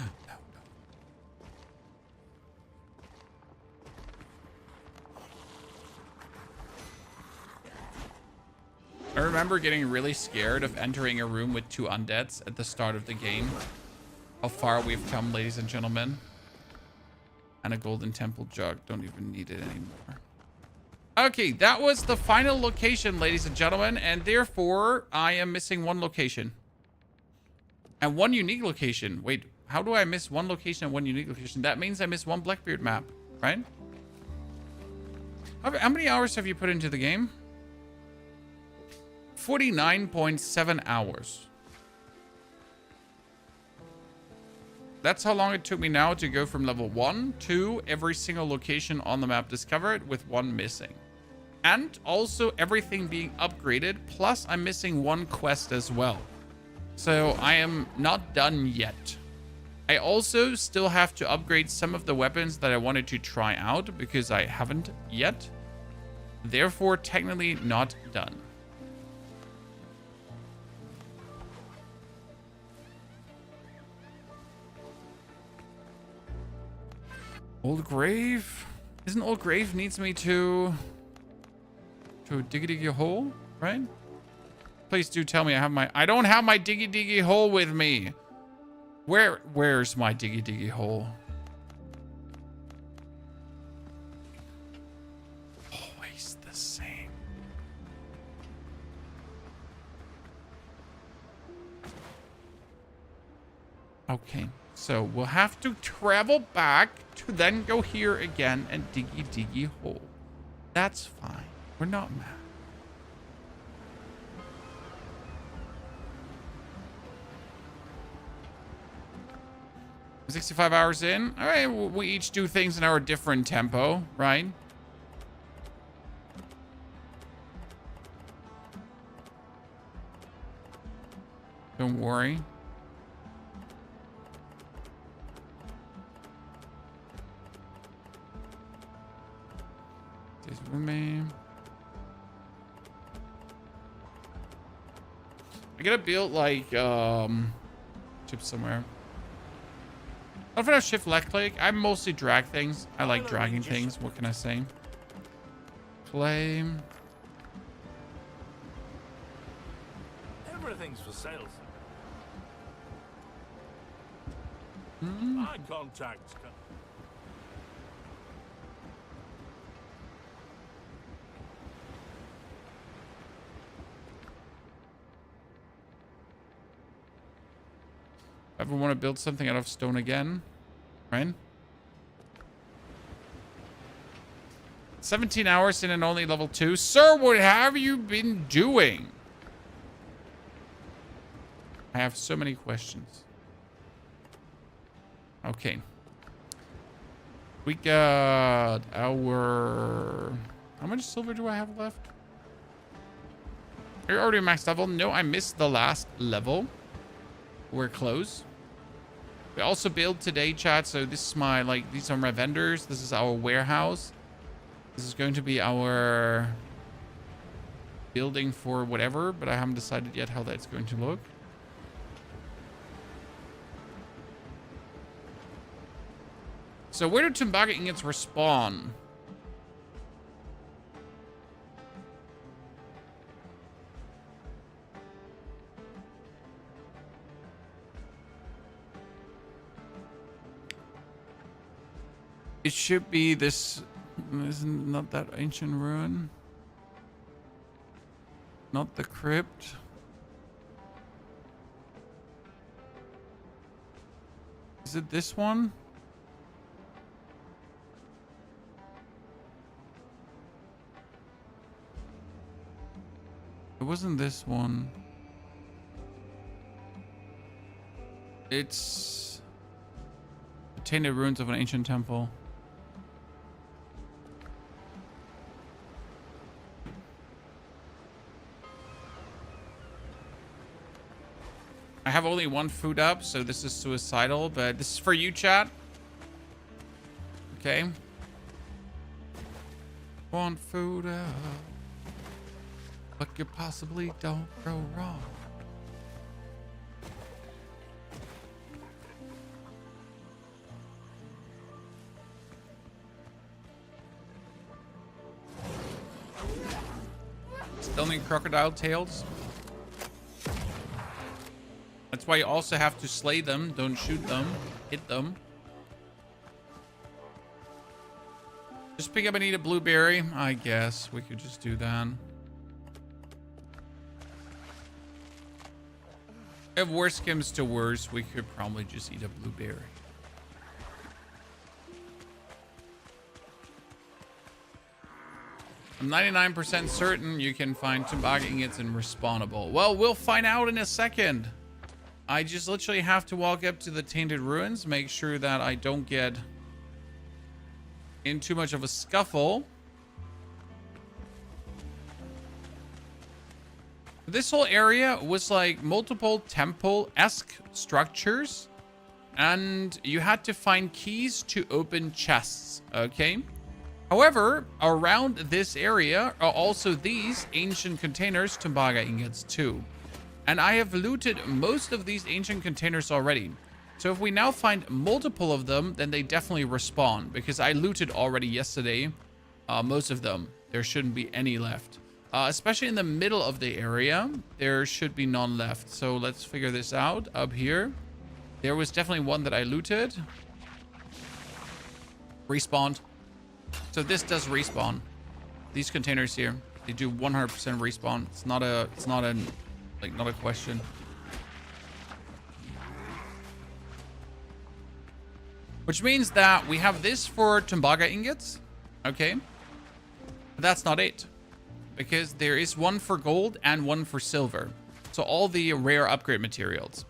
I remember getting really scared of entering a room with 2 undeads at the start of the game. How far we've come, ladies and gentlemen. And a golden temple jug. Don't even need it anymore. Okay, that was the final location, ladies and gentlemen. And therefore, I am missing 1 location. And 1 unique location. Wait, how do I miss 1 location and 1 unique location? That means I missed 1 Blackbeard map, right? How many hours have you put into the game? 49.7 hours. That's how long it took me now to go from level 1 to every single location on the map discovered, with 1 missing. And also everything being upgraded, plus I'm missing 1 quest as well. So I am not done yet. I also still have to upgrade some of the weapons that I wanted to try out, because I haven't yet. Therefore, technically not done. Old Grave? Isn't Old Grave needs me to diggy hole, right? Please do tell me I don't have my diggy hole with me. Where's my diggy hole? Always the same. Okay. So we'll have to travel back to then go here again and diggy hole. That's fine. We're not mad. 65 hours in. All right, we each do things in our different tempo, right? Don't worry. Stays with me. I gotta build like chips somewhere. I don't know if shift left click. I mostly drag things. I like dragging things. What can I say? Flame. Everything's for sale, sir. Eye contact. Ever want to build something out of stone again? Right? 17 hours in and only level 2. Sir, what have you been doing? I have so many questions. Okay. We got our... How much silver do I have left? Are you already max level? No, I missed the last level. We're close. We also build today, chat. So this is my, like, these are my vendors. This is our warehouse. This is going to be our building for whatever, but I haven't decided yet how that's going to look. So where do Tumbaga ingots respawn? It should be this. Isn't not that ancient ruin? Not the crypt. Is it this one? It wasn't this one. It's the tainted ruins of an ancient temple. I have only one food up, so this is suicidal, but this is for you, chat. Okay. One food up. What could possibly don't go wrong? Still need crocodile tails. That's why you also have to slay them. Don't shoot them. Hit them. Just pick up and eat a blueberry. I guess we could just do that. If worse comes to worse, we could probably just eat a blueberry. I'm 99% certain you can find Tumbaga ingots in respawnable. Well, we'll find out in a second. I just literally have to walk up to the tainted ruins, make sure that I don't get in too much of a scuffle. This whole area was like multiple temple-esque structures, and you had to find keys to open chests, okay? However, around this area are also these ancient containers, Tumbaga ingots too. And I have looted most of these ancient containers already. So if we now find multiple of them, then they definitely respawn, because I looted already yesterday most of them. There shouldn't be any left. Especially in the middle of the area, there should be none left. So let's figure this out. Up here, there was definitely one that I looted. Respawned. So this does respawn. These containers here, they do 100% respawn. It's not a question. Which means that we have this for Tumbaga ingots. Okay. But that's not it. Because there is one for gold and one for silver. So all the rare upgrade materials.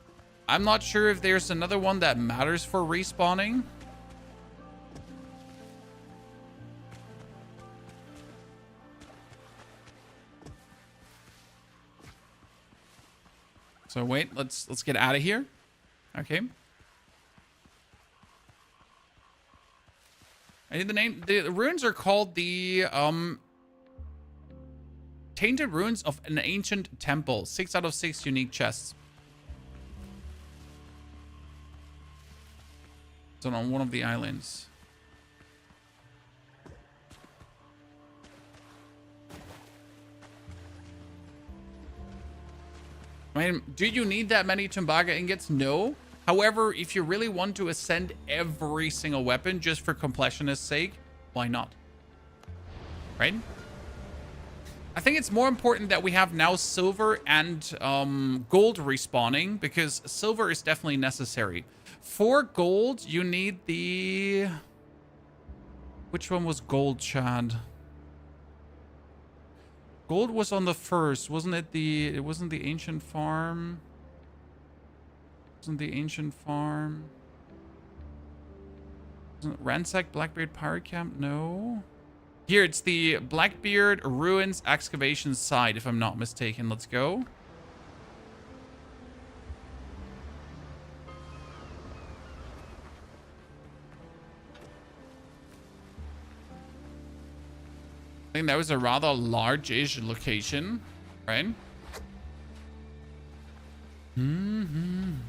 I'm not sure if there's another one that matters for respawning. So wait, let's get out of here. Okay. I need the name. The ruins are called the Tainted Ruins of an Ancient Temple. 6 out of 6 unique chests. So on one of the islands. I mean, do you need that many Tumbaga ingots? No. However, if you really want to ascend every single weapon just for completionist's sake, why not? Right? I think it's more important that we have now silver and gold respawning, because silver is definitely necessary. For gold, you need the... Which one was gold, Chad? Gold was on the first, wasn't it? It wasn't the ancient farm. Wasn't the ancient farm? Wasn't it Ransack Blackbeard Pirate Camp? No. Here, it's the Blackbeard Ruins Excavation Site, if I'm not mistaken. Let's go. I think that was a rather large-ish location, right? Can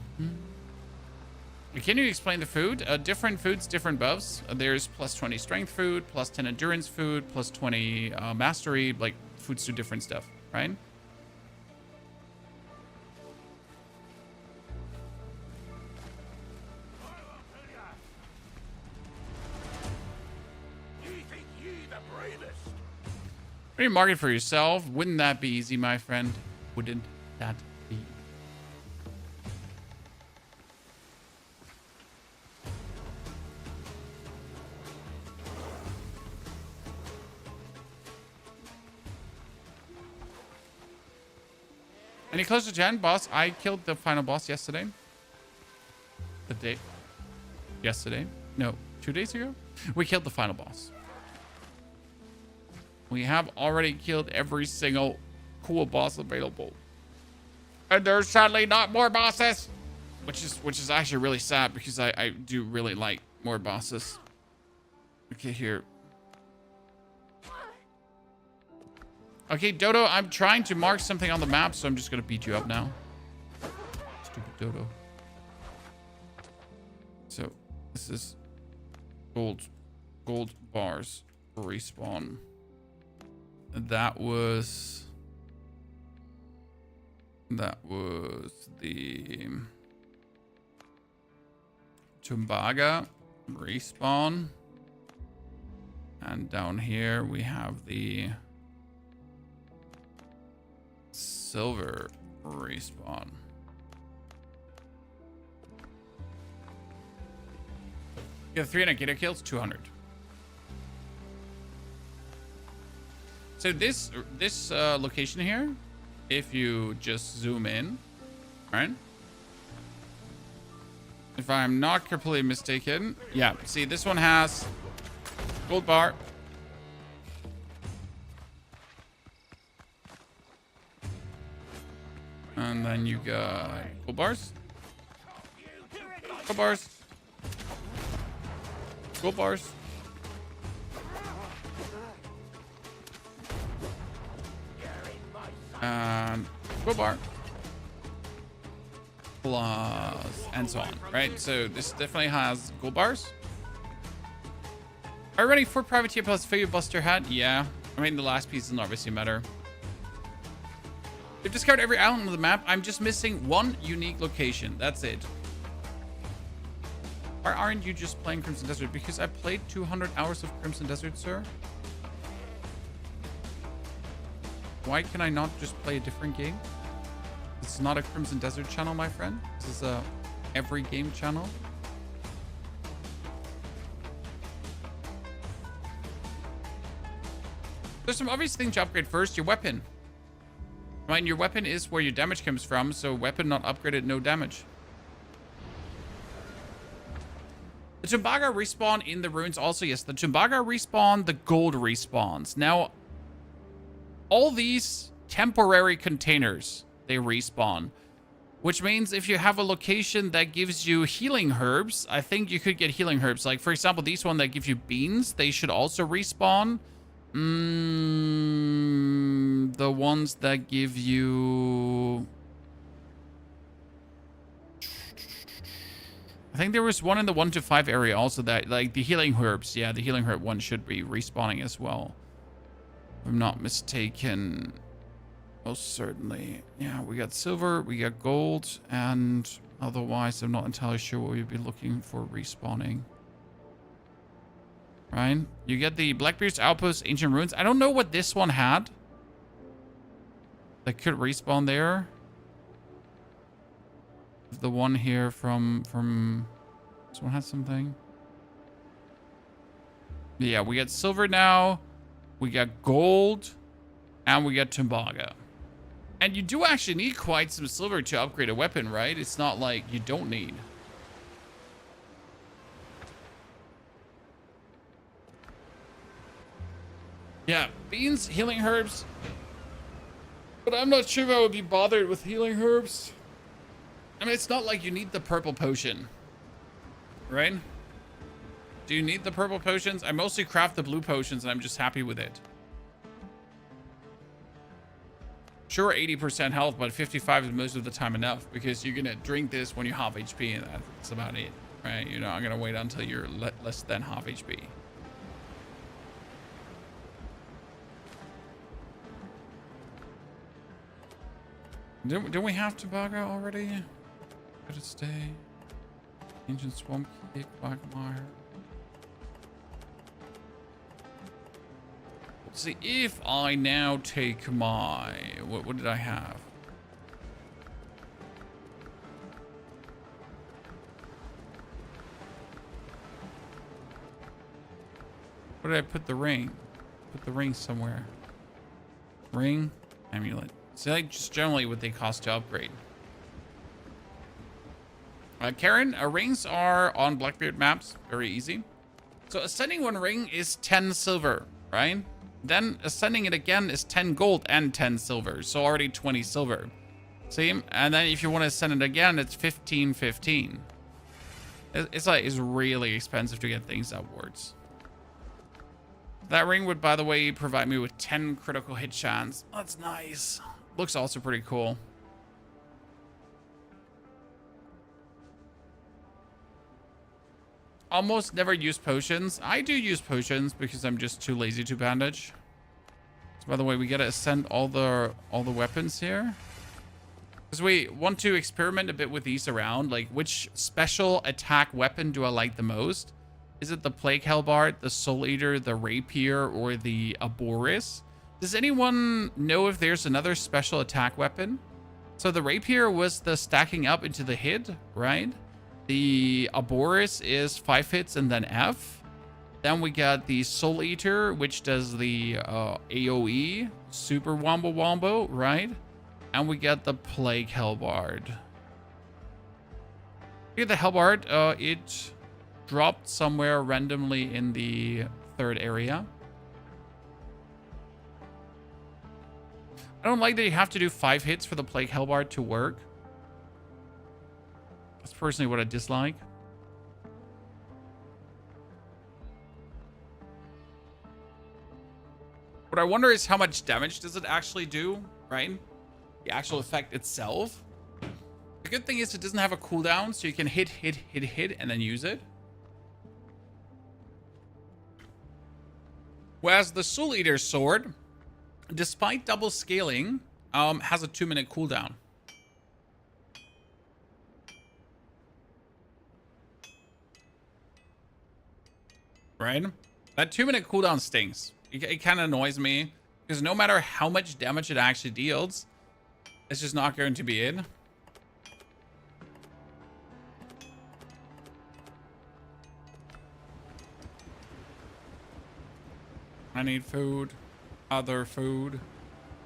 you explain the food? Different foods, different buffs. There's plus 20 strength food, plus 10 endurance food, plus 20 mastery. Like, foods do different stuff, right? What do you market for yourself? Wouldn't that be easy, my friend? Wouldn't that be? Any closer to Jan, boss? I killed the final boss yesterday. Yesterday? No, 2 days ago? We killed the final boss. We have already killed every single cool boss available. And there's sadly not more bosses. Which is actually really sad, because I do really like more bosses. Okay, here. Okay, Dodo, I'm trying to mark something on the map, so I'm just gonna beat you up now. Stupid Dodo. So, this is gold bars respawn. That was the Tumbaga respawn. And down here we have the silver respawn. You have 300 gator kills, 200. So this location here, if you just zoom in, right? If I'm not completely mistaken, yeah. See, this one has gold bar. And then you got gold bars. Gold bars. Gold bars. And gold bar. Plus, and so on, right? So this definitely has gold bars. Are you ready for privateer plus figure buster hat? Yeah. I mean, the last piece doesn't obviously matter. You've discovered every island on the map. I'm just missing one unique location. That's it. Why aren't you just playing Crimson Desert? Because I played 200 hours of Crimson Desert, sir. Why can I not just play a different game? This is not a Crimson Desert channel, my friend. This is a every game channel. There's some obvious things to upgrade first. Your weapon. Right, your weapon is where your damage comes from, so weapon not upgraded, no damage. The Tumbaga respawn in the ruins also. Yes, the Tumbaga respawn, the gold respawns. Now, all these temporary containers, they respawn. Which means if you have a location that gives you healing herbs, I think you could get healing herbs. Like, for example, these one that give you beans, they should also respawn. The ones that give you... I think there was one in the 1 to 5 area also that, like, the healing herbs. Yeah, the healing herb one should be respawning as well. If I'm not mistaken. Most certainly. Yeah, we got silver, we got gold, and otherwise I'm not entirely sure what we'd be looking for respawning. Right? You get the Blackbeard's Outpost, Ancient Ruins. I don't know what this one had that could respawn there. The one here from this one has something. Yeah, we got silver now, we got gold, and we got Tumbaga. And you do actually need quite some silver to upgrade a weapon, right? It's not like you don't need. Yeah, beans, healing herbs. But I'm not sure if I would be bothered with healing herbs. I mean, it's not like you need the purple potion, right? Do you need the purple potions? I mostly craft the blue potions and I'm just happy with it. Sure, 80% health, but 55 is most of the time enough because you're gonna drink this when you're half HP and that's about it, right? You're not gonna wait until you're less than half HP. Didn't we have Tumbaga already? Could it stay? Ancient Swamp Cake, Quagmire. Let's see if I now take my... What did I have? Where did I put the ring? Put the ring somewhere. Ring, amulet. So like just generally what they cost to upgrade. Karen, rings are on Blackbeard maps. Very easy. So ascending one ring is 10 silver, right? Then ascending it again is 10 gold and 10 silver. So already 20 silver. See? And then if you want to ascend it again, it's 15. It's really expensive to get things upwards. That ring would, by the way, provide me with 10 critical hit chance. That's nice. Looks also pretty cool. Almost never use potions. I do use potions because I'm just too lazy to bandage. So by the way, we gotta ascend all the weapons here. Because we want to experiment a bit with these around. Like, which special attack weapon do I like the most? Is it the Plague Halberd, the Soul Eater, the Rapier, or the Aboris? Does anyone know if there's another special attack weapon? So the Rapier was the stacking up into the hit, right? The Aboris is 5 hits and then F. Then we got the Soul Eater, which does the AoE, super wombo, right? And we got the Plague Halberd. Here, the Halberd, it dropped somewhere randomly in the 3rd area. I don't like that you have to do 5 hits for the Plague Halberd to work. That's personally what I dislike. What I wonder is how much damage does it actually do, right? The actual effect itself. The good thing is it doesn't have a cooldown, so you can hit, and then use it. Whereas the Soul Eater sword, despite double scaling, has a 2-minute cooldown. Right? That 2-minute cooldown stings. It kind of annoys me because no matter how much damage it actually deals, it's just not going to be in. I need food. Other food.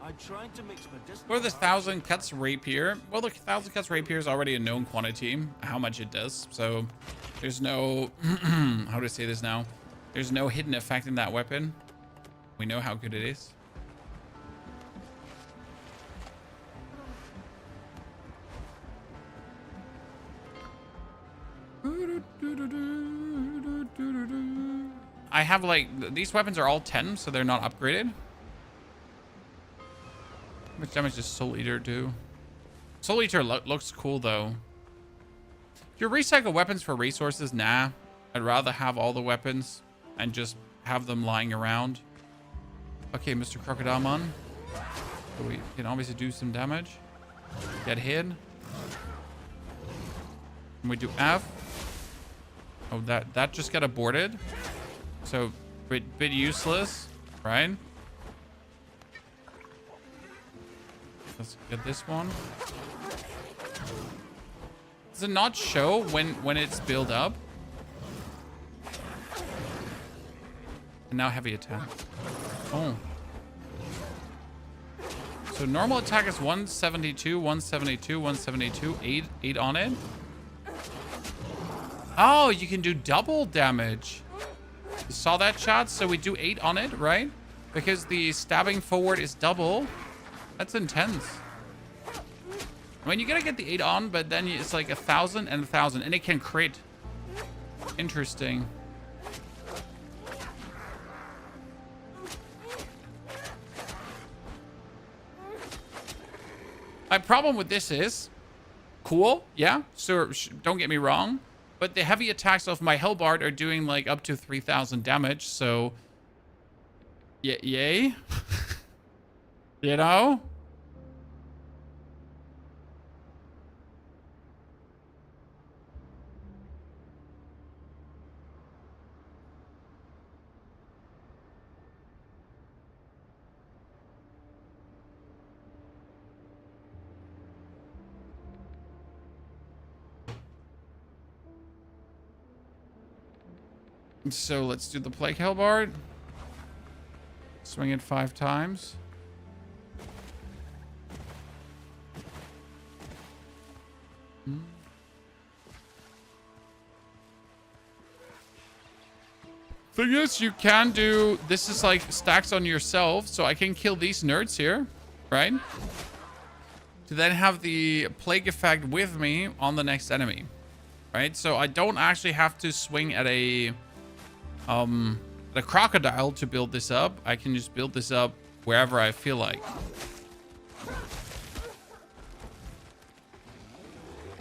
I'm trying to mix medicinal. Or the 1,000 cuts rapier. Well, the 1,000 cuts rapier is already a known quantity, how much it does. So there's no, how to say this now? There's no hidden effect in that weapon. We know how good it is. I have like, these weapons are all 10, so they're not upgraded. How much damage does Soul Eater do? Soul Eater looks cool though. Do you recycle weapons for resources? Nah. I'd rather have all the weapons and just have them lying around. Okay, Mr. Crocodile Man. So we can obviously do some damage. Get hit. And we do F. Oh, that just got aborted. So, bit useless, right? Let's get this one. Does it not show when it's built up? And now heavy attack. Oh. So normal attack is 172, 172, 172, 8 on it. Oh, you can do double damage. You saw that, chat? So we do 8 on it, right? Because the stabbing forward is double. That's intense. I mean, you gotta get the 8 on, but then it's like 1,000 and 1,000, and it can crit. Interesting. My problem with this is, cool, yeah, so don't get me wrong, but the heavy attacks of my Hellbard are doing like up to 3,000 damage, so yay. You know? So let's do the Plague Hellbard. Swing it 5 times. Thing is, you can do, this is like stacks on yourself, so I can kill these nerds here, right? To then have the plague effect with me on the next enemy, right? So I don't actually have to swing at a crocodile to build this up. I can just build this up wherever I feel like.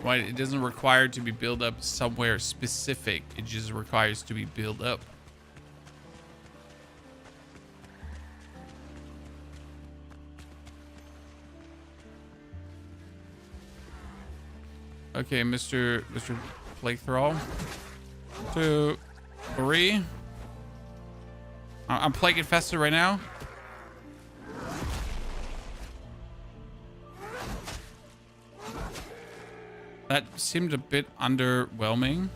Right, it doesn't require to be built up somewhere specific. It just requires to be built up. Okay, Mr. Plague Thrall. 2, 3. I'm plague infested right now. That seemed a bit underwhelming.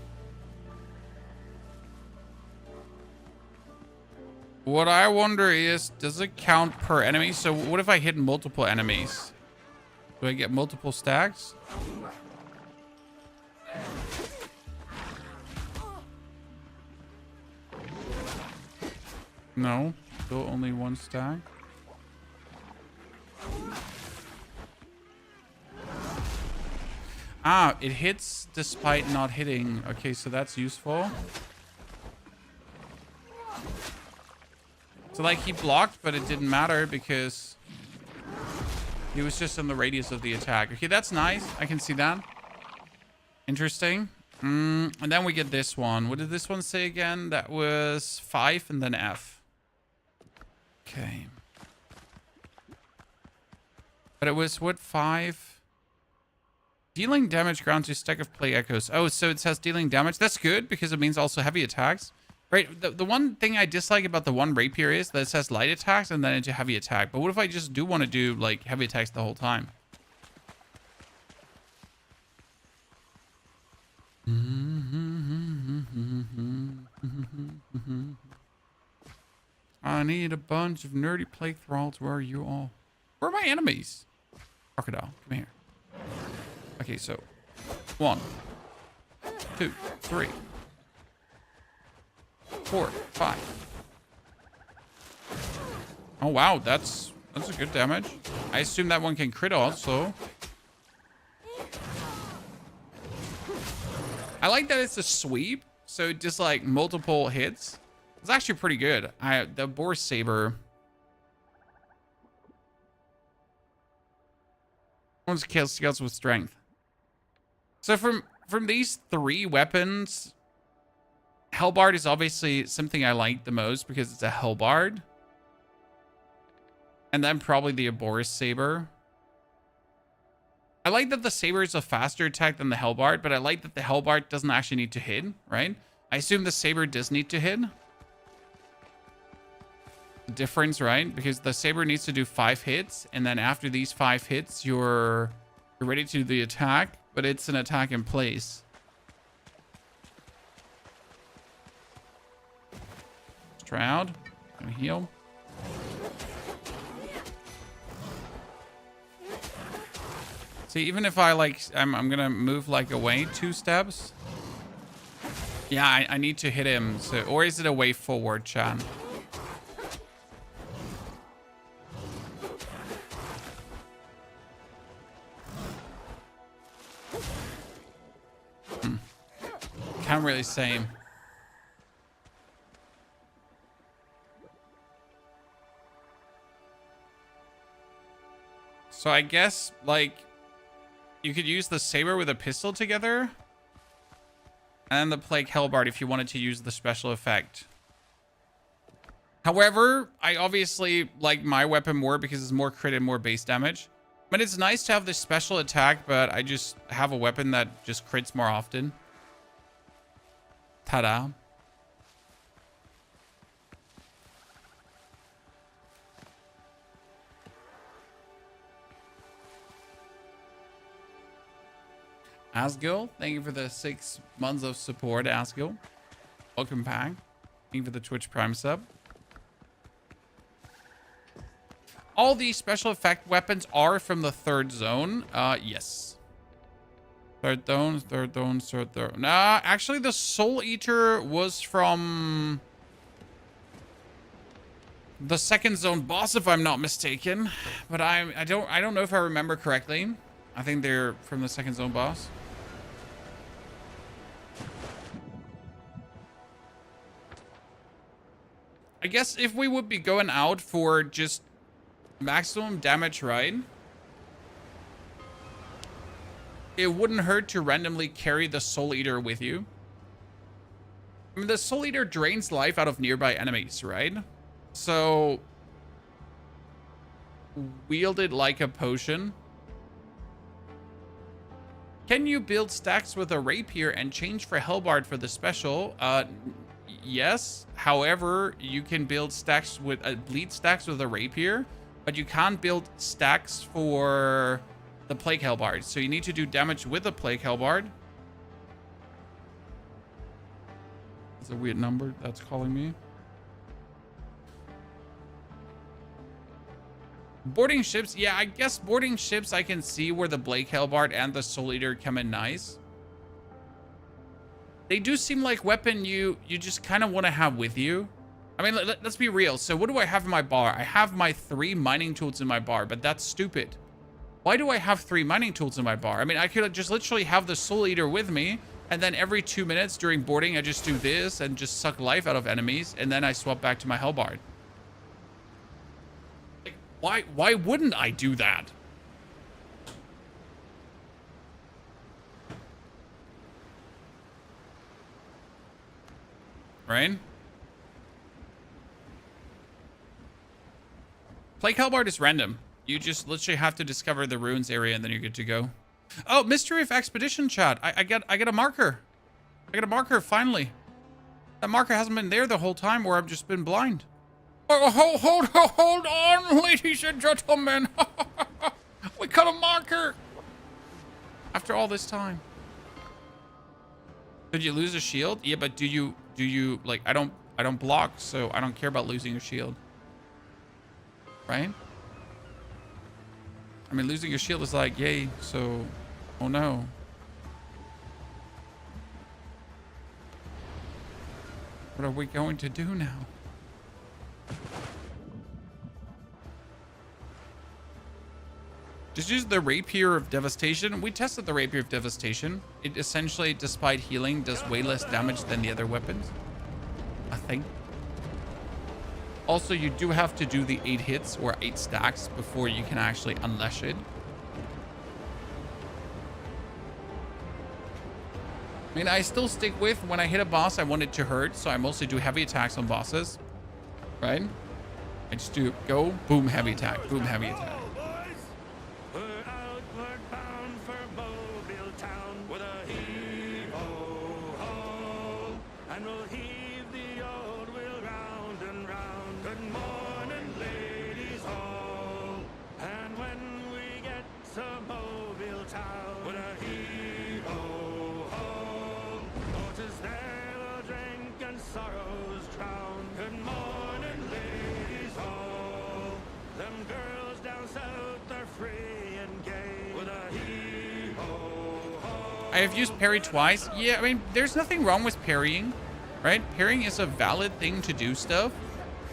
What I wonder is, does it count per enemy? So what if I hit multiple enemies? Do I get multiple stacks? No, still only 1 stack. Ah, it hits despite not hitting. Okay, so that's useful. So like he blocked, but it didn't matter because he was just in the radius of the attack. Okay, that's nice. I can see that. Interesting. And then we get this one. What did this one say again? That was 5 and then F. Okay. But it was what, 5? Dealing damage ground to stack of plague echoes. Oh, so it says dealing damage. That's good because it means also heavy attacks. Right, the one thing I dislike about the one rapier is that it says light attacks and then into heavy attack. But what if I just do want to do like heavy attacks the whole time? I need a bunch of nerdy plague thralls. Where are you all? Where are my enemies? Crocodile, come here. Okay, so 1, 2, 3, 4, 5. Oh wow, that's a good damage. I assume that one can crit also. I like that it's a sweep, so just like multiple hits. It's actually pretty good. The boar saber. One's kills skills with strength. So from these 3 weapons, Hellbard is obviously something I like the most because it's a Hellbard. And then probably the Aboris Saber. I like that the Saber is a faster attack than the Hellbard, but I like that the Hellbard doesn't actually need to hit, right? I assume the Saber does need to hit. The difference, right? Because the Saber needs to do 5 hits, and then after these 5 hits, you're ready to do the attack, but it's an attack in place. Let's try out. Gonna heal. See, even if I like, I'm gonna move like away 2 steps. Yeah, I need to hit him. So, or is it a way forward, Chan? Can't really say. So I guess like you could use the saber with a pistol together and the plague hellbard if you wanted to use the special effect. However, I obviously like my weapon more because it's more crit and more base damage. But it's nice to have this special attack, but I just have a weapon that just crits more often. Ta-da. Asgil, thank you for the 6 months of support, Asgil. Welcome back. Thank you for the Twitch Prime sub. All these special effect weapons are from the 3rd zone. Yes. 3rd zone, 3rd zone, 3rd zone. Nah, actually the Soul Eater was from the 2nd zone boss, if I'm not mistaken. But I don't know if I remember correctly. I think they're from the 2nd zone boss. I guess if we would be going out for just maximum damage, right? It wouldn't hurt to randomly carry the Soul Eater with you. I mean, the Soul Eater drains life out of nearby enemies, right? So wield it like a potion. Can you build stacks with a rapier and change for Hellbard for the special? Yes. However, you can build stacks with bleed stacks with a rapier, but you can't build stacks for the Plague Hellbard. So you need to do damage with the Plague Hellbard. It's a weird number that's calling me. Boarding ships. Yeah, I guess boarding ships I can see where the Plague Hellbard and the Soul Eater come in nice. They do seem like weapon you just kind of want to have with you. I mean, let's be real. So what do I have in my bar? I have my 3 mining tools in my bar, but that's stupid. Why do I have 3 mining tools in my bar? I mean, I could just literally have the Soul Eater with me, and then every 2 minutes during boarding, I just do this and just suck life out of enemies, and then I swap back to my Hellbard. Like, why wouldn't I do that? Right? Plague Hellbard is random. You just literally have to discover the ruins area and then you're good to go. Oh, Mystery of Expedition chat. I get a marker. I got a marker finally. That marker hasn't been there the whole time or I've just been blind. Oh, hold on, ladies and gentlemen. We got a marker. After all this time. Did you lose a shield? Yeah, but do you like I don't block, so I don't care about losing a shield. Right? I mean, losing your shield is like, yay, so... Oh no. What are we going to do now? Just use the Rapier of Devastation. We tested the Rapier of Devastation. It essentially, despite healing, does way less damage than the other weapons, I think. Also, you do have to do the 8 hits or 8 stacks before you can actually unleash it. I mean, I still stick with when I hit a boss, I want it to hurt, so I mostly do heavy attacks on bosses, right? I just do go, boom, heavy attack, boom, heavy attack. We're outward bound for Mobile Town with a heave-ho-ho, and we'll heave the old wheel round and round. Good morning, ladies all. And when we get to Mobile Town with a heave-ho-ho, horses there will drink and sorrows drown. Good morning, ladies all. Them girls down south are free and gay with a heave-ho-ho. I have used parry twice. Yeah, I mean, there's nothing wrong with parrying, right? Parrying is a valid thing to do stuff,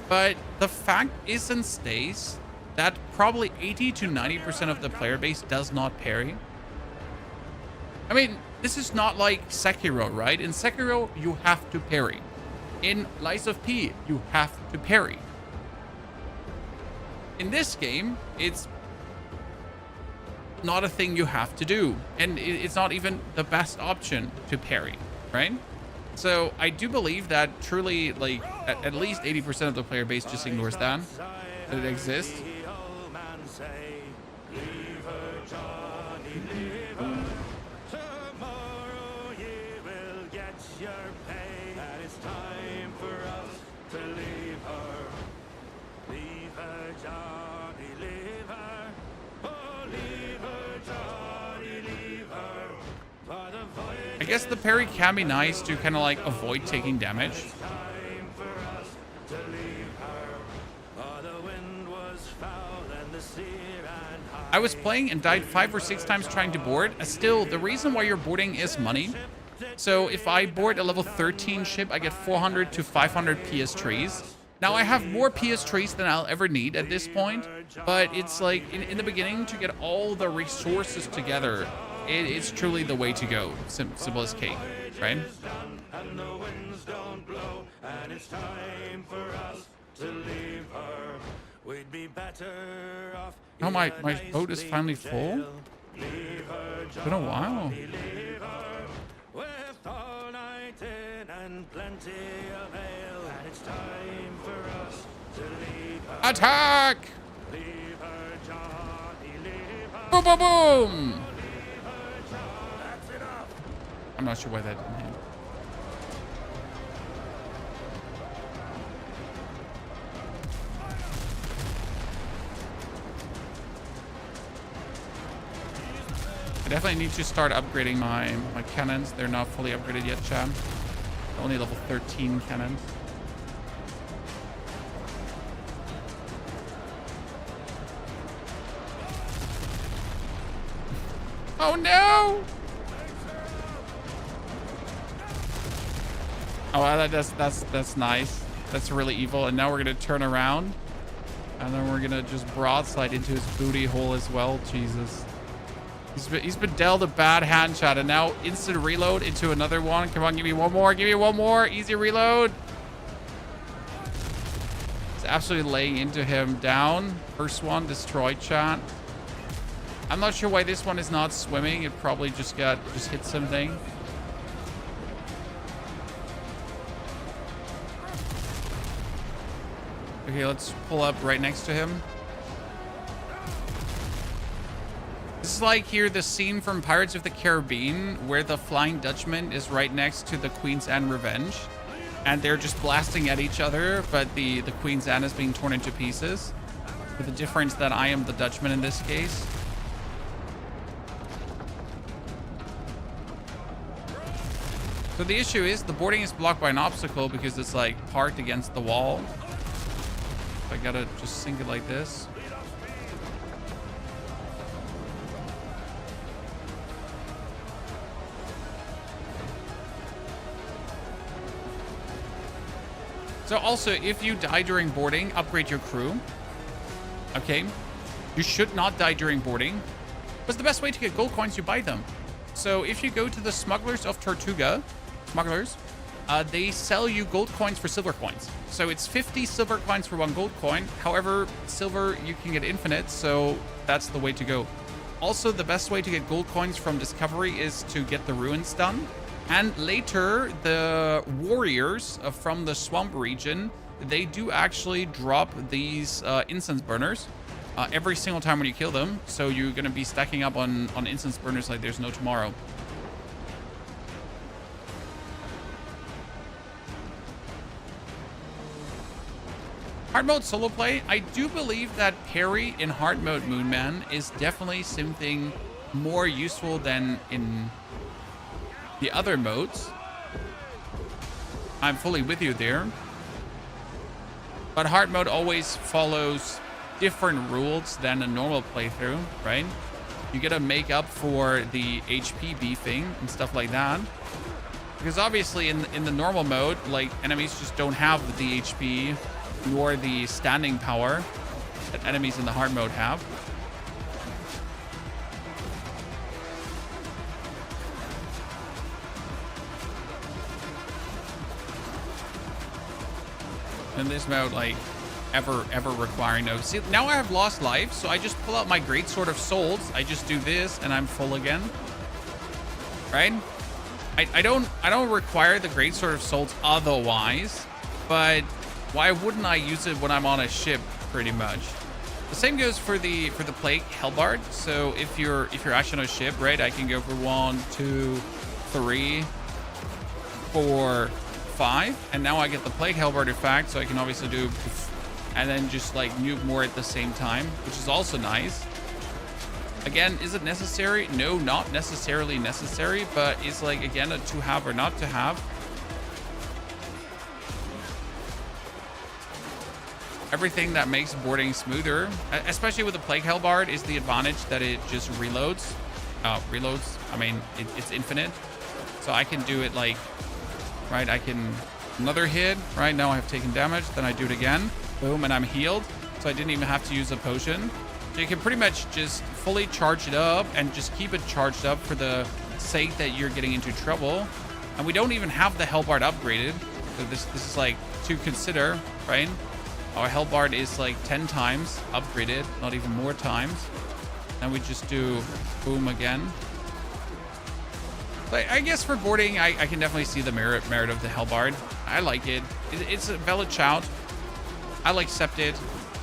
but the fact is and stays that probably 80 to 90% of the player base does not parry. I mean, this is not like Sekiro, right? In Sekiro, you have to parry. In Lies of P, you have to parry. In this game, it's not a thing you have to do, and it's not even the best option to parry, right? So I do believe that truly, like, at least 80% of the player base just ignores that it exists. Tomorrow you will get your pay, and it's time for us to leave her. Leave her, Johnny, leave her. Oh, leave her, Johnny, leave her. For the voyage I guess the parry can be nice to kind of like avoid taking damage. is time for us to leave her. For the wind was foul and the sea ran high. I was playing and died 5 or 6 times trying to board. Still, the reason why you're boarding is money. So if I board a level 13 ship, I get 400 to 500 PS trees. Now I have more PS trees than I'll ever need at this point, but it's like in the beginning to get all the resources together, it's truly the way to go. Simple as cake, right? And the winds don't blow, and it's time for us to leave her. We'd be better off. Oh, my boat is finally full. Leave her, It's been a while. leave her. With all night in and plenty of ale, and it's time for us to leave her. Attack! Leave her, Johnny, leave her. Boom, boom, boom! Leave her, John. That's enough. I'm not sure why that didn't hit. I definitely need to start upgrading my cannons. They're not fully upgraded yet, Chad. Only level 13 cannons. Oh no! Oh, that's nice. That's really evil. And now we're gonna turn around, and then we're gonna just broadside into his booty hole as well. Jesus. He's been dealt a bad hand shot, and now instant reload into another one. Come on, give me one more. Give me one more. Easy reload. It's absolutely laying into him. Down. First one destroyed, chat. I'm not sure why this one is not swimming. It probably just hit something. Okay, let's pull up right next to him. This is like here the scene from Pirates of the Caribbean where the Flying Dutchman is right next to the Queen's Anne Revenge, and they're just blasting at each other, but the Queen's Anne is being torn into pieces, with the difference that I am the Dutchman in this case. So the issue is the boarding is blocked by an obstacle because it's like parked against the wall. So I gotta just sink it like this. So also, if you die during boarding, upgrade your crew. Okay? You should not die during boarding. Because the best way to get gold coins, you buy them. So if you go to the Smugglers of Tortuga, smugglers, they sell you gold coins for silver coins. So it's 50 silver coins for 1 gold coin. However, silver, you can get infinite, so that's the way to go. Also, the best way to get gold coins from Discovery is to get the ruins done. And later, the warriors from the swamp region, they do actually drop these incense burners every single time when you kill them. So you're going to be stacking up on incense burners like there's no tomorrow. Hard mode solo play. I do believe that parry in hard mode Moonman is definitely something more useful than in the other modes. I'm fully with you there. But hard mode always follows different rules than a normal playthrough, right? You gotta make up for the HP beefing and stuff like that. Because obviously in the normal mode, like, enemies just don't have the HP nor the standing power that enemies in the hard mode have. In this mode, like, ever requiring no. See, now I have lost life, so I just pull out my Great Sword of Souls. I just do this, and I'm full again. Right? I don't require the Great Sword of Souls otherwise, but why wouldn't I use it when I'm on a ship, pretty much? The same goes for the Plague Hellbard. So if you're actually on a ship, right, I can go for 1, 2, 3, 4, 5, and now I get the Plague Hellbard effect, so I can obviously do, and then just like nuke more at the same time, which is also nice. Again, is it necessary? No, not necessarily necessary, but it's like, again, a to have or not to have. Everything that makes boarding smoother, especially with the Plague Hellbard, is the advantage that it just reloads. I mean, it's infinite. So I can do it like, right, I can, another hit, right, now I have taken damage, then I do it again, boom, and I'm healed. So I didn't even have to use a potion. So you can pretty much just fully charge it up and just keep it charged up for the sake that you're getting into trouble. And we don't even have the Hellbard upgraded. So this is like to consider, right? Our Hellbard is like 10 times upgraded, not even more times. Then we just do boom again. But I guess for boarding, I can definitely see the merit of the Hellbard. I like it. It's a valid shout. I'll accept it.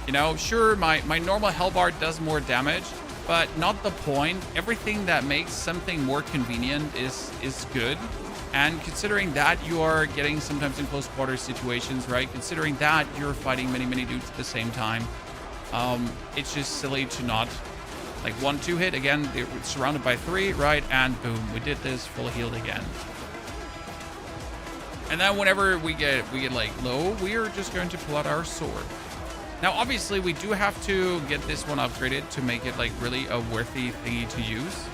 You know, sure, my normal Hellbard does more damage, but not the point. Everything that makes something more convenient is good. And considering that you are getting sometimes in close quarters situations, right? Considering that you're fighting many dudes at the same time, it's just silly to not, like, 1-2 hit. Again, they're surrounded by 3, right? And boom, we did this, full healed again. And then whenever we get like low, we are just going to pull out our sword. Now, obviously, we do have to get this one upgraded to make it like really a worthy thingy to use,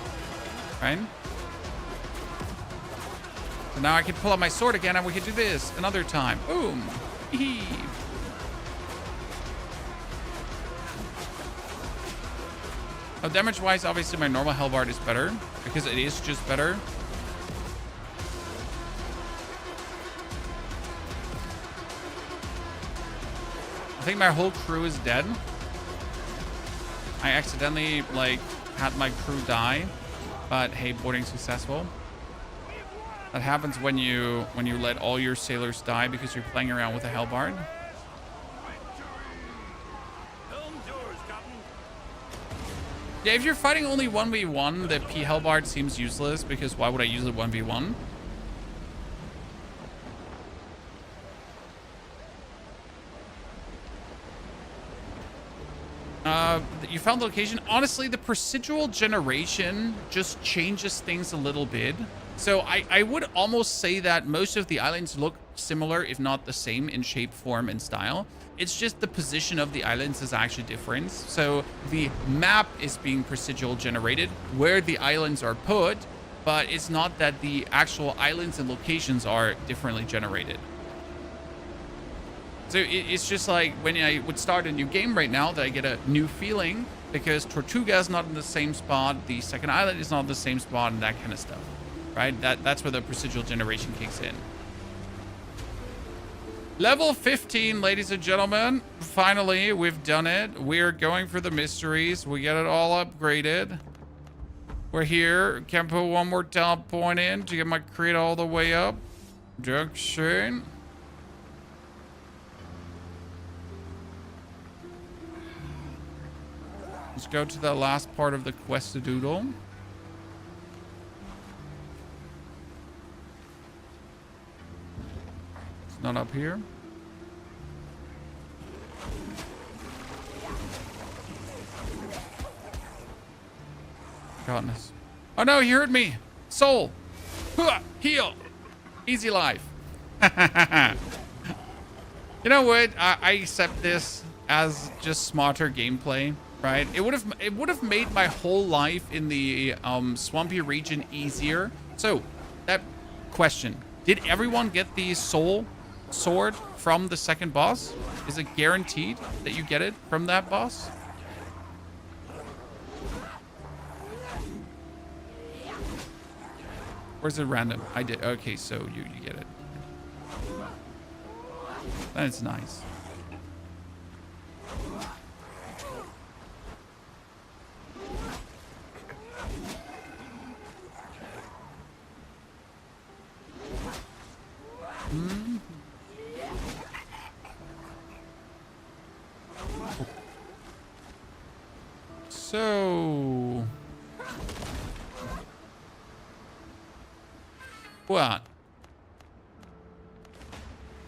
right? So now I can pull out my sword again and we can do this another time. Boom. Hee. Now, damage-wise, obviously, my normal Hellbard is better because it is just better. I think my whole crew is dead. I accidentally, like, had my crew die, but hey, boarding successful. That happens when you let all your sailors die because you're playing around with a Hellbard. Yeah, if you're fighting only 1v1, the P Hellbard seems useless because why would I use it 1v1? You found the location. Honestly, the procedural generation just changes things a little bit. So I would almost say that most of the islands look similar, if not the same in shape, form, and style. It's just the position of the islands is actually different. So the map is being procedural generated where the islands are put, but it's not that the actual islands and locations are differently generated. So it's just like when I would start a new game right now that I get a new feeling because Tortuga is not in the same spot, the second island is not in the same spot, and that kind of stuff, right? That's where the procedural generation kicks in. Level 15, ladies and gentlemen. Finally, we've done it. We're going for the mysteries. We get it all upgraded. We're here. Can put one more talent point in to get my crate all the way up. Junction. Let's go to the last part of the quest-a-doodle. It's not up here. Goodness. Oh no, he hurt me. Soul. Heal. Easy life. You know what? I accept this as just smarter gameplay. Right? It would have made my whole life in the swampy region easier. So, that question: did everyone get the soul sword from the second boss? Is it guaranteed that you get it from that boss? Or is it random? I did. Okay, so you get it. That's nice. So, what?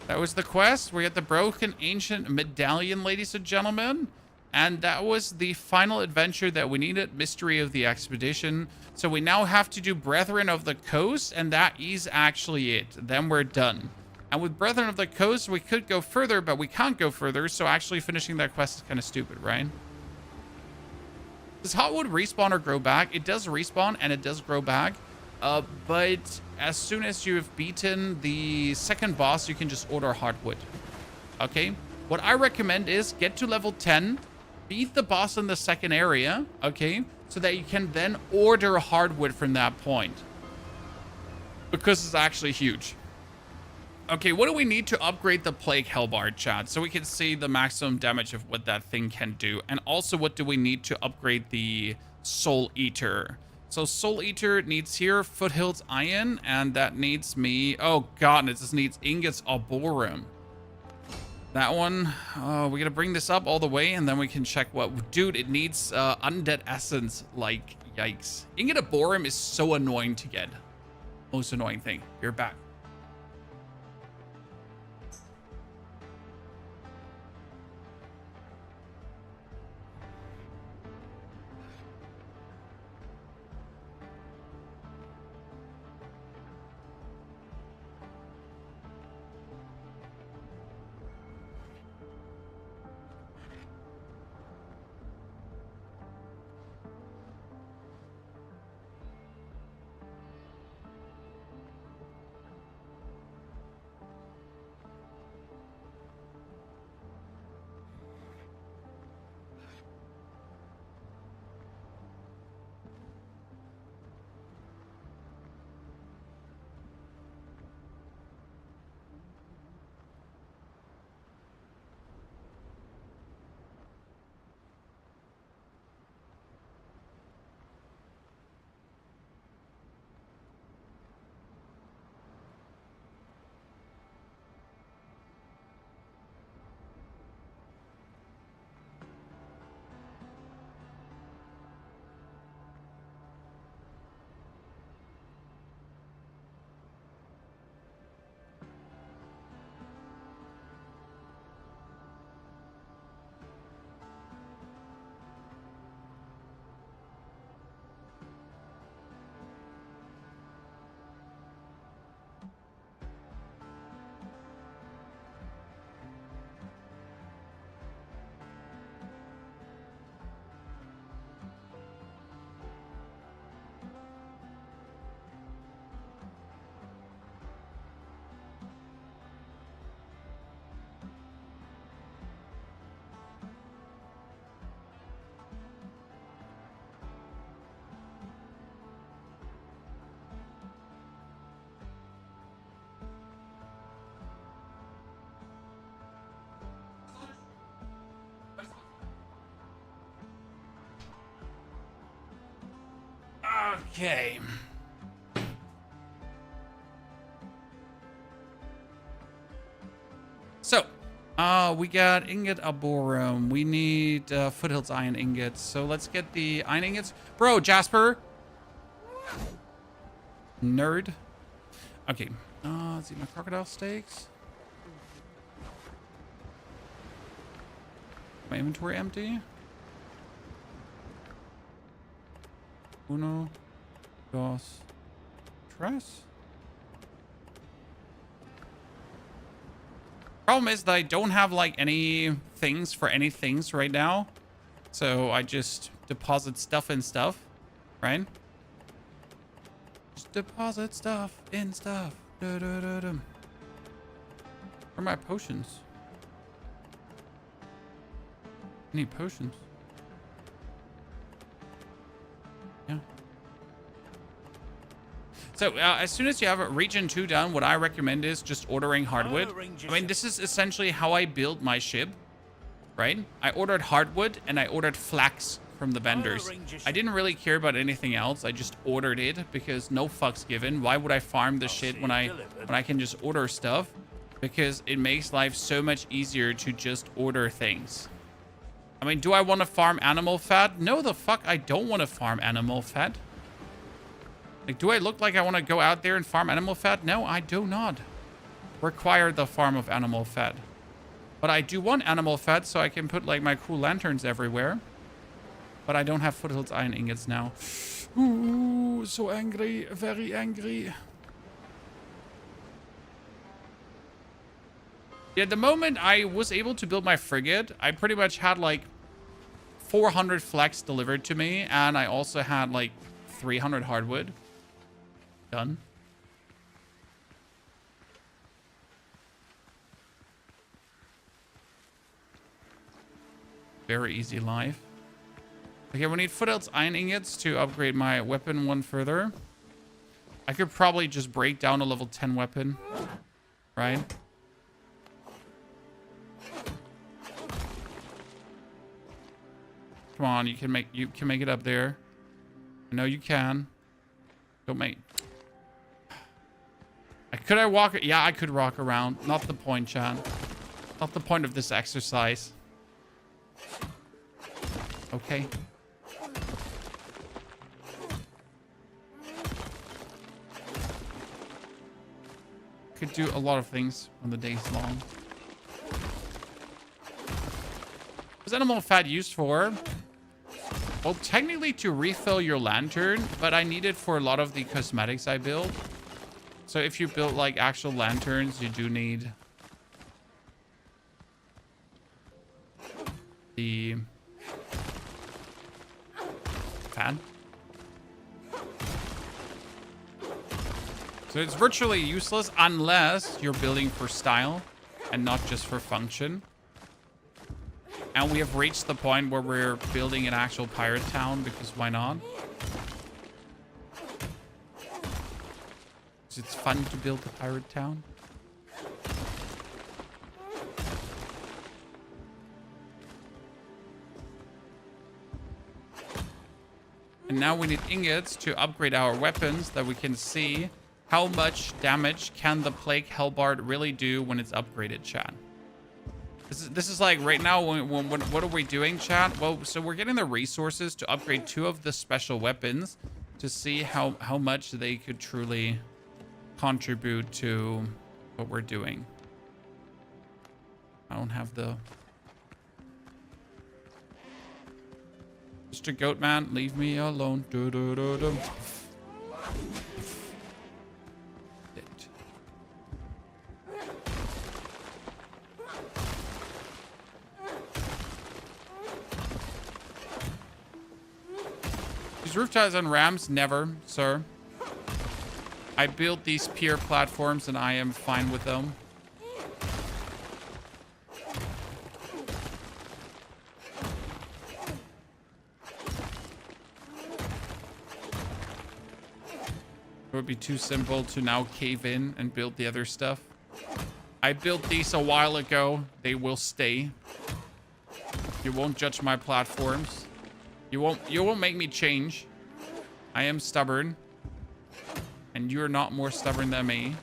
That was the quest. We had the broken ancient medallion, ladies and gentlemen. And that was the final adventure that we needed, Mystery of the Expedition. So we now have to do Brethren of the Coast, and that is actually it. Then we're done. And with Brethren of the Coast, we could go further, but we can't go further. So actually finishing that quest is kind of stupid, right? Does Hotwood respawn or grow back? It does respawn and it does grow back. But as soon as you've beaten the second boss, you can just order hardwood. Okay? What I recommend is get to level 10, beat the boss in the second area, okay? So that you can then order hardwood from that point. Because it's actually huge. Okay, what do we need to upgrade the Plague Hellbard, chat? So we can see the maximum damage of what that thing can do. And also, what do we need to upgrade the Soul Eater? So Soul Eater needs here Foothills Iron, and that needs me... Oh god, it just needs Ingots Arboreum. That one, we gotta bring this up all the way, and then we can check what... Dude, it needs Undead Essence, like, yikes. Ingot Arboreum is so annoying to get. Most annoying thing. You're back. Okay. So, we got ingot arboreum. We need foothills iron ingots. So let's get the iron ingots. Bro, Jasper. Nerd. Okay. Let's see my crocodile steaks. My inventory empty. Uno, dos, tres. Problem is that I don't have like any things for any things right now. So I just deposit stuff in stuff, right? Just deposit stuff in stuff. Where are my potions? I need potions. Yeah. So as soon as you have region 2 done, what I recommend is just ordering hardwood. I mean, this is essentially how I build my ship, right? I ordered hardwood and I ordered flax from the vendors. I didn't really care about anything else. I just ordered it because no fucks given. Why would I farm the shit when I can just order stuff? Because it makes life so much easier to just order things. I mean, do I want to farm animal fat? No, the fuck, I don't want to farm animal fat. Like, do I look like I want to go out there and farm animal fat? No, I do not require the farm of animal fat. But I do want animal fat so I can put, like, my cool lanterns everywhere. But I don't have foothills iron ingots now. Ooh, so angry. Very angry. Yeah, the moment I was able to build my frigate, I pretty much had, like, 400 flax delivered to me. And I also had, like, 300 hardwood. Done. Very easy life. Okay, we need foothills iron ingots to upgrade my weapon one further. I could probably just break down a level 10 weapon, right? Come on, you can make it up there. I know you can. Don't make. Could I walk? Yeah, I could walk around. Not the point, Chan. Not the point of this exercise. Okay. Could do a lot of things when the day's long. What's animal fat used for? Well, technically to refill your lantern, but I need it for a lot of the cosmetics I build. So if you build like actual lanterns, you do need the fan. So it's virtually useless unless you're building for style and not just for function. And we have reached the point where we're building an actual pirate town because why not? It's fun to build a pirate town. And now we need ingots to upgrade our weapons that we can see how much damage can the Plague Hellbard really do when it's upgraded, chat. This is like right now, what are we doing, chat? Well, so we're getting the resources to upgrade 2 of the special weapons to see how much they could truly contribute to what we're doing. I don't have the... Mr. Goatman, leave me alone. These roof tiles on rams? Never, sir. I built these pier platforms and I am fine with them. It would be too simple to now cave in and build the other stuff. I built these a while ago. They will stay. You won't judge my platforms. You won't make me change. I am stubborn. And you're not more stubborn than me.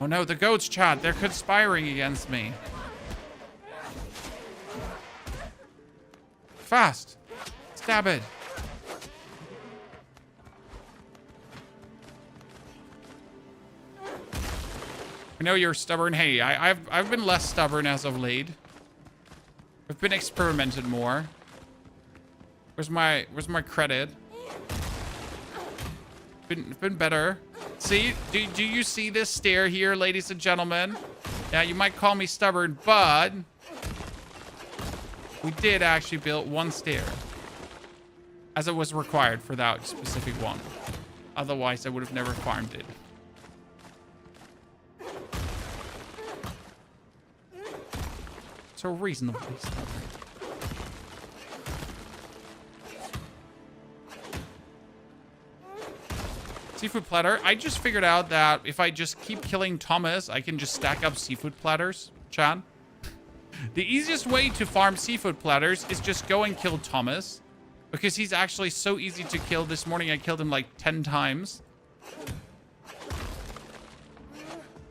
Oh no, the goats, chat. They're conspiring against me. Fast. Stab it. I know you're stubborn. Hey, I've been less stubborn as of late. I've been experimented more. Where's my credit? Been better. See, do you see this stair here, ladies and gentlemen? Yeah, you might call me stubborn, but we did actually build one stair, as it was required for that specific one. Otherwise, I would have never farmed it. So reasonably stubborn. Seafood platter. I just figured out that if I just keep killing Thomas, I can just stack up seafood platters, Chad. The easiest way to farm seafood platters is just go and kill Thomas, because he's actually so easy to kill. This morning I killed him like 10 times.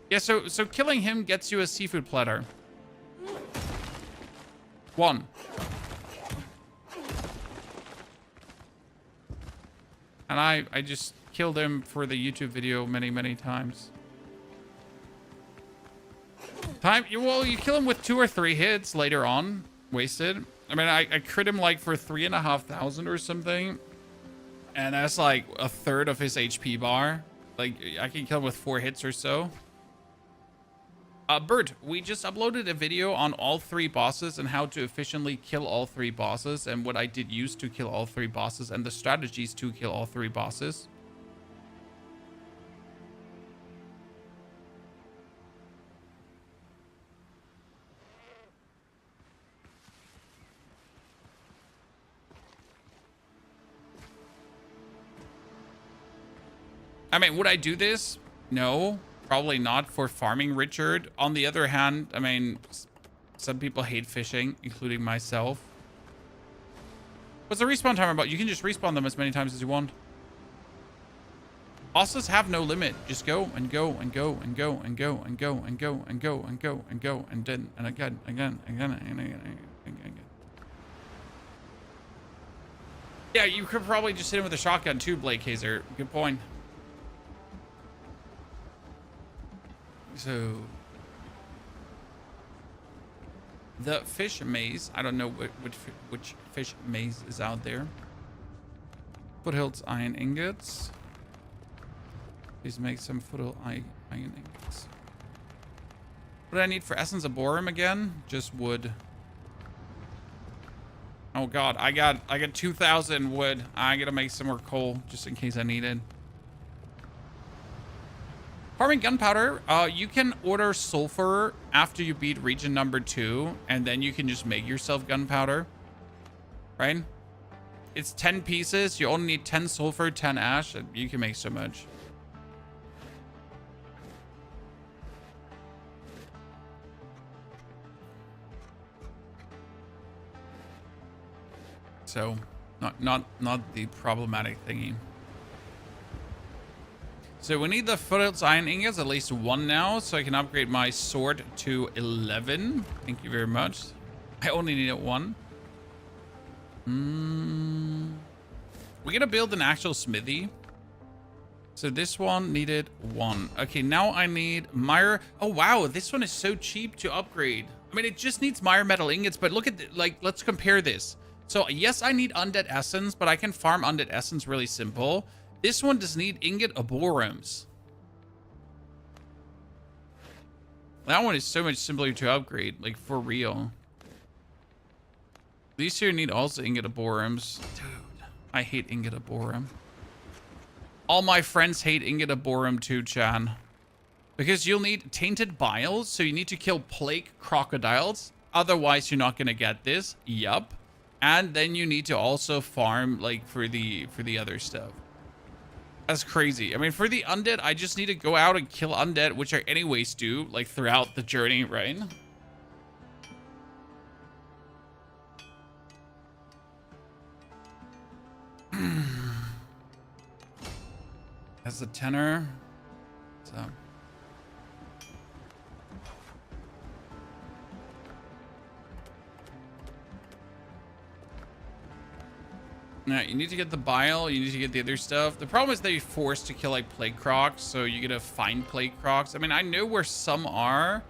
Yeah, so killing him gets you a seafood platter. 1. And I just killed him for the YouTube video many times. Well, you kill him with 2 or 3 hits later on. Wasted. I mean, I crit him like for 3,500 or something. And that's like a third of his HP bar. Like, I can kill him with 4 hits or so. Bert, we just uploaded a video on all 3 bosses and how to efficiently kill all 3 bosses and what I did use to kill all 3 bosses and the strategies to kill all 3 bosses. I mean, would I do this? No. Probably not for farming Richard. On the other hand, I mean, some people hate fishing, including myself. What's the respawn timer about? You can just respawn them as many times as you want. Bosses have no limit. Just go and go and go and go and go and go and go and go and go and go and then and again. Yeah, you could probably just hit him with a shotgun too, Blake Hazer. Good point. So the fish maze, I don't know which fish maze is out there. Foothills iron ingots. Please make some foothill iron ingots. What do I need for essence of boron again? Just wood. Oh god, I got 2,000 wood. I gotta make some more coal just in case I need it. Farming gunpowder, you can order sulfur after you beat region number 2, and then you can just make yourself gunpowder, right? It's 10 pieces. You only need 10 sulfur, 10 ash, and you can make so much. So, not the problematic thingy. So we need the foothills iron ingots, at least 1 now, so I can upgrade my sword to 11. Thank you very much. I only needed 1. We're gonna build an actual smithy. So this one needed 1. Okay, now I need mire. Oh wow, this one is so cheap to upgrade. I mean, it just needs mire metal ingots, but look at let's compare this. So yes, I need undead essence, but I can farm undead essence really simple. This one does need ingot of borums. That one is so much simpler to upgrade, like for real. These here need also ingot of borums. Dude, I hate ingot of borum. All my friends hate ingot of borum too, Chan. Because you'll need tainted biles, so you need to kill plague crocodiles. Otherwise, you're not gonna get this. Yup. And then you need to also farm like for the other stuff. That's crazy. I mean, for the undead, I just need to go out and kill undead, which I anyways do, like, throughout the journey, right? That's a tenor. So. Yeah, you need to get the bile. You need to get the other stuff. The problem is that you're forced to kill like plague crocs, so you gotta find plague crocs. I mean, I know where some are.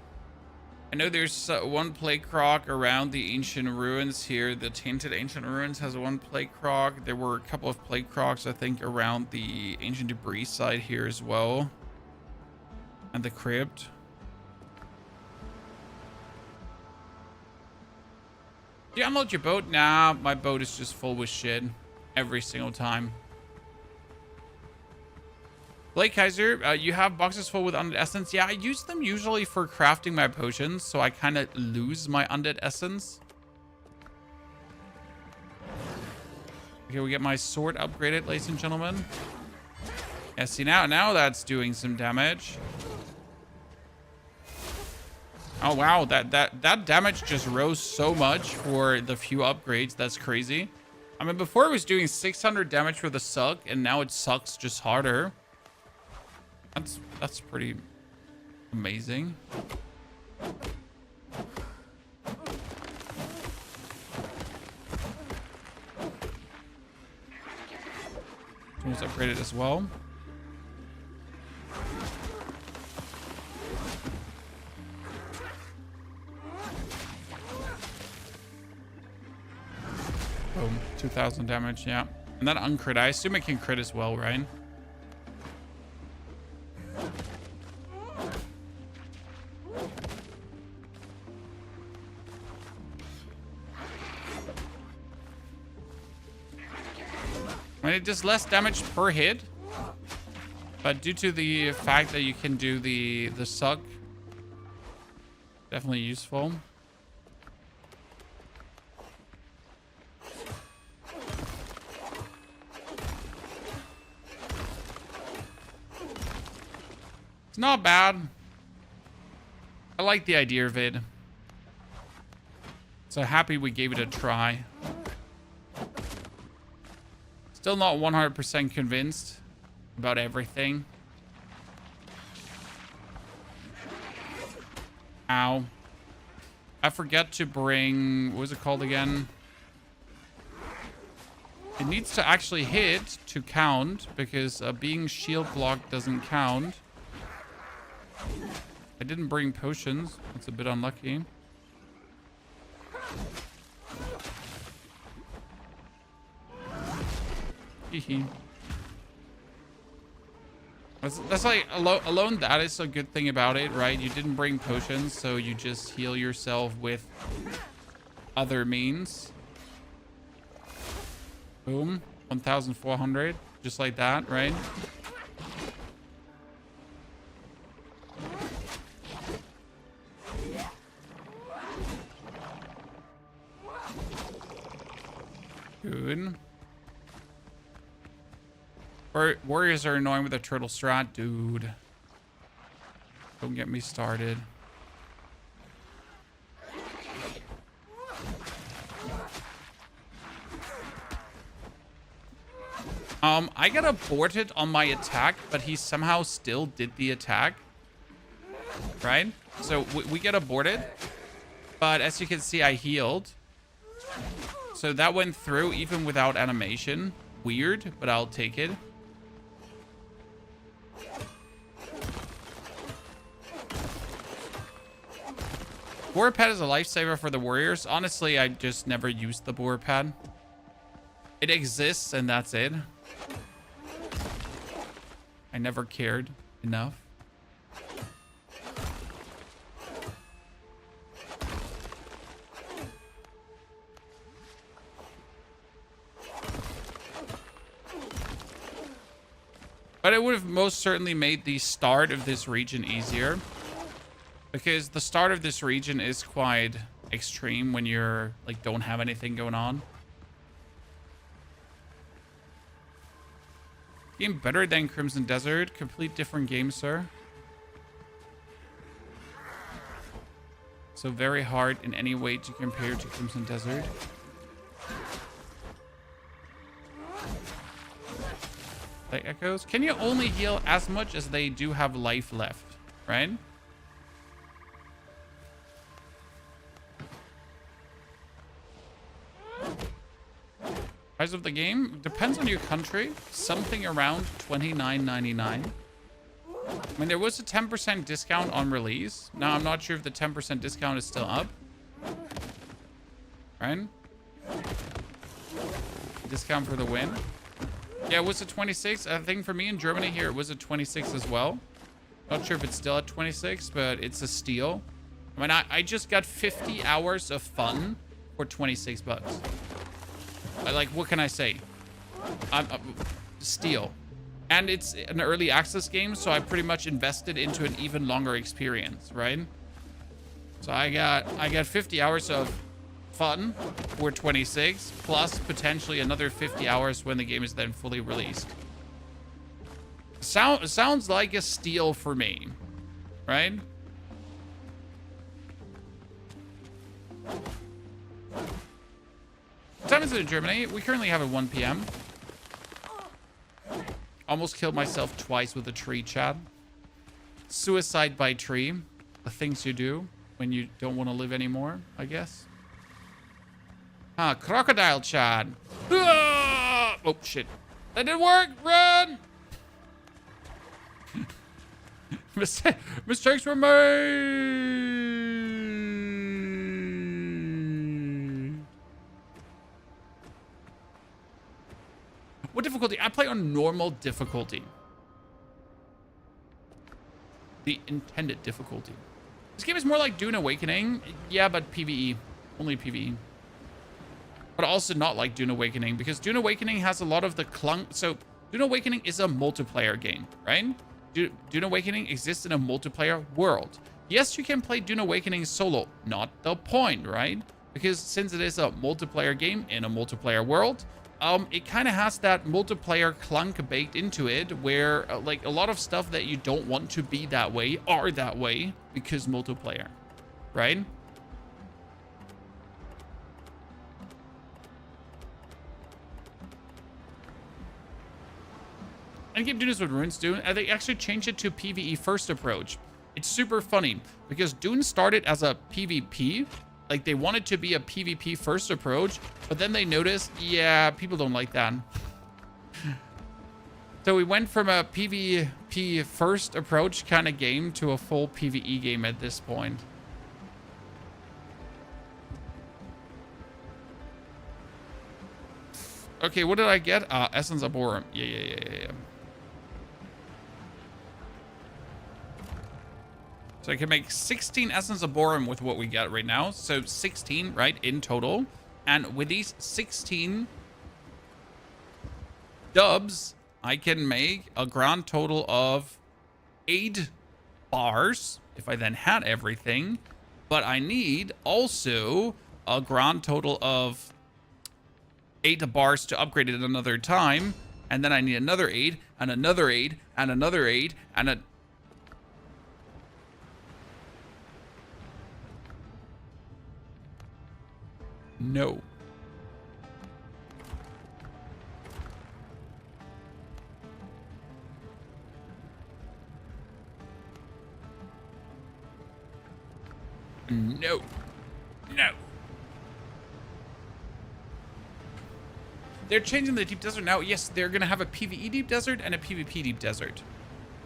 I know there's one plague croc around the ancient ruins here. The tainted ancient ruins has one plague croc. There were a couple of plague crocs, I think, around the ancient debris side here as well, and the crypt. Do you unload your boat? Nah, my boat is just full with shit every single time. Blake Kaiser, you have boxes full with undead essence. Yeah, I use them usually for crafting my potions, so I kind of lose my undead essence. Okay, we get my sword upgraded, ladies and gentlemen. Yeah, see, now that's doing some damage. Oh wow, that damage just rose so much for the few upgrades. That's crazy. I mean, before it was doing 600 damage for the suck, and now it sucks just harder. That's pretty amazing. This one's upgraded as well. Boom, 2,000 damage, yeah. And that uncrit, I assume it can crit as well, right? I mean, it does less damage per hit, but due to the fact that you can do the suck, definitely useful. It's not bad. I like the idea of it. So happy we gave it a try. Still not 100% convinced about everything. Ow. I forget to bring... What was it called again? It needs to actually hit to count, because being shield blocked doesn't count. I didn't bring potions. That's a bit unlucky. Hehe. That's like alone that is a good thing about it, right? You didn't bring potions, so you just heal yourself with other means. Boom. 1,400. Just like that, right? Good. Warriors are annoying with the turtle strat, dude. Don't get me started. I got aborted on my attack, but he somehow still did the attack. Right? So we get aborted, but as you can see, I healed. So that went through even without animation. Weird, but I'll take it. Boar pad is a lifesaver for the warriors. Honestly, I just never used the boar pad. It exists and that's it. I never cared enough. But it would have most certainly made the start of this region easier. Because the start of this region is quite extreme when you're, like, don't have anything going on. Game better than Crimson Desert. Complete different game, sir. So very hard in any way to compare to Crimson Desert. The echoes. Can you only heal as much as they do have life left, right? Price of the game depends on your country. Something around $29.99. I mean, there was a 10% discount on release. Now, I'm not sure if the 10% discount is still up. Right? Discount for the win. Yeah, it was a 26. I think for me in Germany here, it was a 26 as well. Not sure if it's still at 26, but it's a steal. I mean, I just got 50 hours of fun for 26 bucks. Like, what can I say? Steal. And it's an early access game, so I pretty much invested into an even longer experience, right? So I got 50 hours of fun for 26, plus potentially another 50 hours when the game is then fully released. Sounds like a steal for me, right? What time is it in Germany? We currently have at 1 p.m. Almost killed myself twice with a tree, Chad. Suicide by tree. The things you do when you don't want to live anymore, I guess. Ah, crocodile, Chad. Ah! Oh, shit. That didn't work. Run! Mistakes were made. What difficulty? I play on normal difficulty. The intended difficulty. This game is more like Dune Awakening. Yeah, but PvE. Only PvE. But also not like Dune Awakening, because Dune Awakening has a lot of the clunk. So Dune Awakening is a multiplayer game, right? Dune Awakening exists in a multiplayer world. Yes, you can play Dune Awakening solo. Not the point, right? Because since it is a multiplayer game in a multiplayer world, it kind of has that multiplayer clunk baked into it, where like a lot of stuff that you don't want to be that way are that way because multiplayer, right? And keep doing this with Runes Dune, and they actually changed it to PvE first approach. It's super funny because Dune started as a PvP. Like, they wanted to be a PvP first approach, but then they noticed, yeah, people don't like that. So we went from a PvP first approach kind of game to a full PvE game at this point. Okay, what did I get? Essence Arborum. Yeah. So I can make 16 Essence Arborum with what we got right now. So 16, right, in total. And with these 16 dubs, I can make a grand total of 8 bars, if I then had everything. But I need also a grand total of 8 bars to upgrade it another time. And then I need another 8, and another 8, and another 8, and a... No. No. No. They're changing the deep desert now. Yes, they're going to have a PvE deep desert and a PvP deep desert.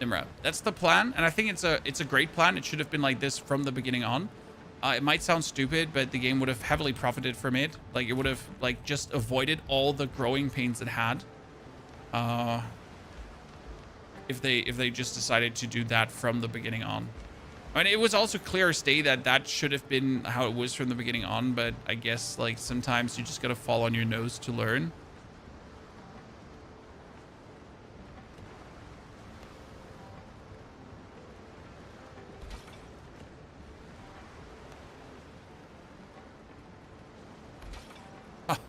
Nimra. That's the plan, and I think it's a great plan. It should have been like this from the beginning on. It might sound stupid, but the game would have heavily profited from it. Like, it would have, like, just avoided all the growing pains it had. If they just decided to do that from the beginning on. I mean, it was also clear as day that that should have been how it was from the beginning on, but I guess, like, sometimes you just gotta fall on your nose to learn.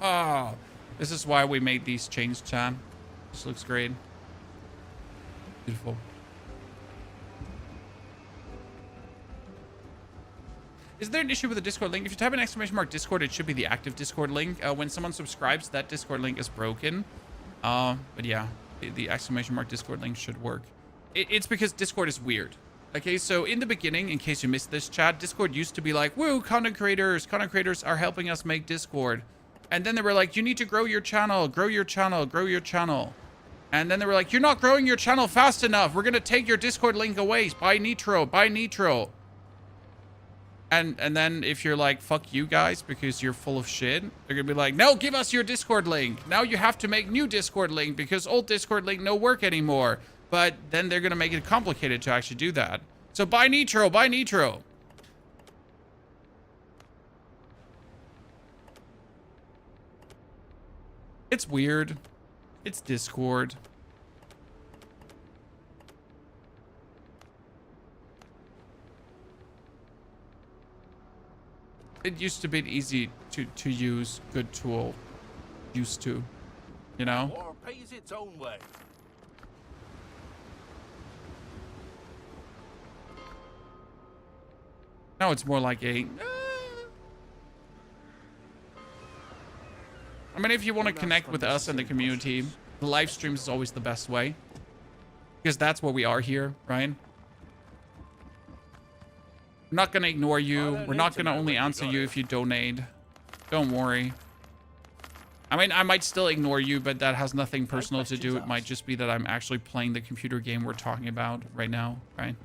Haha. This is why we made these changes, Chan. This looks great. Beautiful. Is there an issue with the Discord link? If you type in !_ Discord, it should be the active Discord link. When someone subscribes, that Discord link is broken. But yeah. the exclamation mark Discord link should work. It's because Discord is weird. Okay, so in the beginning, in case you missed this chat, Discord used to be like, woo, content creators are helping us make Discord. And then they were like, you need to grow your channel, grow your channel, grow your channel. And then they were like, you're not growing your channel fast enough. We're going to take your Discord link away. Buy Nitro, buy Nitro. And then if you're like, fuck you guys because you're full of shit, they're going to be like, no, give us your Discord link. Now you have to make new Discord link because old Discord link no work anymore. But then they're going to make it complicated to actually do that. So buy Nitro, buy Nitro. It's weird. It's Discord. It used to be easy to use, good tool. Used to, you know? War pays its own way. Now it's more like a... I mean, if you want to connect with us and the community, the live streams is always the best way. Because that's what we are here, right? We're not going to ignore you. We're not going to only answer you if you donate. Don't worry. I mean, I might still ignore you, but that has nothing personal to do. It might just be that I'm actually playing the computer game we're talking about right now, right?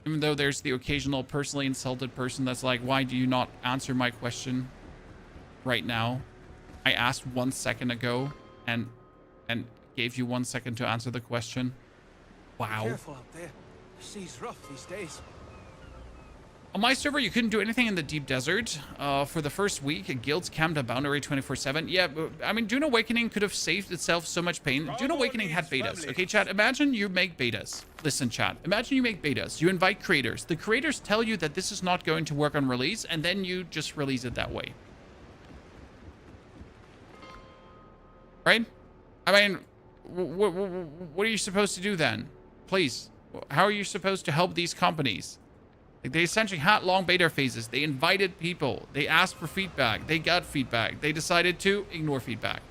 Even though there's the occasional personally insulted person that's like, why do you not answer my question right now? I asked 1 second ago and gave you 1 second to answer the question. Wow. Careful out there. The sea's rough these days. On my server, you couldn't do anything in the deep desert. For the first week, guilds camped at boundary 24/7. Yeah, I mean, Dune Awakening could have saved itself so much pain. Dune Awakening had betas. Okay, chat, imagine you make betas. Listen, chat, imagine you make betas. You invite creators. The creators tell you that this is not going to work on release, and then you just release it that way. Right? I mean, what are you supposed to do then? Please, how are you supposed to help these companies? Like, they essentially had long beta phases. They invited people. They asked for feedback. They got feedback. They decided to ignore feedback.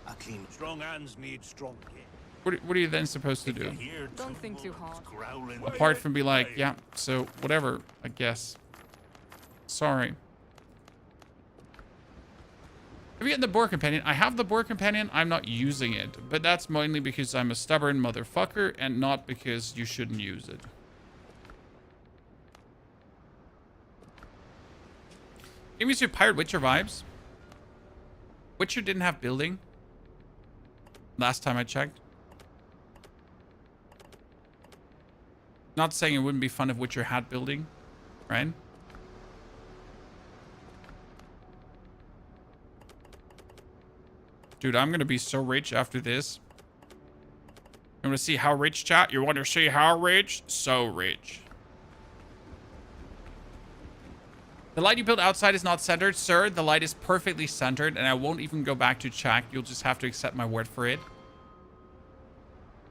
A clean, strong hands need strong game. What are you then supposed to do? Don't think too hard. Growling. Apart from be like, yeah, so whatever, I guess. Sorry. Have you gotten the Boar Companion? I have the Boar Companion. I'm not using it. But that's mainly because I'm a stubborn motherfucker and not because you shouldn't use it. Give me some Pirate Witcher vibes. Witcher didn't have building. Last time I checked. Not saying it wouldn't be fun if Witcher had building. Right? Dude, I'm going to be so rich after this. You want to see how rich, chat? You want to see how rich? So rich. The light you built outside is not centered. Sir, the light is perfectly centered, and I won't even go back to check. You'll just have to accept my word for it.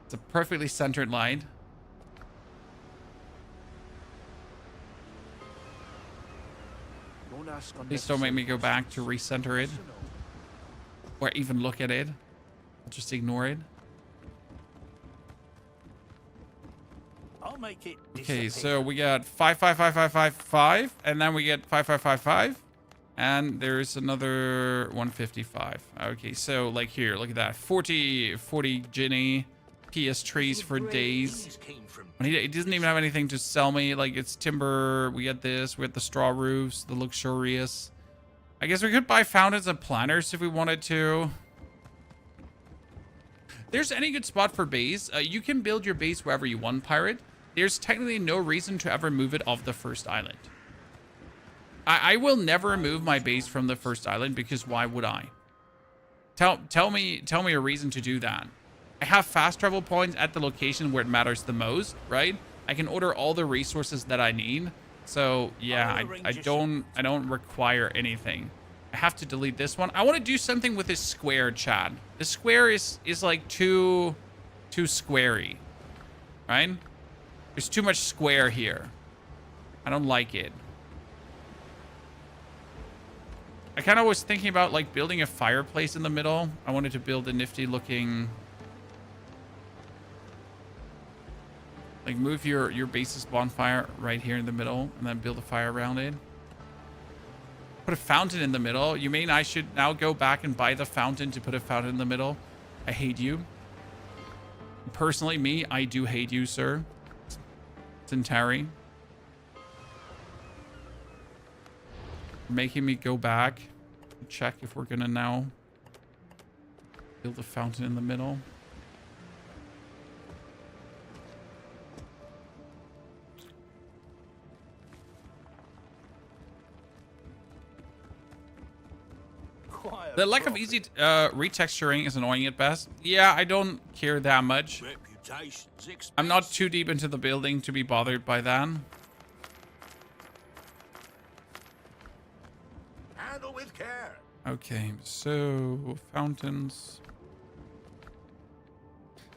It's a perfectly centered light. Please don't make me go back to recenter it. Or even look at it. I'll just ignore it. I'll make it Okay, so we got 5, 5, 5, 5, 5, 5, and then we get 5, 5, 5, 5, and there's another 155. Okay, so like here, look at that, 40 Ginny, PS trees for days. And he doesn't even have anything to sell me. Like, it's timber. We get this. We get the straw roofs, the luxurious. I guess we could buy fountains and planters if we wanted to. There's any good spot for base. You can build your base wherever you want, Pirate. There's technically no reason to ever move it off the first island. I will never move my base from the first island because why would I? Tell me a reason to do that. I have fast travel points at the location where it matters the most, right? I can order all the resources that I need. So yeah, I don't require anything. I have to delete this one. I want to do something with this square, Chad. The square is like too squarey, right? There's too much square here. I don't like it. I kind of was thinking about like building a fireplace in the middle. I wanted to build a nifty looking, like move your base's bonfire right here in the middle and then build a fire around it. Put a fountain in the middle. You mean I should now go back and buy the fountain to put a fountain in the middle? I hate you. Personally, me, I do hate you, sir. Centauri. Making me go back and check if we're gonna now build a fountain in the middle. The lack of easy retexturing is annoying at best. Yeah, I don't care that much. I'm not too deep into the building to be bothered by that. Handle with care. Okay, so fountains.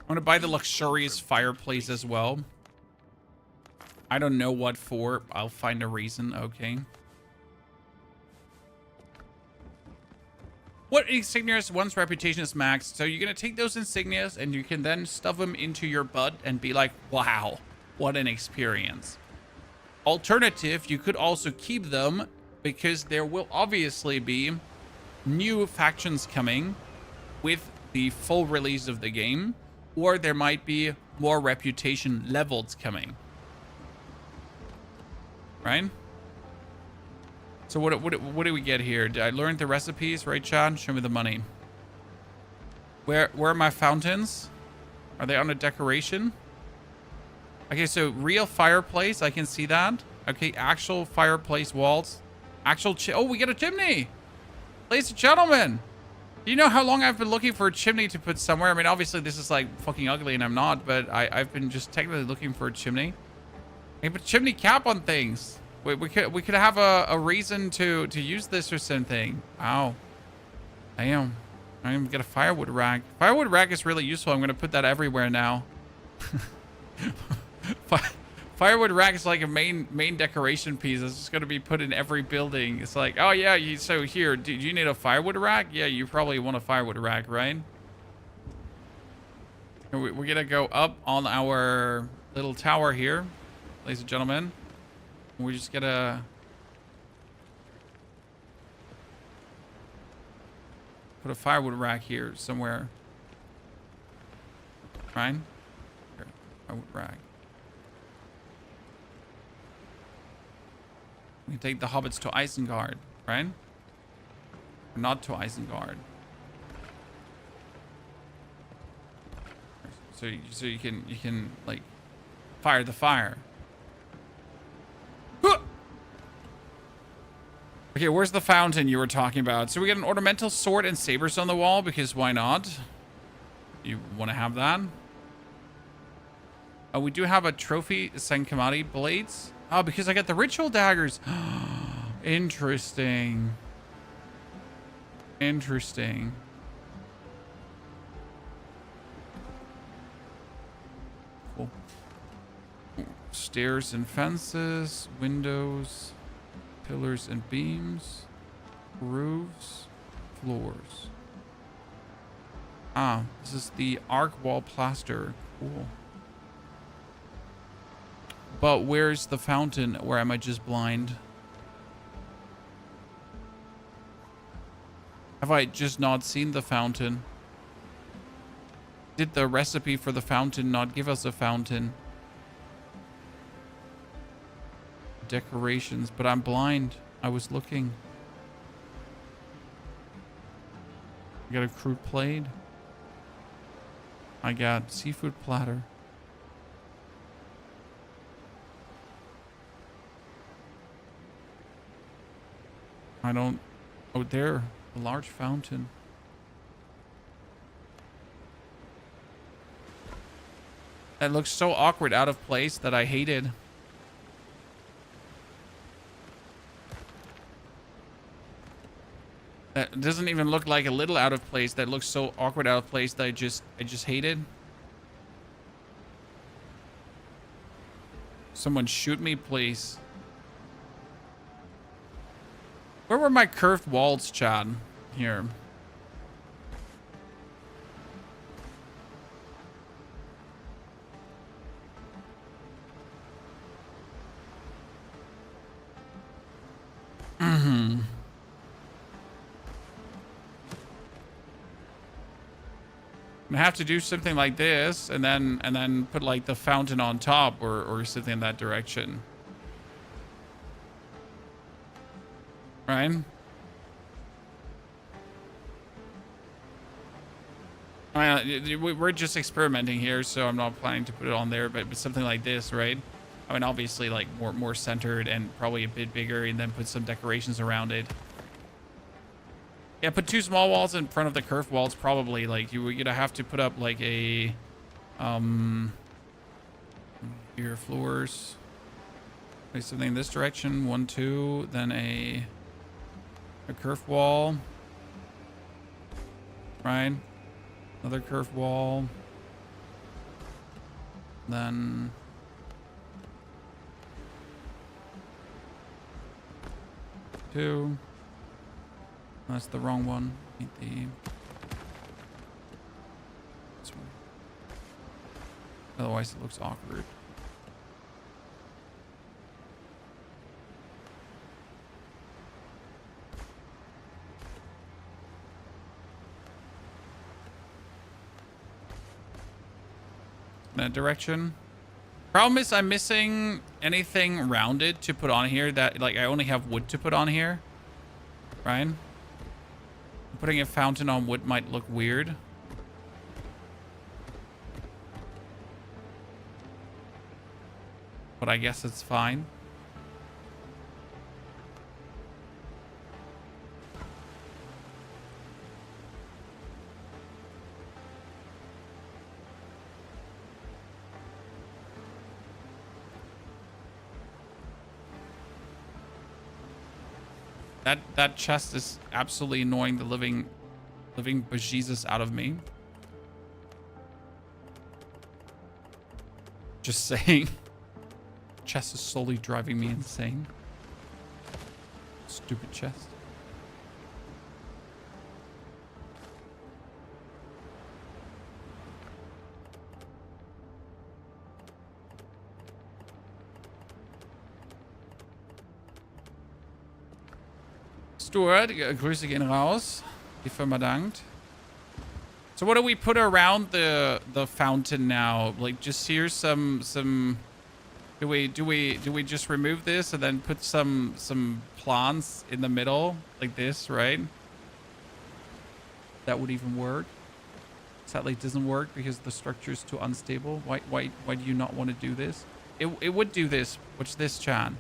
I'm gonna buy the luxurious fireplace as well. I don't know what for. I'll find a reason. Okay. What insignias one's reputation is maxed? So you're going to take those insignias and you can then stuff them into your butt and be like, wow, what an experience. Alternative, you could also keep them because there will obviously be new factions coming with the full release of the game, or there might be more reputation levels coming. Right? So what do we get here? Did I learn the recipes, right, Chad? Show me the money. Where are my fountains? Are they on a decoration? Okay, so real fireplace, I can see that. Okay, actual fireplace walls. Oh, we get a chimney! Ladies and gentlemen! Do you know how long I've been looking for a chimney to put somewhere? I mean, obviously this is like fucking ugly and I'm not, but I've been just technically looking for a chimney. Hey, put chimney cap on things. We could have a reason to use this or something. Wow. Damn. I'm gonna get a firewood rack. Firewood rack is really useful. I'm gonna put that everywhere now. Firewood rack is like a main decoration piece. It's just gonna be put in every building. It's like, oh yeah, so here, do you need a firewood rack? Yeah, you probably want a firewood rack, right? We're gonna go up on our little tower here, ladies and gentlemen. We just gotta put a firewood rack here somewhere. Right? Here, firewood rack. We can take the hobbits to Isengard, right? Or not to Isengard. So you can like fire the fire. Okay, where's the fountain you were talking about? So we got an ornamental sword and sabers on the wall, because why not? You want to have that? Oh, we do have a trophy Sankamari blades. Oh, because I got the ritual daggers. Interesting. Interesting. Cool. Stairs and fences, windows, pillars and beams, roofs, floors. Ah, this is the arc wall plaster. Cool. But where's the fountain, or am I just blind? Have I just not seen the fountain? Did the recipe for the fountain not give us a fountain? Decorations, but I'm blind. I was looking. I got a crude plate. I got seafood platter. I don't... Oh, there. A large fountain. That looks so awkward, out of place, that I hate it. That doesn't even look like a little out of place. That looks so awkward, out of place, that I just hate it. Someone shoot me, please. Where were my curved walls, Chad? Here. I have to do something like this, and then put like the fountain on top, or something in that direction. Right? We're just experimenting here, so I'm not planning to put it on there, but something like this, right? I mean, obviously, like more centered and probably a bit bigger, and then put some decorations around it. Yeah, put 2 small walls in front of the curved walls. Probably like you're gonna have to put up like a here floors. Place something in this direction. 1, 2, then a curved wall. Right. Another curved wall. Then 2. That's the wrong one. Need this one. Otherwise, it looks awkward. That direction. Problem is, I'm missing anything rounded to put on here. That like I only have wood to put on here. Right? Putting a fountain on wood might look weird. But I guess it's fine. That chest is absolutely annoying the living bejesus out of me. Just saying. Chest is slowly driving me insane. Stupid chest. Stuart, Grüße gehen raus. Die Firma dankt. So what do we put around the fountain now? Like just here some do we just remove this and then put some plants in the middle like this, right? That would even work. Sadly it doesn't work because the structure is too unstable. Why do you not want to do this? It would do this. Watch this, Chan.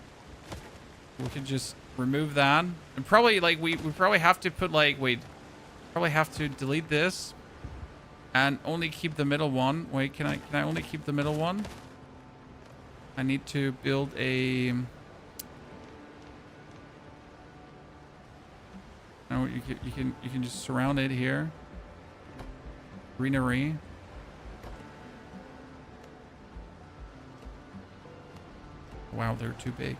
We could just remove that, and probably like we probably have to put like probably have to delete this and only keep the middle one. Wait, can I only keep the middle one? I need to build a no, you can just surround it here. Greenery. Wow, they're too big.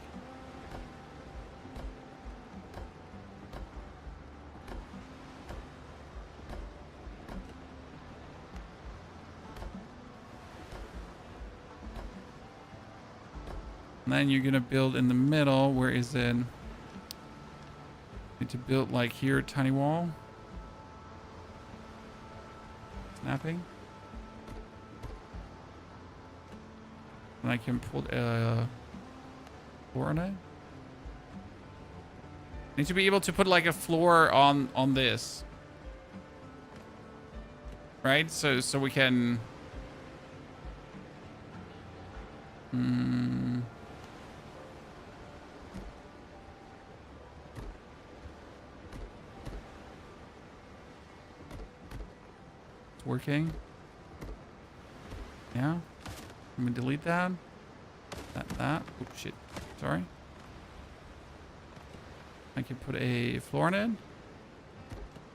And then you're gonna build in the middle. Where is it? Need to build like here, tiny wall. Snapping. And I can put a floor on it. Need to be able to put like a floor on this. Right? So we can working. Yeah. I'm gonna delete that. That. Oh shit. Sorry. I can put a floor in it.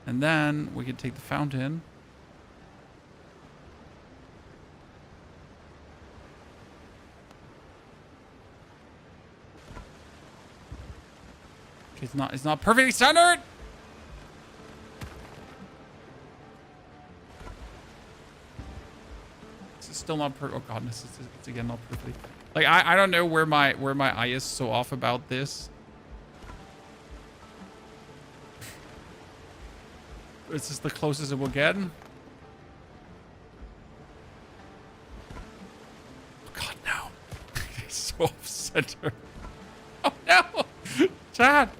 And then we can take the fountain. It's not perfectly centered. It's still not oh god, it's again not perfectly. Like I don't know where my eye is so off about this. This is the closest it will get. Oh god, no. It's so off center. Oh no! Chad!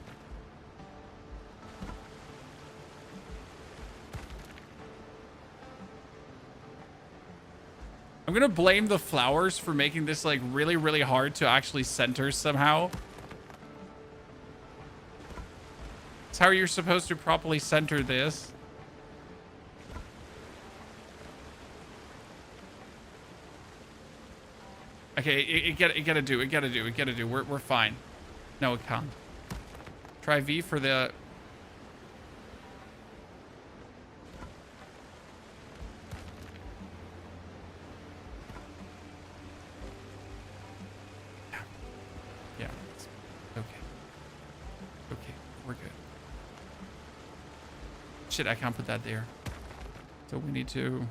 I'm gonna blame the flowers for making this like really, really hard to actually center somehow. That's how you're supposed to properly center this. Okay, it gotta do. We're fine. No, it can't. Try V for the... Yeah. Okay. Okay, we're good. Shit, I can't put that there. So we need to...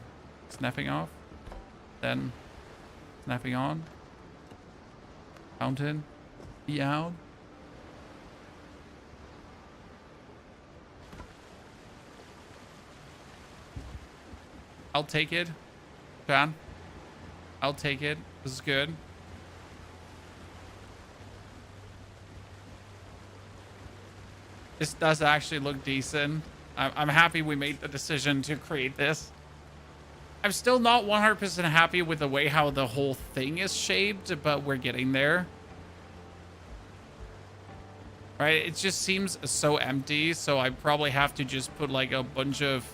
Snapping off. Then... Snapping on. Fountain. Be out. I'll take it. Fan. I'll take it. This is good. This does actually look decent. I'm happy we made the decision to create this. I'm still not 100% happy with the way how the whole thing is shaped, but we're getting there. Right? It just seems so empty, so I probably have to just put like a bunch of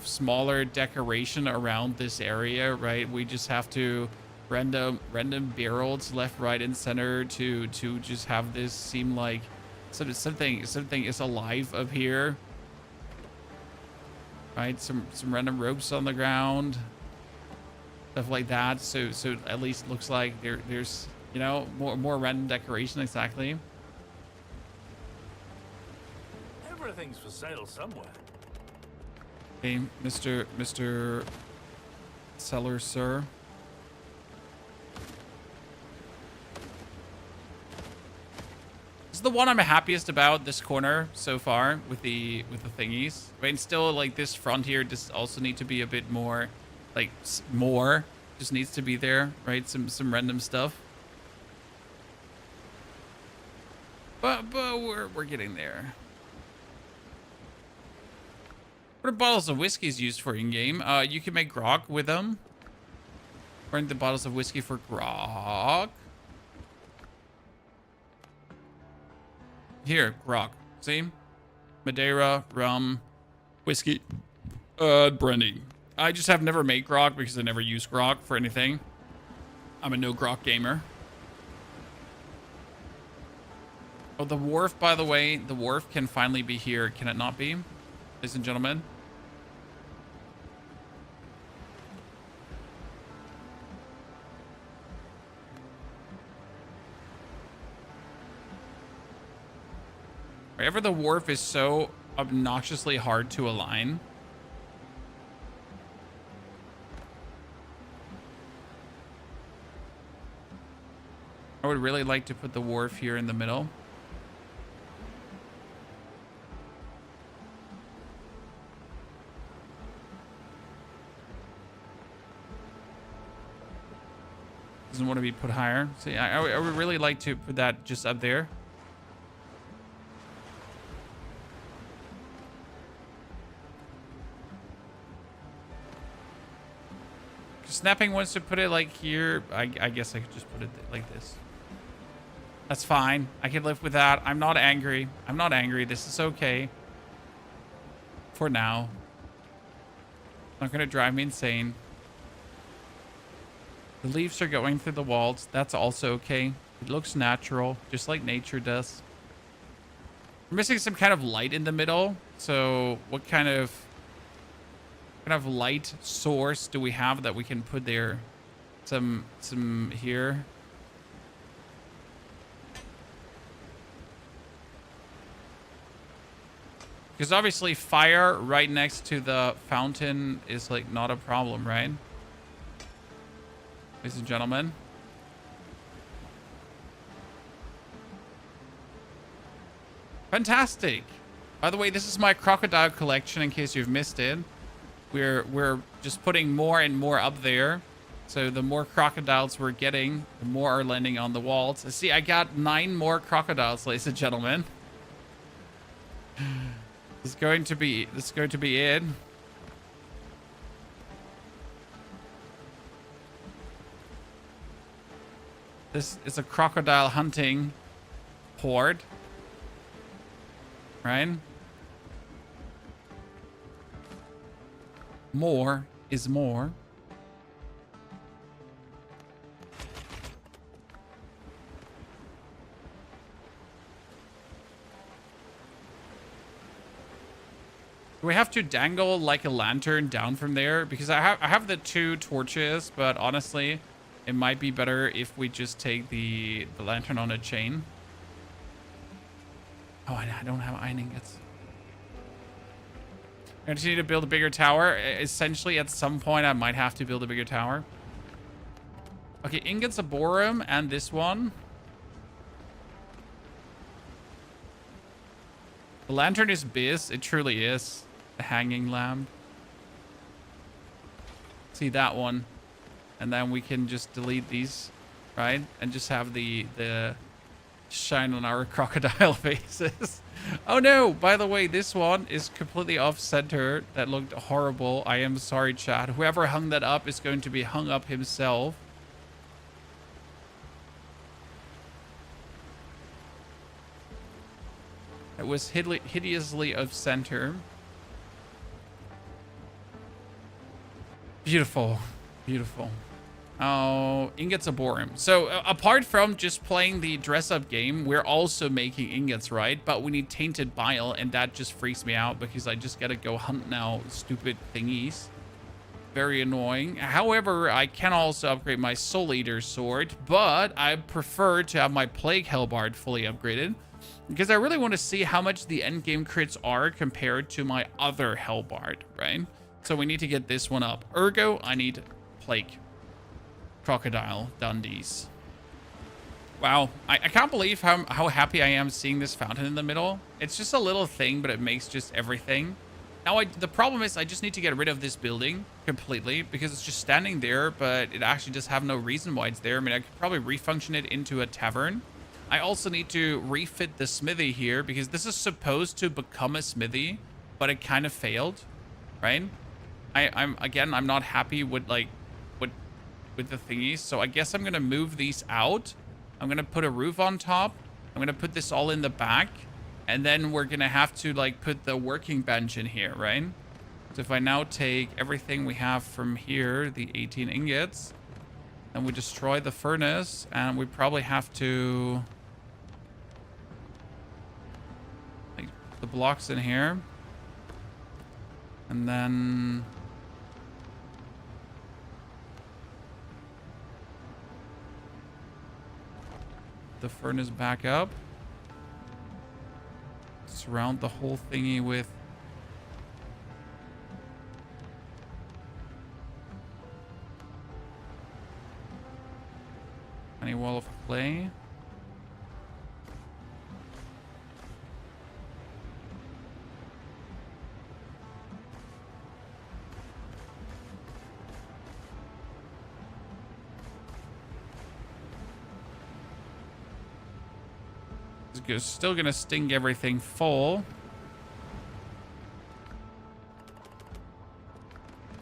smaller decoration around this area, right? We just have to random barrels left, right, and center to just have this seem like something is alive up here. Right, some random ropes on the ground, stuff like that. So at least looks like there's you know more random decoration. Exactly. Everything's for sale somewhere. Okay, Mr. Seller, sir. This is the one I'm happiest about, this corner so far with the thingies. I mean, still like this front here just also need to be a bit more, like more just needs to be there, right? Some random stuff. But we're getting there. What are bottles of whiskies used for in game? You can make grog with them. Burn the bottles of whiskey for grog. Here, grog. See? Madeira, rum, whiskey, brandy. I just have never made grog because I never use grog for anything. I'm a no grog gamer. Oh, the wharf, by the way, the wharf can finally be here. Can it not be? Ladies and gentlemen. Wherever the wharf is so obnoxiously hard to align. I would really like to put the wharf here in the middle. Doesn't want to be put higher. See, I would really like to put that just up there. Snapping wants to put it like here. I guess I could just put it like this. That's fine. I can live with that. I'm not angry. I'm not angry. This is okay. For now. Not going to drive me insane. The leaves are going through the walls. That's also okay. It looks natural, just like nature does. We're missing some kind of light in the middle. So what kind of light source do we have that we can put there? Some here. Because obviously fire right next to the fountain is like not a problem, right? Ladies and gentlemen. Fantastic. By the way, this is my crocodile collection in case you've missed it. We're just putting more and more up there. So the more crocodiles we're getting, the more are landing on the walls. See, I got 9 more crocodiles, ladies and gentlemen. This is going to be it. This is a crocodile hunting horde. Right? More is more. Do we have to dangle like a lantern down from there? Because I have the 2 torches, but honestly, it might be better if we just take the lantern on a chain. Oh, I don't have iron ingots. I just need to build a bigger tower. Essentially, at some point, I might have to build a bigger tower. Okay, ingots of boron and this one. The lantern is biz. It truly is. The hanging lamp. See that one. And then we can just delete these, right? And just have the shine on our crocodile faces. Oh no, by the way, this one is completely off center. That looked horrible. I am sorry, chat. Whoever hung that up is going to be hung up himself. It was hideously off center. Beautiful. Beautiful. Oh, ingots of boron. So apart from just playing the dress-up game, we're also making ingots, right? But we need tainted bile, and that just freaks me out because I just gotta go hunt now stupid thingies. Very annoying. However, I can also upgrade my Soul Eater sword, but I prefer to have my Plague Hellbard fully upgraded because I really want to see how much the endgame crits are compared to my other Hellbard, right? So we need to get this one up. Ergo, I need Plague. Crocodile Dundees. Wow, I can't believe how happy I am seeing this fountain in the middle. It's just a little thing, but it makes just everything. Now, the problem is I just need to get rid of this building completely because it's just standing there, but it actually does have no reason why it's there. I mean, I could probably refunction it into a tavern. I also need to refit the smithy here because this is supposed to become a smithy, but it kind of failed, right? I'm not happy with with the thingies, so I guess I'm gonna move these out. I'm gonna put a roof on top. I'm gonna put this all in the back, and then we're gonna have to like put the working bench in here, right? So if I now take everything we have from here, the 18 ingots, then we destroy the furnace, and we probably have to like put the blocks in here, and then the furnace back up. Surround the whole thingy with tiny wall of clay. Still gonna sting everything full.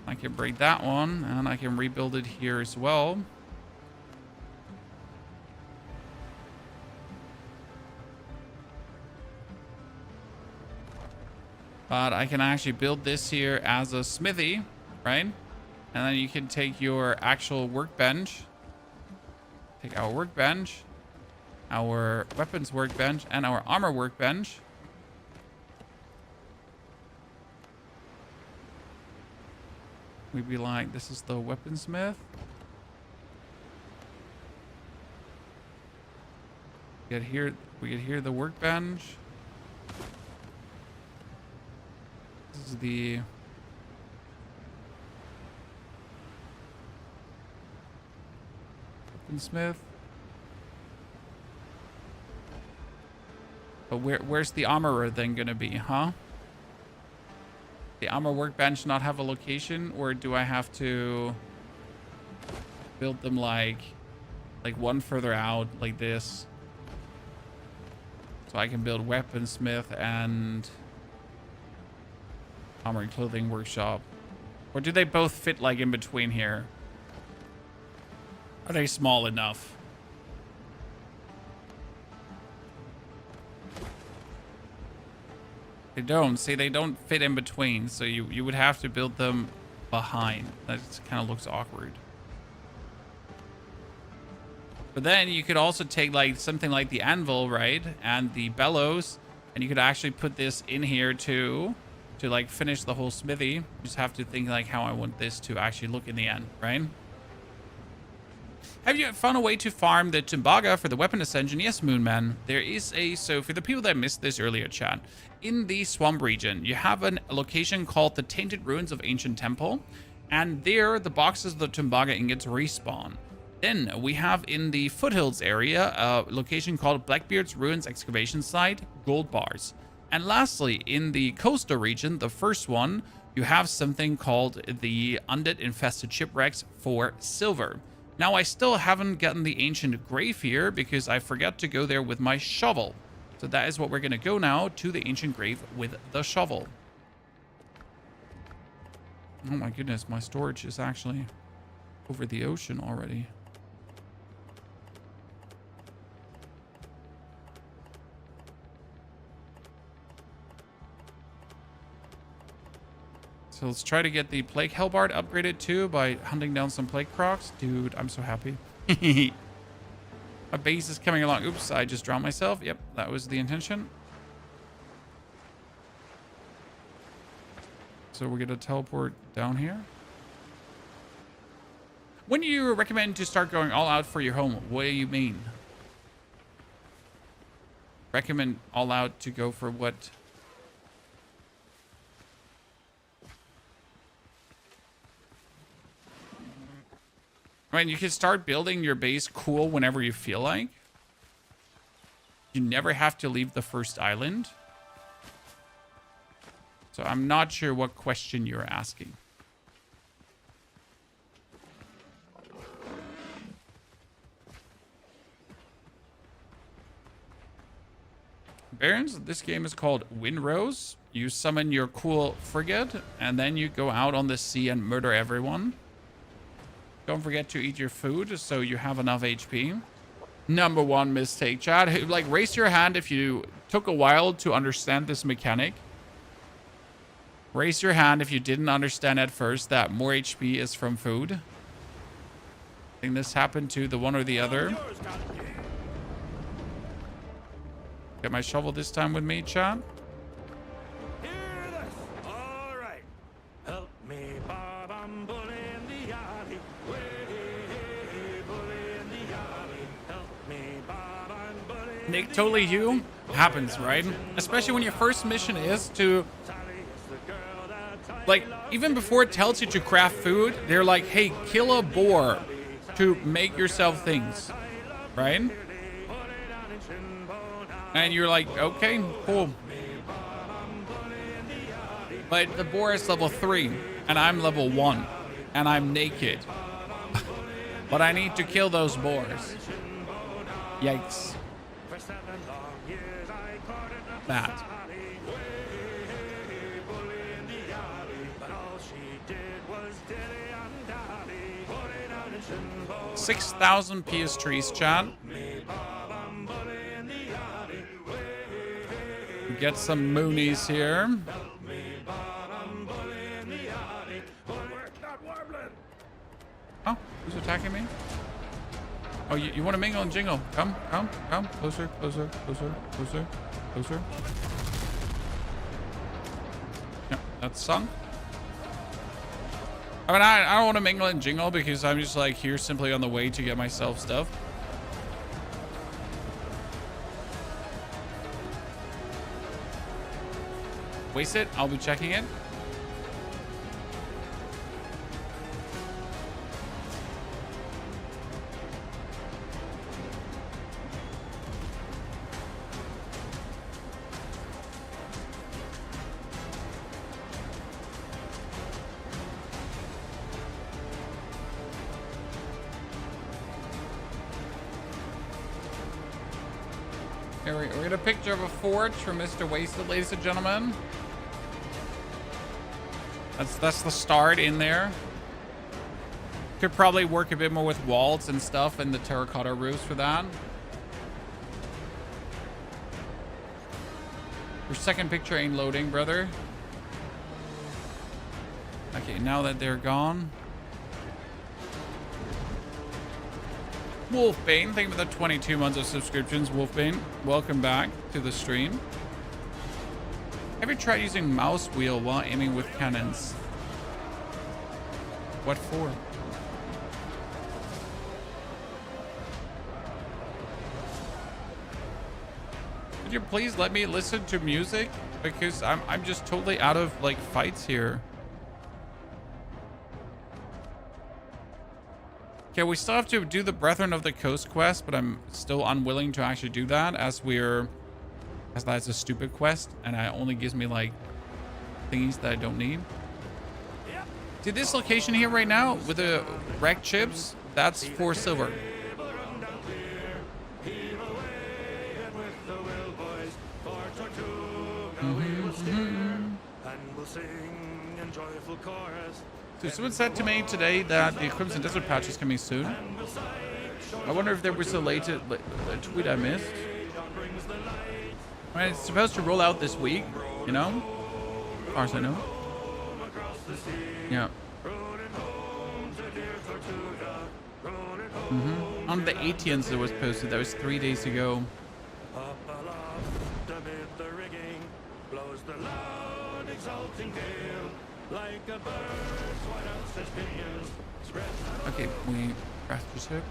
I can break that one, and I can rebuild it here as well. But I can actually build this here as a smithy, right? And then you can take your actual workbench. Take our workbench, our weapons workbench, and our armor workbench. We'd be like, this is the weaponsmith. We get here the workbench. This is the... Smith. But where's the armorer then gonna be, huh? The armor workbench not have a location, or do I have to build them like one further out like this? So I can build weaponsmith and armor and clothing workshop. Or do they both fit like in between here? Are they small enough? They don't. See, they don't fit in between. So you would have to build them behind. That kind of looks awkward. But then you could also take like something like the anvil, right? And the bellows. And you could actually put this in here too. To like finish the whole smithy. You just have to think like how I want this to actually look in the end, right? Have you found a way to farm the Tumbaga for the weapon ascension? Yes, Moonman. There is a... So for the people that missed this earlier, chat, in the swamp region, you have a location called the Tainted Ruins of Ancient Temple. And there, the boxes of the Tumbaga ingots respawn. Then we have in the foothills area, a location called Blackbeard's Ruins Excavation Site, gold bars. And lastly, in the coastal region, the first one, you have something called the Undead Infested Shipwrecks for silver. Now, I still haven't gotten the ancient grave here because I forgot to go there with my shovel. So that is what we're going to go now, to the ancient grave with the shovel. Oh my goodness, my storage is actually over the ocean already. So let's try to get the Plague Hellbard upgraded too by hunting down some Plague Crocs. Dude, I'm so happy. My base is coming along. Oops, I just drowned myself. Yep, that was the intention. So we're going to teleport down here. When do you recommend to start going all out for your home? What do you mean? Recommend all out to go for what? I mean, you can start building your base cool whenever you feel like. You never have to leave the first island. So I'm not sure what question you're asking. Barons, this game is called Windrose. You summon your cool frigate, and then you go out on the sea and murder everyone. Don't forget to eat your food so you have enough HP. Number one mistake, chat. Like, raise your hand if you took a while to understand this mechanic. Raise your hand if you didn't understand at first that more HP is from food. I think this happened to the one or the other. Get my shovel this time with me, chat. Hear this. All right. Help me, Bob. I'm bullying the alley. Bullying the alley. Help me, Bob. I'm bullying. Nick, totally you. Happens, right? Especially when your first mission is to... Like, even before it tells you to craft food, they're like, hey, kill a boar to make yourself things. Right? And you're like, okay, cool. But the boar is level 3, and I'm level 1, and I'm naked. But I need to kill those boars. Yikes. That. 6,000 PS trees, chat. Get some moonies here. Oh, who's attacking me? Oh, you want to mingle and jingle? Come. Closer. No, that's sunk. I mean, I don't want to mingle and jingle because I'm just like here simply on the way to get myself stuff. waste it. I'll be checking it. Here we get a picture of a forge from Mr. Wasted, ladies and gentlemen. That's the start in there. Could probably work a bit more with walls and stuff and the terracotta roofs for that. Your second picture ain't loading, brother. Okay, now that they're gone. Wolfbane, thank you for the 22 months of subscriptions. Wolfbane, welcome back to the stream. Have you tried using mouse wheel while aiming with cannons? What for? Could you please let me listen to music? Because I'm just totally out of like fights here. Okay, we still have to do the Brethren of the Coast quest, but I'm still unwilling to actually do that as that's a stupid quest and it only gives me like thingies that I don't need. Dude, this location here right now with the wrecked ships, that's 4 silver. So someone said to me today that the Crimson Desert patch is coming soon. I wonder if there was a tweet I missed. I mean, it's supposed to roll out this week, you know? As far as I know. Yeah. On the 18th it was posted. That was 3 days ago. Okay, we craft your ship.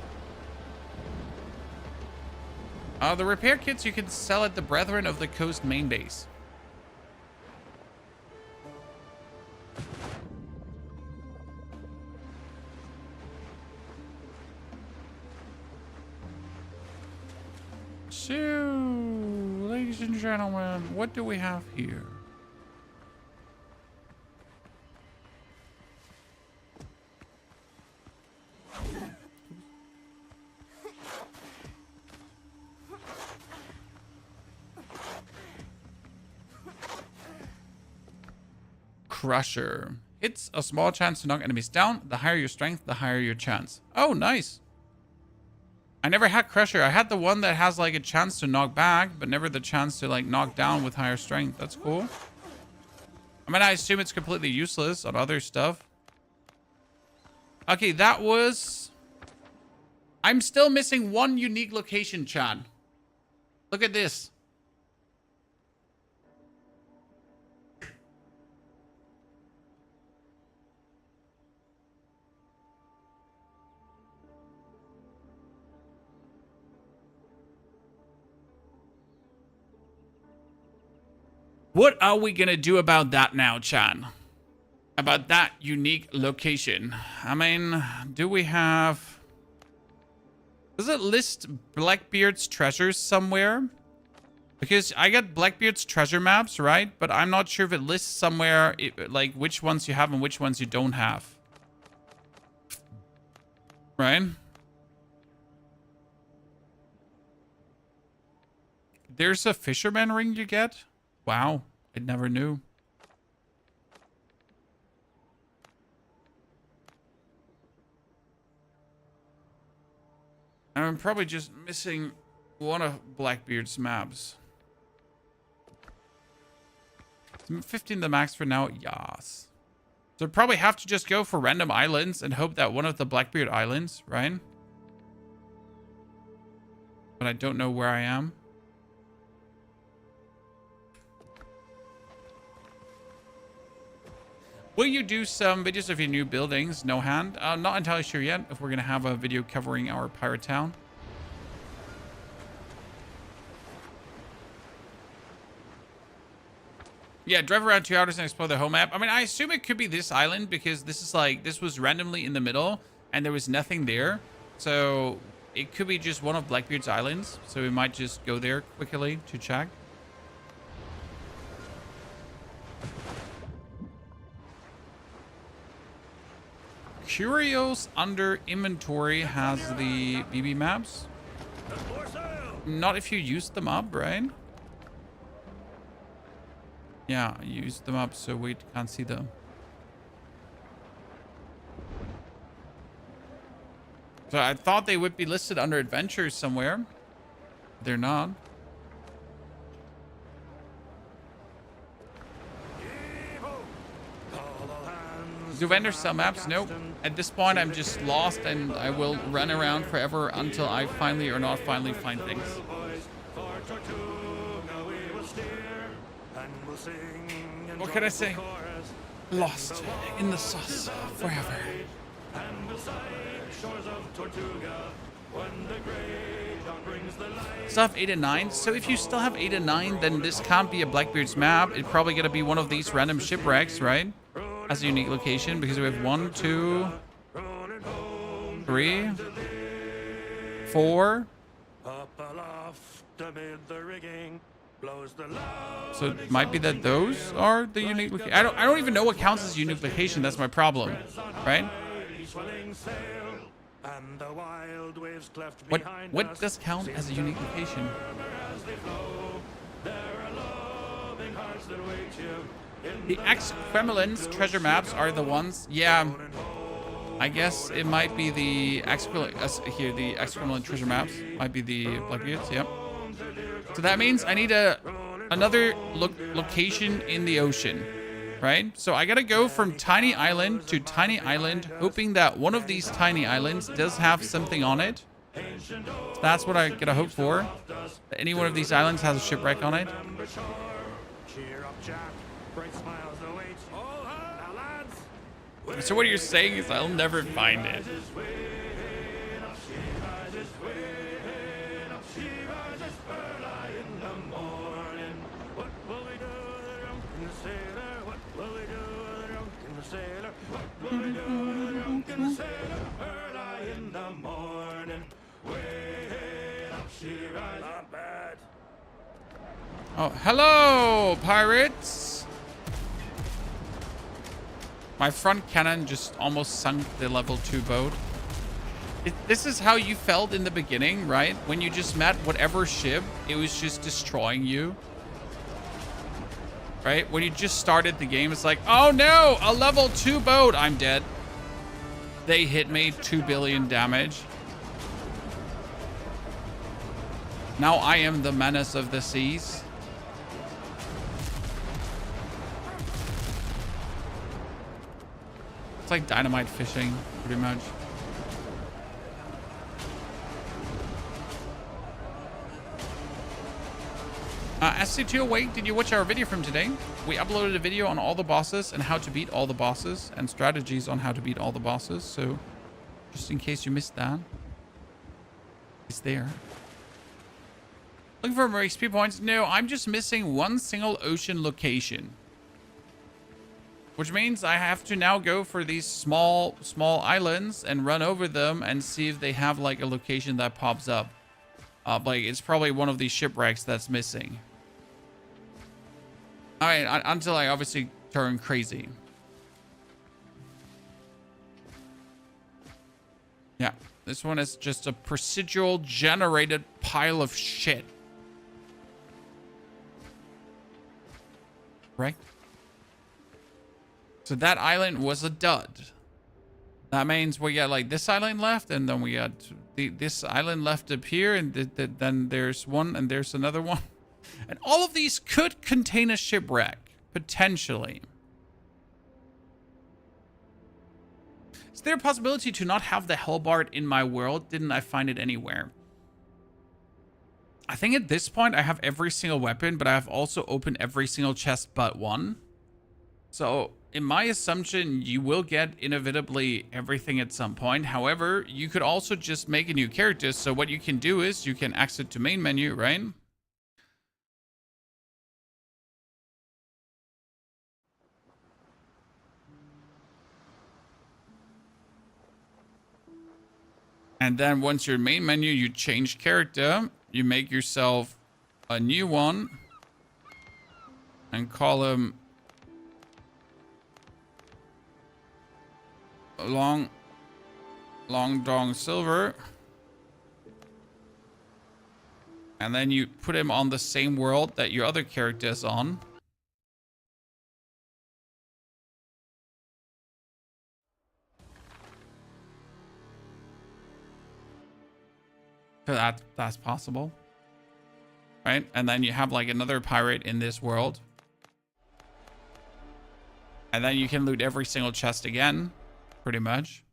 The repair kits you can sell at the Brethren of the Coast main base. So, ladies and gentlemen, what do we have here? Crusher. It's a small chance to knock enemies down. The higher your strength, the higher your chance. Oh, nice. I never had Crusher. I had the one that has like a chance to knock back, but never the chance to like knock down with higher strength. That's cool. I mean, I assume it's completely useless on other stuff. Okay, that was... I'm still missing one unique location, Chad. Look at this. What are we gonna do about that now, Chan? About that unique location? I mean, do we have... Does it list Blackbeard's treasures somewhere? Because I got Blackbeard's treasure maps, right? But I'm not sure if it lists somewhere, like, which ones you have and which ones you don't have. Right? There's a fisherman ring you get? Wow, I never knew. I'm probably just missing one of Blackbeard's maps. 15 the max for now, yes. So probably have to just go for random islands and hope that one of the Blackbeard islands, right? But I don't know where I am. Will you do some videos of your new buildings? No hand. I'm not entirely sure yet if we're going to have a video covering our pirate town. Yeah, drive around 2 hours and explore the whole map. I mean, I assume it could be this island because this is like, this was randomly in the middle and there was nothing there. So it could be just one of Blackbeard's islands. So we might just go there quickly to check. Curios under inventory has the BB maps. Not if you use them up, right? Yeah, use them up so we can't see them. So I thought they would be listed under adventures somewhere. They're not. Do vendors sell maps? Nope. At this point, I'm just lost and I will run around forever until I finally or not finally find things. What can I say? Lost in the sauce forever. Still have 8 and 9. So if you still have 8 and 9, then this can't be a Blackbeard's map. It's probably gonna be one of these random shipwrecks, right? As a unique location, because we have 1, 2, 3, 4. So it might be that those are the unique location. I don't even know what counts as a unique location. That's my problem, right? What does count as a unique location? The ex-Kremlin's treasure maps are the ones. Yeah, I guess it might be the here. The ex-Kremlin treasure maps might be the Blackbeards. Yep. So that means I need another location in the ocean, right? So I gotta go from tiny island to tiny island, hoping that one of these tiny islands does have something on it. So that's what I gotta hope for. That any one of these islands has a shipwreck on it. So what you're saying is I'll never find it. Oh, hello, pirates. My front cannon just almost sunk the level 2 boat. This is how you felt in the beginning, right? When you just met whatever ship, it was just destroying you. Right? When you just started the game, it's like, oh no, a level 2 boat. I'm dead. They hit me 2 billion damage. Now I am the menace of the seas. It's like dynamite fishing, pretty much. SC208, did you watch our video from today? We uploaded a video on all the bosses and how to beat all the bosses and strategies on how to beat all the bosses. So just in case you missed that, it's there. Looking for more XP points? No, I'm just missing one single ocean location. Which means I have to now go for these small islands and run over them and see if they have like a location that pops up. Like it's probably one of these shipwrecks that's missing. All right, until I obviously turn crazy. Yeah, this one is just a procedural generated pile of shit. Right? So that island was a dud. That means we got like this island left, and then we got this island left up here, and then there's one, and there's another one. And all of these could contain a shipwreck, potentially. Is there a possibility to not have the Hellbard in my world? Didn't I find it anywhere? I think at this point I have every single weapon, but I have also opened every single chest but one. So in my assumption, you will get inevitably everything at some point. However, you could also just make a new character. So what you can do is you can exit to main menu, right? And then once your main menu, you change character, you make yourself a new one and call him Long Dong Silver. And then you put him on the same world that your other character is on. So that's possible. Right? And then you have like another pirate in this world. And then you can loot every single chest again, pretty much.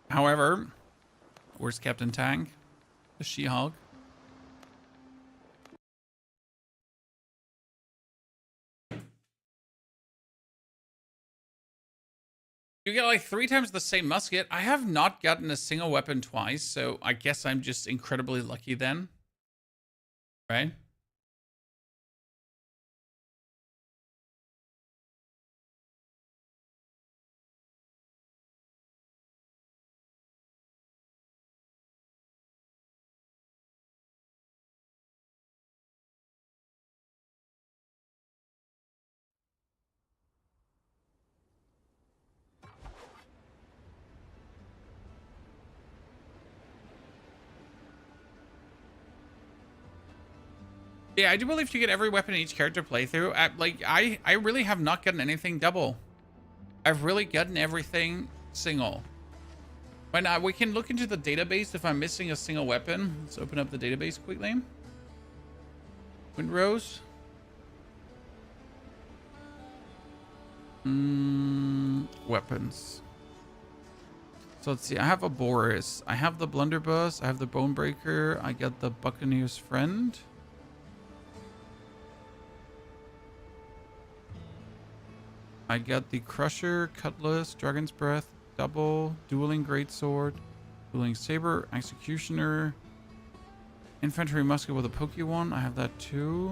However, where's Captain Tank? The She-Hulk. You get like 3 times the same musket. I have not gotten a single weapon twice, so I guess I'm just incredibly lucky then. Right? Yeah, I do believe you get every weapon in each character playthrough. I really have not gotten anything double. I've really gotten everything single. But we can look into the database if I'm missing a single weapon. Let's open up the database quickly. Windrose. Weapons. So let's see. I have a Boris. I have the Blunderbuss. I have the Bonebreaker. I got the Buccaneer's Friend. I got the Crusher, Cutlass, Dragon's Breath, Double, Dueling Greatsword, Dueling Saber, Executioner, Infantry Musket with a pokey one. I have that too.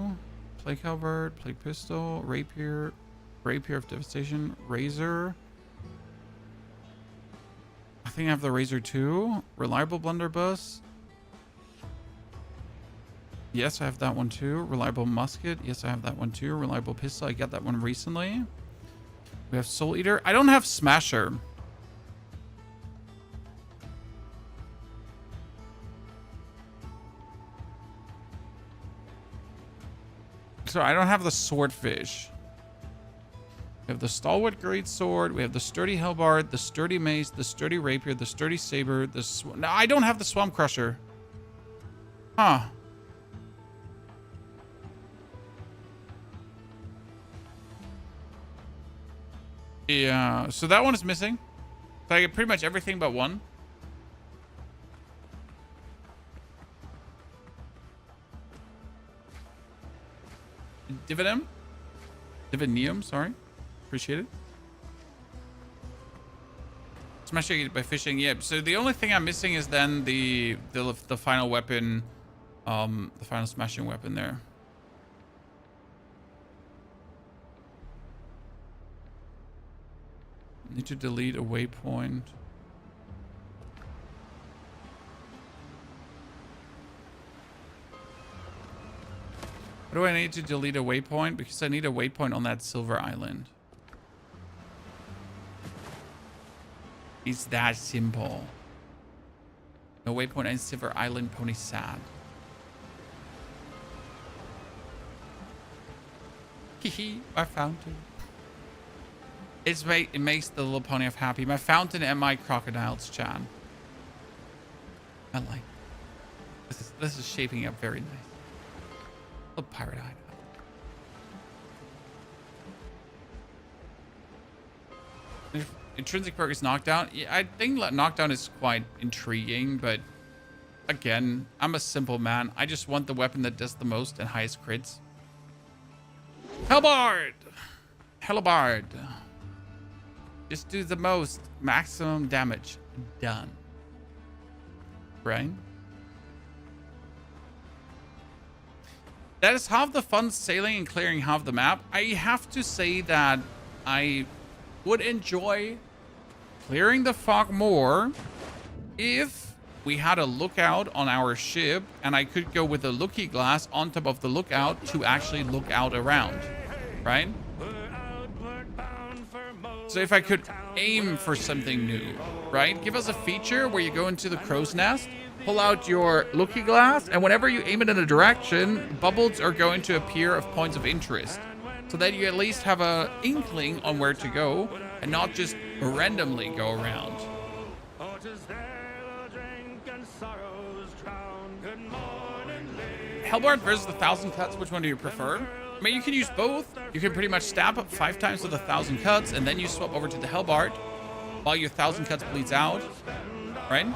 Plague Halberd, Plague Pistol, Rapier, Rapier of Devastation, Razor. I think I have the Razor too. Reliable Blunderbuss. Yes, I have that one too. Reliable Musket. Yes, I have that one too. Reliable Pistol. I got that one recently. We have Soul Eater. I don't have Smasher. So I don't have the Swordfish. We have the Stalwart Greatsword. We have the Sturdy Halberd, the Sturdy Mace, the Sturdy Rapier, the Sturdy Saber. No, I don't have the Swamp Crusher. Huh. Yeah, so that one is missing. So I get pretty much everything but one. Divinium, sorry. Appreciate it. Smashing it by fishing. Yeah, so the only thing I'm missing is then the final weapon, the final smashing weapon there. Need to delete a waypoint. What do I need to delete a waypoint? Because I need a waypoint on that silver island. It's that simple. No waypoint on silver island, pony sad. Hehe, I found it. It makes the little pony happy. My fountain and my crocodiles, Chan. I like this is shaping up very nice. Little pirate hideout. Intrinsic perk is knockdown. Yeah, I think knockdown is quite intriguing, but again, I'm a simple man. I just want the weapon that does the most and highest crits. Halberd! Halberd. Just do the most maximum damage. Done. Right? that is half the fun, sailing and clearing half the map. I have to say that I would enjoy clearing the fog more if we had a lookout on our ship and I could go with a looky glass on top of the lookout to actually look out around, right? So if I could aim for something new, right? Give us a feature where you go into the crow's nest, pull out your looky glass, and whenever you aim it in a direction, bubbles are going to appear of points of interest. So that you at least have a inkling on where to go and not just randomly go around. Hellbart versus the 1,000 cuts, which one do you prefer? I mean, you can use both. You can pretty much stab up 5 times with 1,000 cuts, and then you swap over to the Hellbart while your 1,000 cuts bleeds out, right?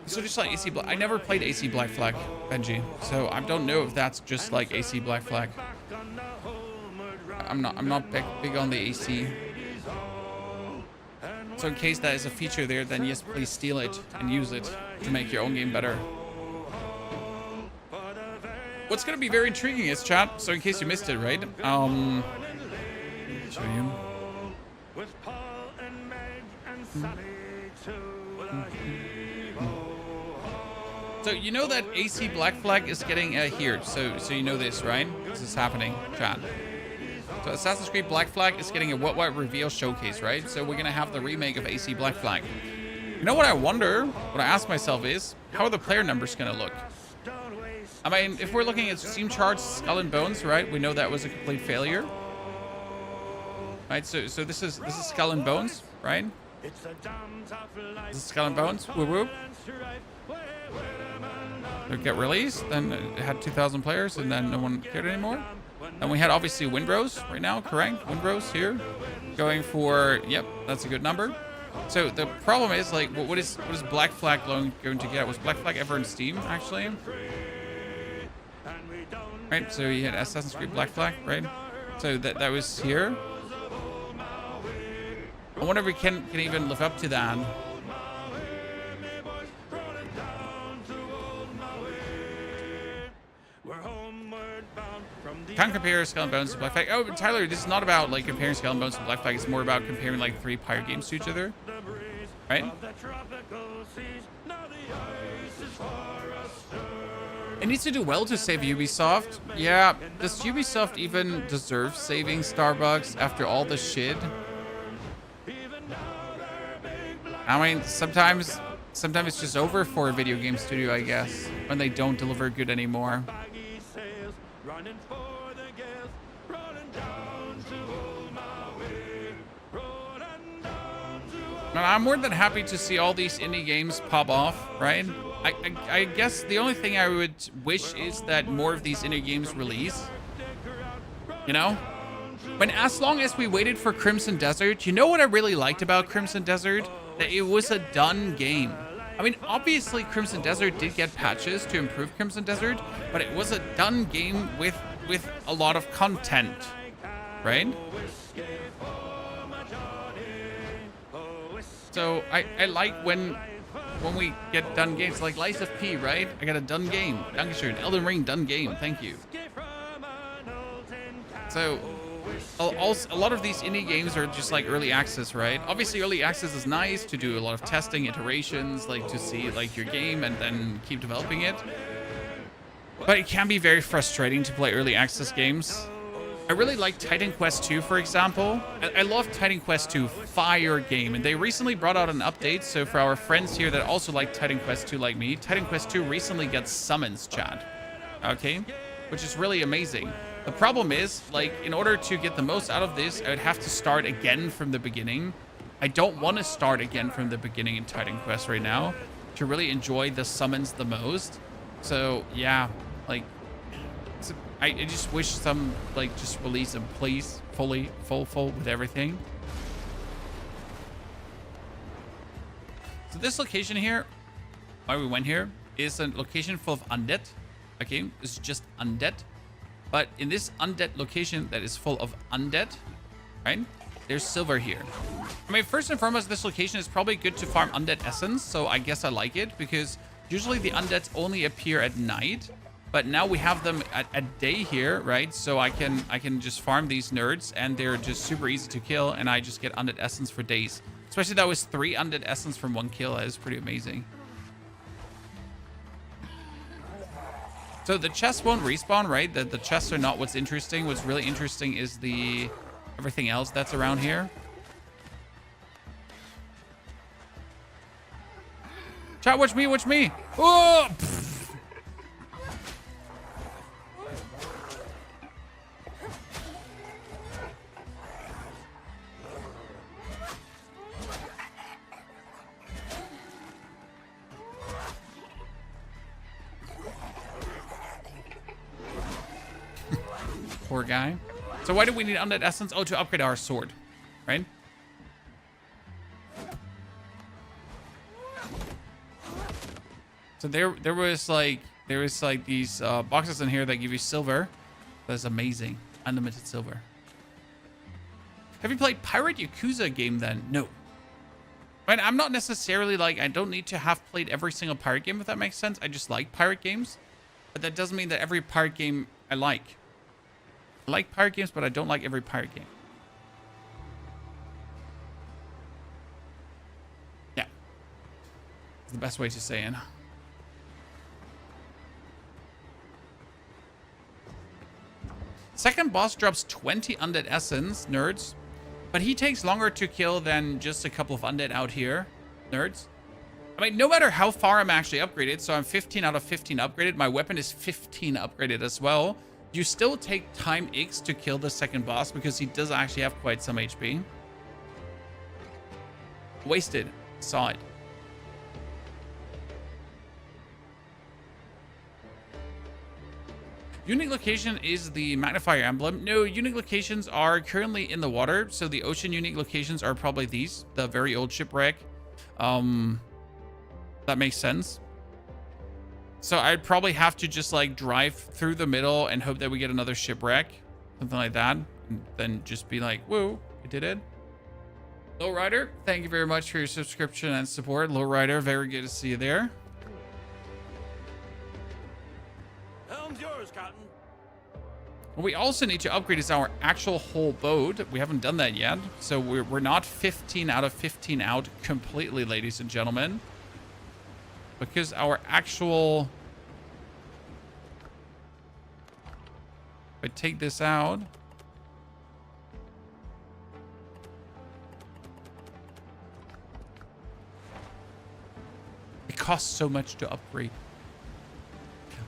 So just like AC Black, I never played AC Black Flag, Benji, so I don't know if that's just like AC Black Flag. I'm not big on the AC. So in case that is a feature there, then yes, please steal it and use it to make your own game better. What's going to be very intriguing is, chat, so in case you missed it, right? Show you. So you know that AC Black Flag is getting here. So you know this, right? This is happening, chat. So Assassin's Creed Black Flag is getting a what reveal showcase, right? So we're gonna have the remake of AC Black Flag. You know what I wonder? What I ask myself is, how are the player numbers gonna look? I mean, if we're looking at Steam charts, Skull and Bones, right? We know that was a complete failure, right? So this is Skull and Bones, right? This is Skull and Bones. Woo woo. It get released, then it had 2,000 players, and then no one cared anymore. And we had obviously Windrose right now, correct? Windrose here, going for, yep, that's a good number. So the problem is, like, what is Black Flag going to get? Was Black Flag ever in Steam, actually? Right, so you had Assassin's Creed Black Flag, right? So that was here. I wonder if we can even live up to that. Can't compare Skull and Bones to Black Flag. Oh, but Tyler, this is not about like comparing Skull and Bones to Black Flag. It's more about comparing like 3 pirate games to each other, right? It needs to do well to save Ubisoft. Yeah, does Ubisoft even deserve saving Starbucks after all the shit? I mean, sometimes it's just over for a video game studio, I guess, when they don't deliver good anymore. I'm more than happy to see all these indie games pop off, right? I guess the only thing I would wish is that more of these indie games release. You know? But as long as we waited for Crimson Desert, you know what I really liked about Crimson Desert? That it was a done game. I mean, obviously Crimson Desert did get patches to improve Crimson Desert, but it was a done game with a lot of content, right? So I like when we get done games like Lies of P, right? I got a done game. Dankeschön. Elden Ring done game. Thank you. So a lot of these indie games are just like early access, right? Obviously early access is nice to do a lot of testing, iterations, like to see like your game and then keep developing it. But it can be very frustrating to play early access games. I really like Titan Quest 2, for example. I love Titan Quest 2, fire game. And they recently brought out an update. So for our friends here that also like Titan Quest 2 like me, Titan Quest 2 recently gets summons, chat. Okay? Which is really amazing. The problem is, like, in order to get the most out of this, I would have to start again from the beginning. I don't want to start again from the beginning in Titan Quest right now to really enjoy the summons the most. So, yeah, like, I just wish some, like, just release them, please, full with everything. So this location here, why we went here, is a location full of undead. Okay, it's just undead. But in this undead location that is full of undead, right? There's silver here. I mean, first and foremost, this location is probably good to farm undead essence. So I guess I like it because usually the undeads only appear at night. But now we have them at day here, right? So I can just farm these nerds and they're just super easy to kill. And I just get undead essence for days. Especially that was 3 undead essence from 1 kill. That is pretty amazing. So the chests won't respawn, right? The chests are not what's interesting. What's really interesting is the everything else that's around here. Chat, watch me, watch me. Oh! Poor guy. So why do we need undead essence? Oh, to upgrade our sword, right? So there was like these boxes in here that give you silver. That's amazing. Unlimited silver. Have you played Pirate Yakuza game then? No. Right, I'm not necessarily like, I don't need to have played every single pirate game, if that makes sense. I just like pirate games. But that doesn't mean that every pirate game I like. I like pirate games, but I don't like every pirate game. Yeah. It's the best way to say it. Second boss drops 20 undead essence, nerds. But he takes longer to kill than just a couple of undead out here, nerds. I mean, no matter how far I'm actually upgraded, so I'm 15 out of 15 upgraded. My weapon is 15 upgraded as well. You still take time X to kill the second boss because he does actually have quite some HP. Wasted. Saw it. Unique location is the magnifier emblem. No, unique locations are currently in the water. So the ocean unique locations are probably these. The very old shipwreck. That makes sense. So I'd probably have to just like drive through the middle and hope that we get another shipwreck. Something like that. And then just be like, whoa, I did it. Lowrider, thank you very much for your subscription and support. Lowrider, very good to see you there. Helm's yours, Cotton. What we also need to upgrade is our actual whole boat. We haven't done that yet. So we're not 15 out of 15 out completely, ladies and gentlemen. Because our actual... If I take this out... It costs so much to upgrade.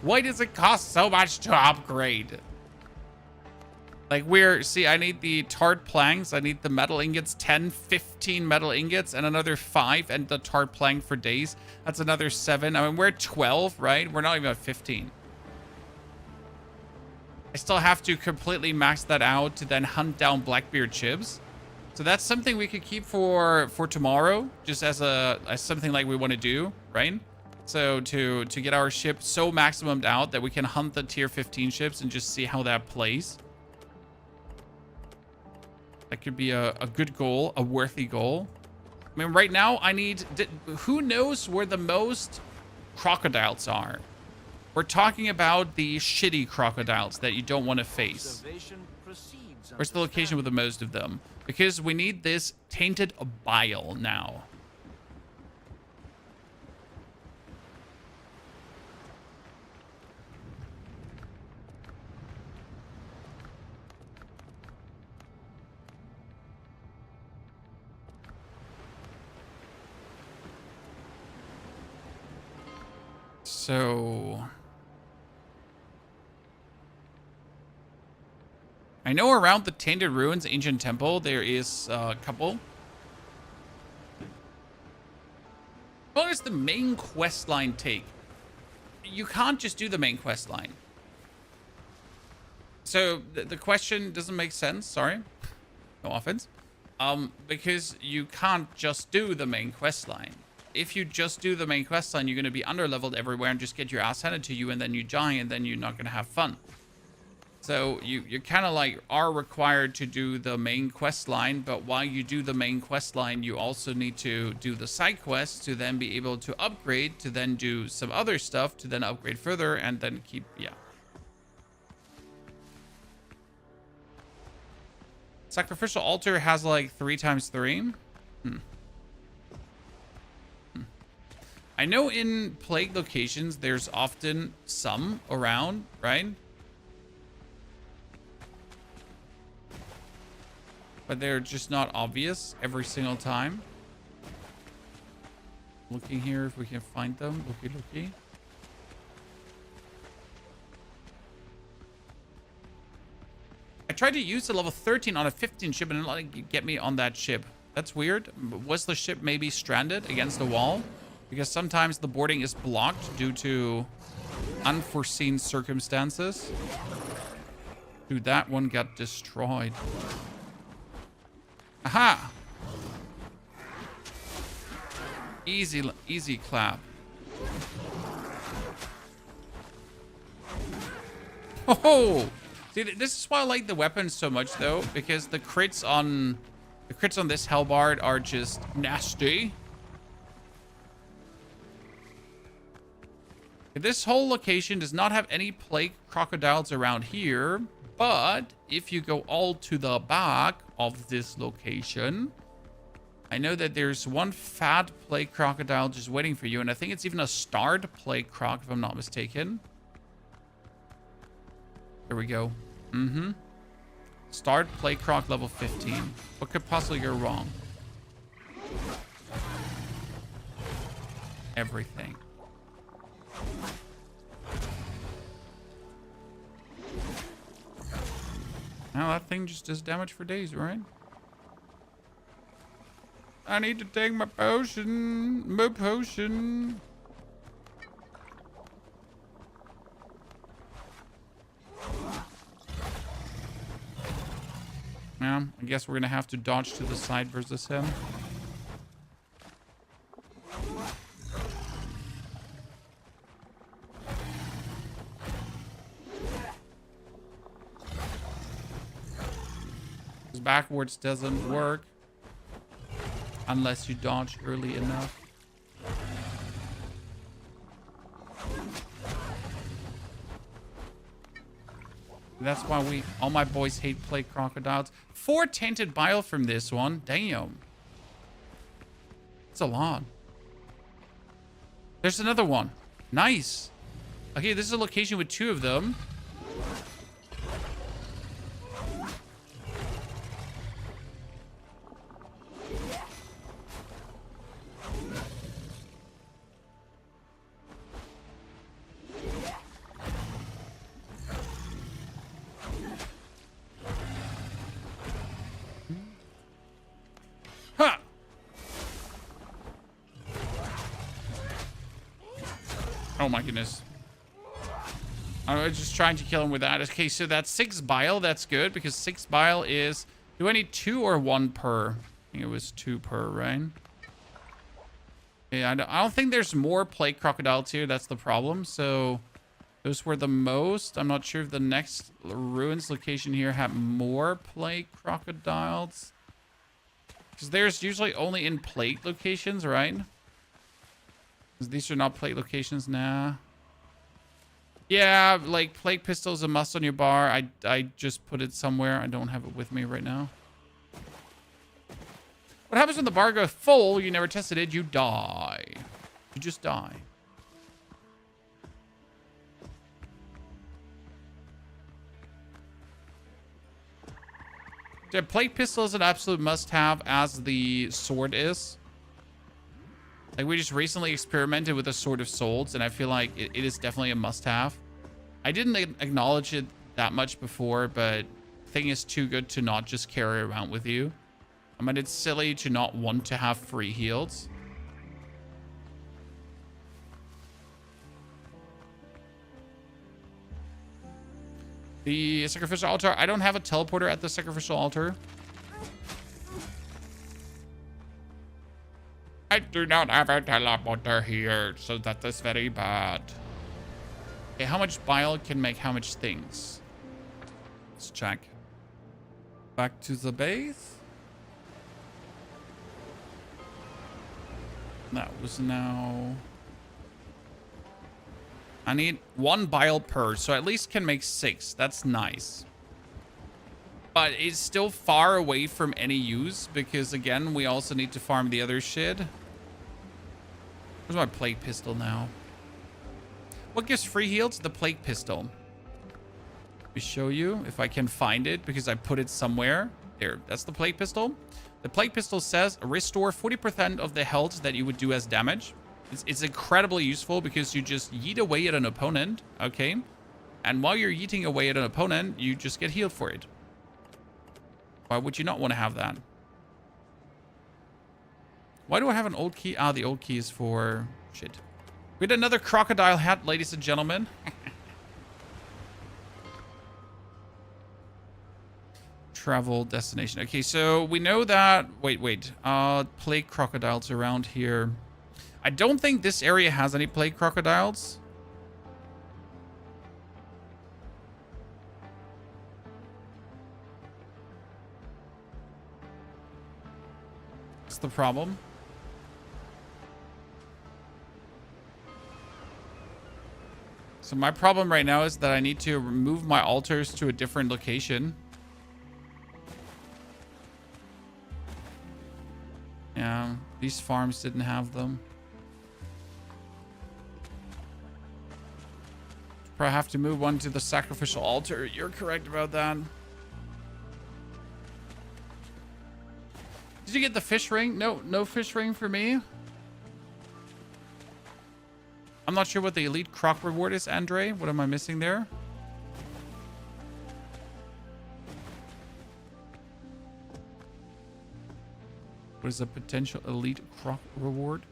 Why does it cost so much to upgrade? Like see, I need the tarred planks. I need the metal ingots, 10, 15 metal ingots, and another 5, and the tarred plank for days. That's another 7. I mean, we're at 12, right? We're not even at 15. I still have to completely max that out to then hunt down Blackbeard chips. So that's something we could keep for tomorrow, just as something like we want to do, right? So to get our ship so maximumed out that we can hunt the tier 15 ships and just see how that plays. That could be a good goal, a worthy goal. I mean, right now I need... Who knows where the most crocodiles are? We're talking about the shitty crocodiles that you don't want to face. Where's the location with the most of them? Because we need this tainted bile now. So I know around the Tainted Ruins Ancient Temple there is a couple. What does the main quest line take? You can't just do the main quest line. So the question doesn't make sense, sorry. No offense. Because you can't just do the main quest line. If you just do the main quest line, you're going to be underleveled everywhere and just get your ass handed to you, and then you die, and then you're not going to have fun. So you kind of like are required to do the main quest line, but while you do the main quest line, you also need to do the side quests to then be able to upgrade, to then do some other stuff, to then upgrade further, and then keep, yeah. Sacrificial altar has like 3 times 3. I know in plague locations, there's often some around, right? But they're just not obvious every single time. Looking here if we can find them. Looky. I tried to use the level 13 on a 15 ship and it didn't let it get me on that ship. That's weird. Was the ship maybe stranded against a wall? Because sometimes the boarding is blocked due to unforeseen circumstances. Dude, that one got destroyed. Aha! Easy clap. Oh! See, this is why I like the weapons so much, though, because the crits on this Hellbard are just nasty. This whole location does not have any plague crocodiles around here, but if you go all to the back of this location, I know that there's one fat plague crocodile just waiting for you, and I think it's even a starred plague croc, if I'm not mistaken. There we go. Starred plague croc level 15. What could possibly go wrong? Everything. Now that thing just does damage for days, right? I need to take my potion. My potion. Yeah, I guess we're gonna have to dodge to the side versus him. Backwards doesn't work unless you dodge early enough. That's why all my boys hate plague crocodiles. 4 tainted bile from this one. Damn. That's a lot. There's another one. Nice. Okay, this is a location with 2 of them. Oh my goodness. I was just trying to kill him with that. Okay, so that's 6 bile. That's good because 6 bile is... Do I need 2 or 1 per? I think it was 2 per, right? Yeah, I don't think there's more plague crocodiles here. That's the problem. So those were the most. I'm not sure if the next ruins location here have more plague crocodiles. Because there's usually only in plague locations, right? These are not plague locations now. Yeah, like plague pistol is a must on your bar. I just put it somewhere. I don't have it with me right now. What happens when the bar goes full? You never tested it. You die. You just die. The plague pistol is an absolute must-have, as the sword is. Like, we just recently experimented with the Sword of Souls, and I feel like it is definitely a must-have. I didn't acknowledge it that much before, but the thing is too good to not just carry around with you. I mean, it's silly to not want to have free heals. The sacrificial altar. I don't have a teleporter at the sacrificial altar. I do not have a teleporter here, so that is very bad. Okay, how much bile can make how much things? Let's check. Back to the base. That was now... I need 1 bile per, so I at least can make 6. That's nice. But it's still far away from any use because, again, we also need to farm the other shit. Where's my plague pistol now? What gives free heals? The plague pistol. Let me show you if I can find it because I put it somewhere. There, that's the plague pistol. The plague pistol says restore 40% of the health that you would do as damage. It's incredibly useful because you just yeet away at an opponent, okay? And while you're yeeting away at an opponent, you just get healed for it. Why would you not want to have that? Why do I have an old key? Ah, the old key is for... shit. We had another crocodile hat, ladies and gentlemen. Travel destination. Okay, so we know that... Wait. Plague crocodiles around here. I don't think this area has any plague crocodiles. That's the problem. So my problem right now is that I need to move my altars to a different location. Yeah, these farms didn't have them. Probably have to move one to the sacrificial altar. You're correct about that. Did you get the fish ring? No fish ring for me. I'm not sure what the elite croc reward is, Andre. What am I missing there? What is a potential elite croc reward?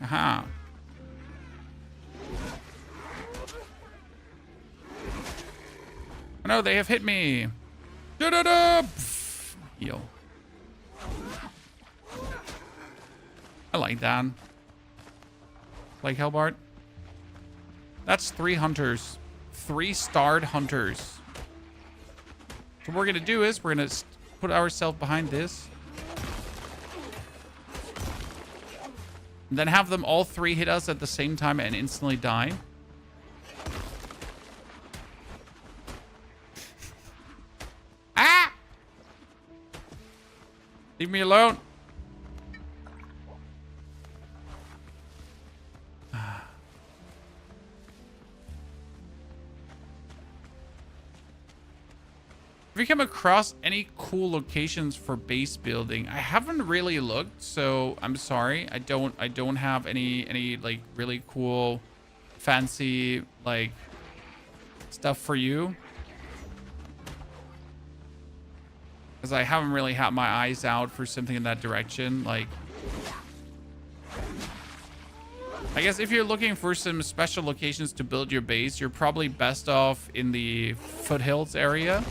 Aha. Oh, no, they have hit me. Da-da-da! Pff, heal. I like that. Like Hellbart. That's 3 hunters. 3-starred hunters. So what we're going to do is we're going to put ourselves behind this. And then have them all 3 hit us at the same time and instantly die. Ah! Leave me alone. Have you come across any cool locations for base building? I haven't really looked, so I'm sorry. I don't have any like really cool, fancy like stuff for you. Because I haven't really had my eyes out for something in that direction. Like, I guess if you're looking for some special locations to build your base, you're probably best off in the foothills area.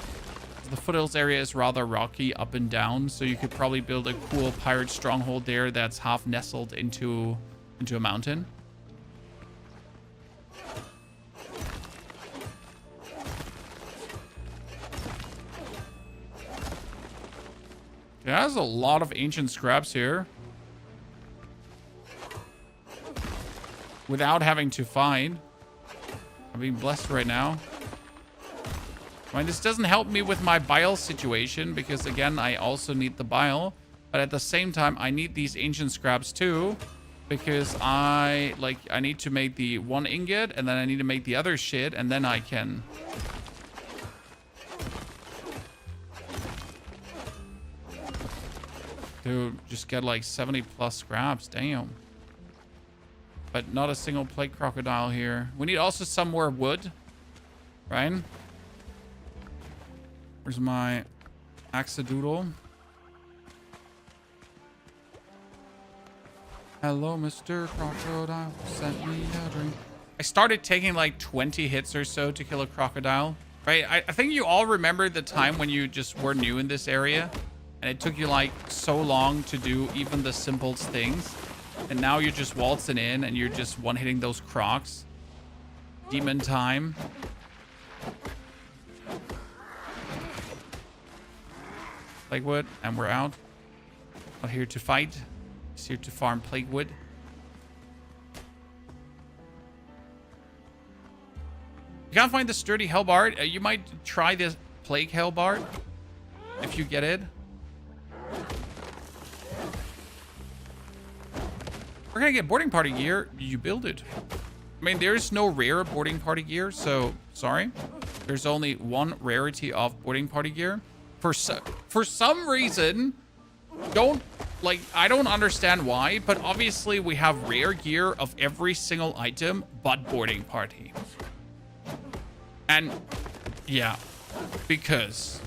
The foothills area is rather rocky up and down, so you could probably build a cool pirate stronghold there that's half nestled into a mountain. Yeah, there's a lot of ancient scraps here. Without having to find. I'm being blessed right now. I mean, this doesn't help me with my bile situation because, again, I also need the bile. But at the same time, I need these ancient scraps too because I need to make the 1 ingot and then I need to make the other shit and then I can... Dude, just get like 70 plus scraps. Damn. But not a single plague crocodile here. We need also some more wood. Right? Where's my axadoodle? Hello, Mr. Crocodile. Sent me a drink. I started taking like 20 hits or so to kill a crocodile. Right? I think you all remember the time when you just were new in this area and it took you like so long to do even the simplest things. And now you're just waltzing in and you're just one-hitting those crocs. Demon time. Plague wood, and we're out. Not here to fight. Just here to farm plague wood. You can't find the sturdy hellbard. You might try this plague hellbard if you get it. We're gonna get boarding party gear. You build it. I mean, there's no rare boarding party gear, so sorry. There's only one rarity of boarding party gear. For some reason, I don't understand why, but obviously we have rare gear of every single item but boarding party. And yeah, because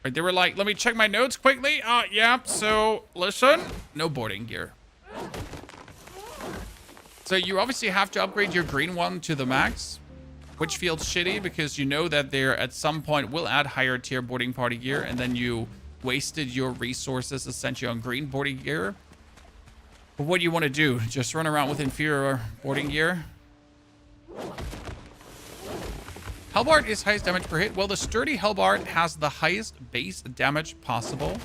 right, they were like, let me check my notes quickly. Yeah, so listen, no boarding gear. So you obviously have to upgrade your green one to the max, which feels shitty because you know that there at some point will add higher tier boarding party gear, and then you wasted your resources essentially on green boarding gear. But what do you want to do? Just run around with inferior boarding gear? Hellbard is highest damage per hit. Well, the sturdy Hellbard has the highest base damage possible.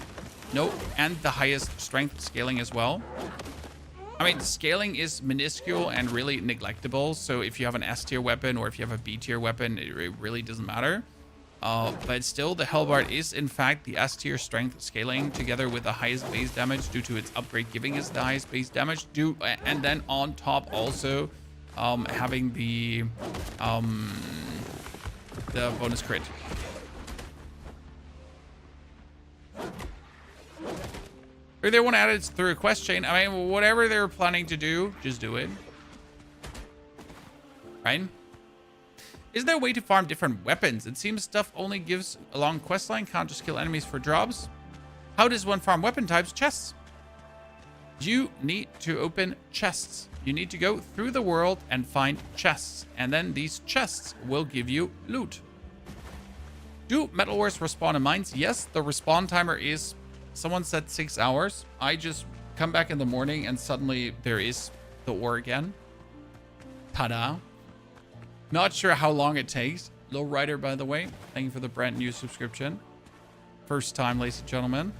No, and the highest strength scaling as well. I mean, scaling is minuscule and really neglectable. So if you have an S tier weapon or if you have a B tier weapon, it really doesn't matter. But still, the Hellbard is in fact the S tier strength scaling together with the highest base damage due to its upgrade giving us the highest base damage. And then on top also having the bonus crit. If they want to add it through a quest chain, I mean, whatever they're planning to do, just do it. Right? Is there a way to farm different weapons? It seems stuff only gives a long quest line, can't just kill enemies for drops. How does one farm weapon types? Chests. You need to open chests. You need to go through the world and find chests. And then these chests will give you loot. Do metal ores respawn in mines? Yes, the respawn timer is... Someone said 6 hours. I just come back in the morning and suddenly there is the ore again. Ta-da. Not sure how long it takes. Lowrider, by the way. Thank you for the brand new subscription. First time, ladies and gentlemen.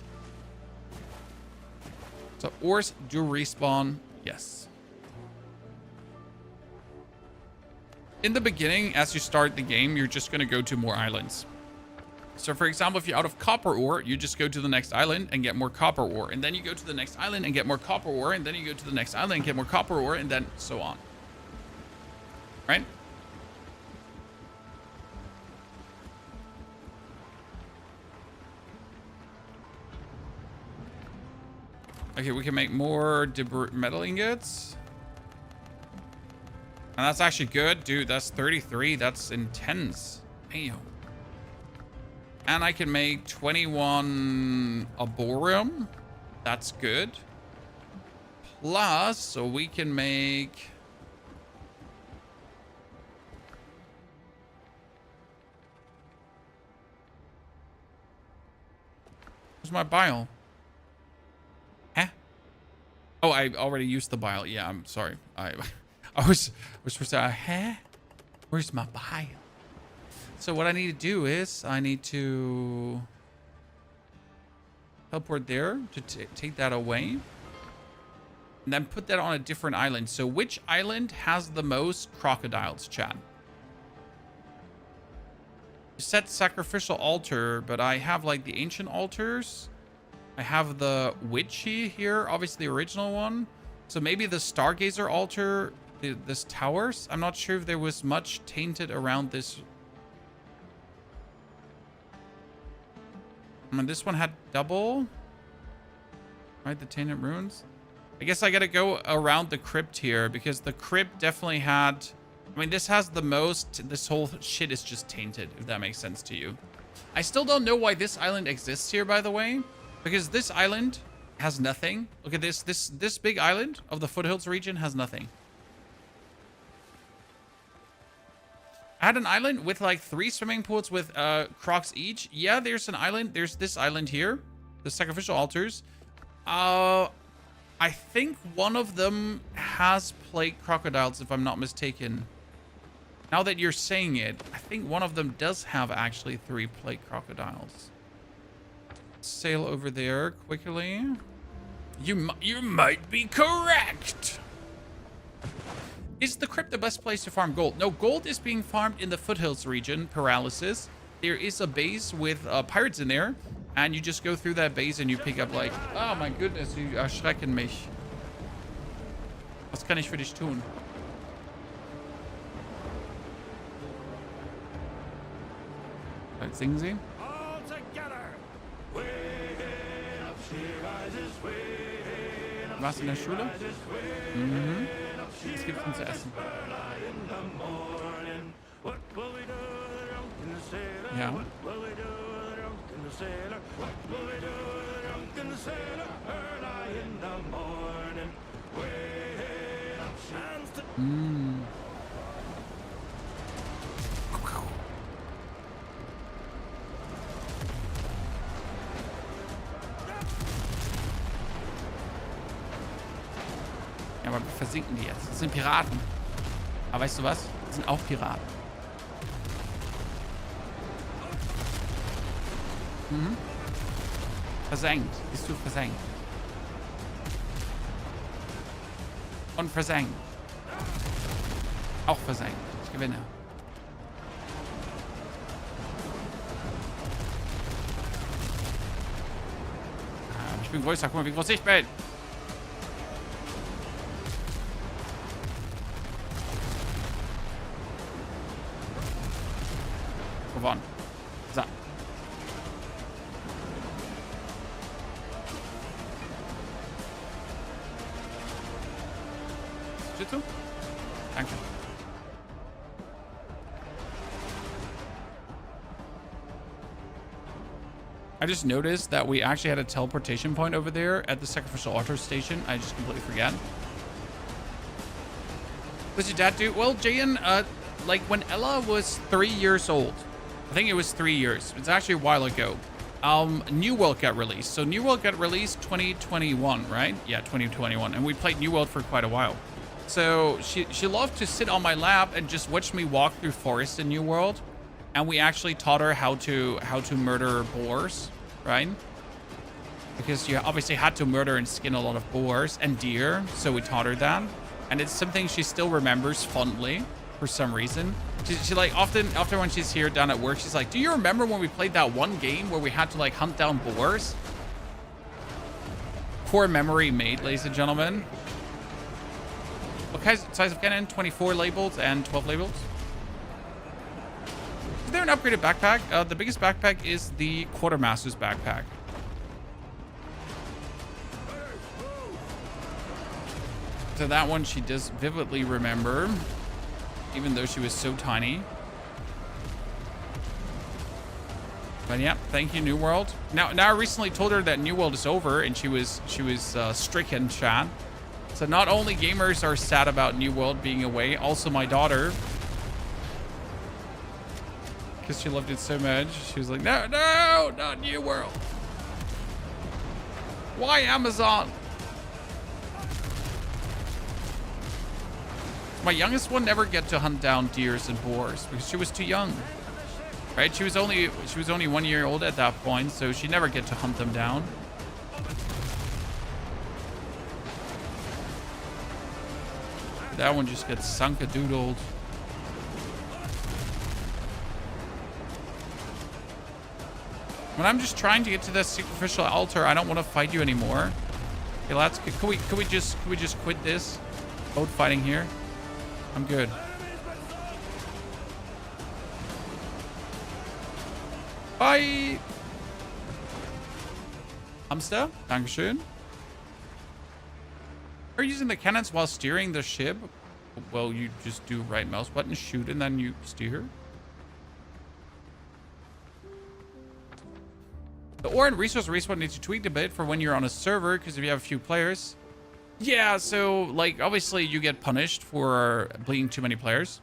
So ores do respawn. Yes. In the beginning, as you start the game, you're just going to go to more islands. So for example, if you're out of copper ore, you just go to the next island and get more copper ore. And then you go to the next island and get more copper ore. And then you go to the next island and get more copper ore. And then so on. Right? Okay, we can make more metal ingots. And that's actually good. Dude, that's 33. That's intense. Damn. And I can make 21 arborium. That's good. Plus, so we can make... Where's my bile? Huh? Oh, I already used the bile. Yeah, I'm sorry. I was supposed to say, huh? Where's my bile? So what I need to do is I need to teleport there to take that away. And then put that on a different island. So which island has the most crocodiles, chat? Set sacrificial altar, but I have like the ancient altars. I have the witchy here, obviously the original one. So maybe the stargazer altar, this towers. I'm not sure if there was much tainted around this. I mean, this one had double. Right, the tainted runes. I guess I gotta go around the crypt here because the crypt definitely had... I mean, this has the most... This whole shit is just tainted, if that makes sense to you. I still don't know why this island exists here, by the way. Because this island has nothing. Look at this. This big island of the foothills region has nothing. I had an island with like 3 swimming pools with crocs each. Yeah, there's an island. There's this island here, the sacrificial altars. I think one of them has plague crocodiles, if I'm not mistaken. Now that you're saying it, I think one of them does have actually 3 plague crocodiles. Sail over there quickly. You might be correct. Is the crypt the best place to farm gold? No, gold is being farmed in the foothills region, Paralysis. There is a base with pirates in there, and you just go through that base and you pick up like, oh my goodness, you erschrecken mich. Was kann ich für dich tun? Singen Sie? All together. Way up she rises, way up Warst du in der Schule? Mhm. Was gibt's denn zu essen? in the morning. What will we do with the drunken sailor? Ja. What will we do with the drunken sailor? What will we do with the drunken sailor? Early in the morning. Way up she hands to Ja, aber wir versinken die jetzt. Das sind Piraten. Aber weißt du was? Das sind auch Piraten. Mhm. Versenkt. Bist du versenkt? Und versenkt. Auch versenkt. Ich gewinne. Ich bin größer. Guck mal, wie groß ich bin. Gewonnen. So. Jitsu? Danke. I just noticed that we actually had a teleportation point over there at the sacrificial altar station. I just completely forgot. What's your dad do? Well, Jayan, like when Ella was 3 years old, I think it was 3 years. It's actually a while ago. New World got released. So New World got released 2021, right? Yeah, 2021. And we played New World for quite a while. So she loved to sit on my lap and just watch me walk through forest in New World. And we actually taught her how to murder boars, right? Because you obviously had to murder and skin a lot of boars and deer. So we taught her that. And it's something she still remembers fondly for some reason. She like often when she's here down at work, she's like, do you remember when we played that one game where we had to like hunt down boars? Poor memory made, ladies and gentlemen. What size of cannon? 24 labels and 12 labels. Is there an upgraded backpack? The biggest backpack is the Quartermaster's backpack. So that one she does vividly remember, even though she was so tiny. But yeah, thank you, New World. Now I recently told her that New World is over, and she was stricken, chat. So not only gamers are sad about New World being away, also my daughter, because she loved it so much. She was like, no, not New World. Why Amazon? My youngest one never get to hunt down deers and boars because she was too young. Right? She was only 1 year old at that point, so she never get to hunt them down. That one just gets sunk-a-doodled. When I'm just trying to get to the sacrificial altar, I don't want to fight you anymore. Okay, lads, can we just quit this boat fighting here? I'm good. Bye. Hamster, Dankeschön. Are you using the cannons while steering the ship? Well, you just do right mouse button, shoot, and then you steer. The ore and resource respawn needs to tweak a bit for when you're on a server, because if you have a few players. Yeah, so, like, obviously you get punished for bleeding too many players.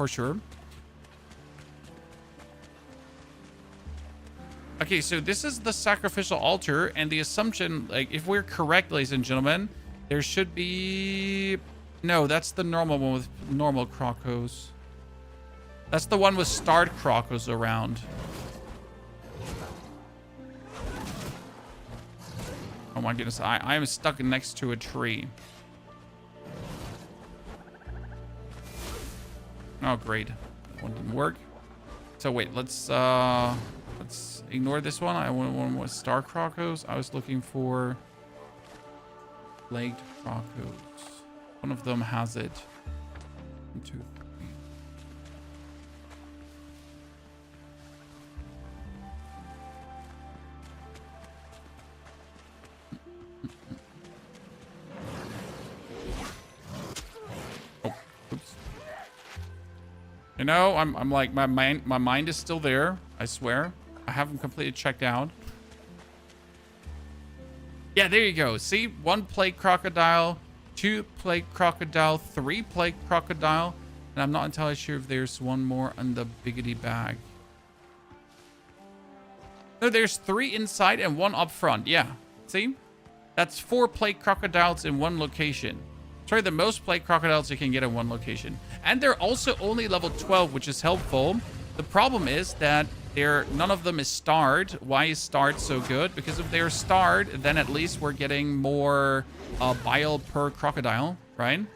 for sure. Okay, so this is the sacrificial altar, and the assumption, like, if we're correct, ladies and gentlemen, there should be... No, that's the normal one with normal crocos. That's the one with starred crocos around. Oh my goodness, I am stuck next to a tree. Oh, great. That one didn't work. So wait, let's ignore this one. I want one with star crocos. I was looking for plagued crocos. One of them has it. 1, 2, 3. Oh, oops. You know, I'm like, my mind is still there. I swear. I haven't completely checked out. Yeah, there you go. See, 1 plague crocodile, 2 plague crocodile, 3 plague crocodile, and I'm not entirely sure if there's one more on the biggity bag. No, there's 3 inside and 1 up front. Yeah, see, that's 4 plague crocodiles in 1 location. Sorry, the most plague crocodiles you can get in 1 location, and they're also only level 12, which is helpful. The problem is that none of them is starred. Why is starred so good? Because if they're starred, then at least we're getting more bile per crocodile, right?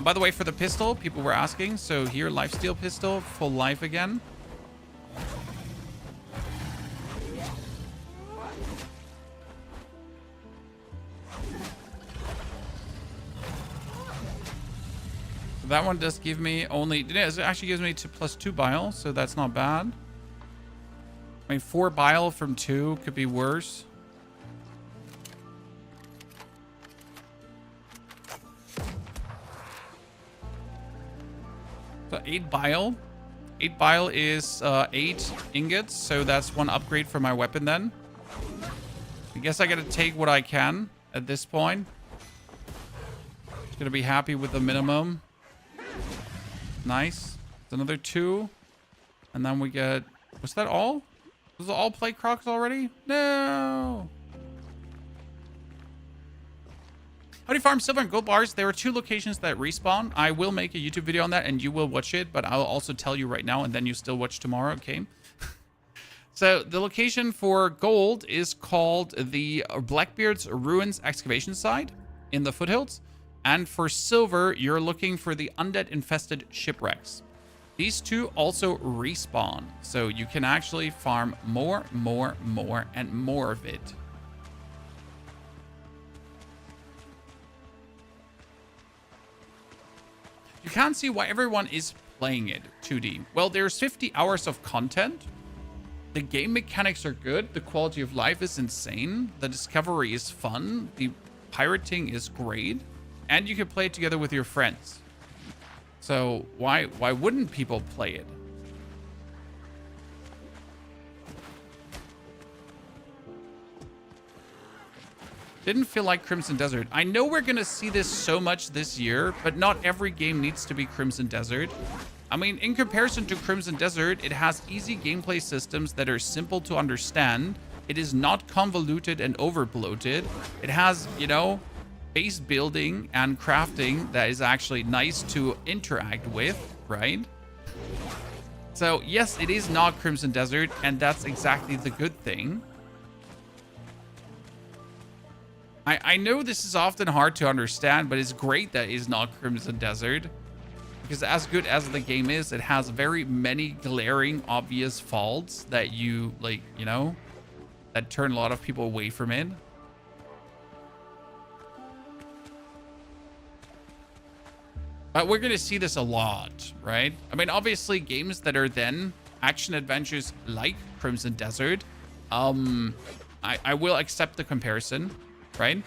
By the way, for the pistol, people were asking. So here, lifesteal pistol, full life again. That one does give me only... It actually gives me +2 bile, so that's not bad. I mean, 4 bile from 2 could be worse. So 8 bile. 8 bile is 8 ingots, so that's 1 upgrade for my weapon then. I guess I gotta take what I can at this point. Just gonna be happy with the minimum. Nice. It's another 2. And then we get... Was that all? Was it all plague crocs already? No! How do you farm silver and gold bars? There are 2 locations that respawn. I will make a YouTube video on that and you will watch it, but I'll also tell you right now and then you still watch tomorrow, okay? So the location for gold is called the Blackbeard's Ruins excavation site in the foothills. And for silver, you're looking for the undead-infested shipwrecks. These 2 also respawn, so you can actually farm more, and more of it. You can't see why everyone is playing it 2D. Well, there's 50 hours of content. The game mechanics are good. The quality of life is insane. The discovery is fun. The pirating is great. And you can play it together with your friends. So why wouldn't people play it? Didn't feel like Crimson Desert. I know we're going to see this so much this year, but not every game needs to be Crimson Desert. I mean, in comparison to Crimson Desert, it has easy gameplay systems that are simple to understand. It is not convoluted and over-bloated. It has, you know, base building and crafting that is actually nice to interact with, right? So yes, it is not Crimson Desert, and that's exactly the good thing. I know this is often hard to understand, but it's great that it's not Crimson Desert, because as good as the game is, it has very many glaring obvious faults that you, like, you know, that turn a lot of people away from it. But we're going to see this a lot, right? I mean, obviously, games that are then action adventures like Crimson Desert, I will accept the comparison, right?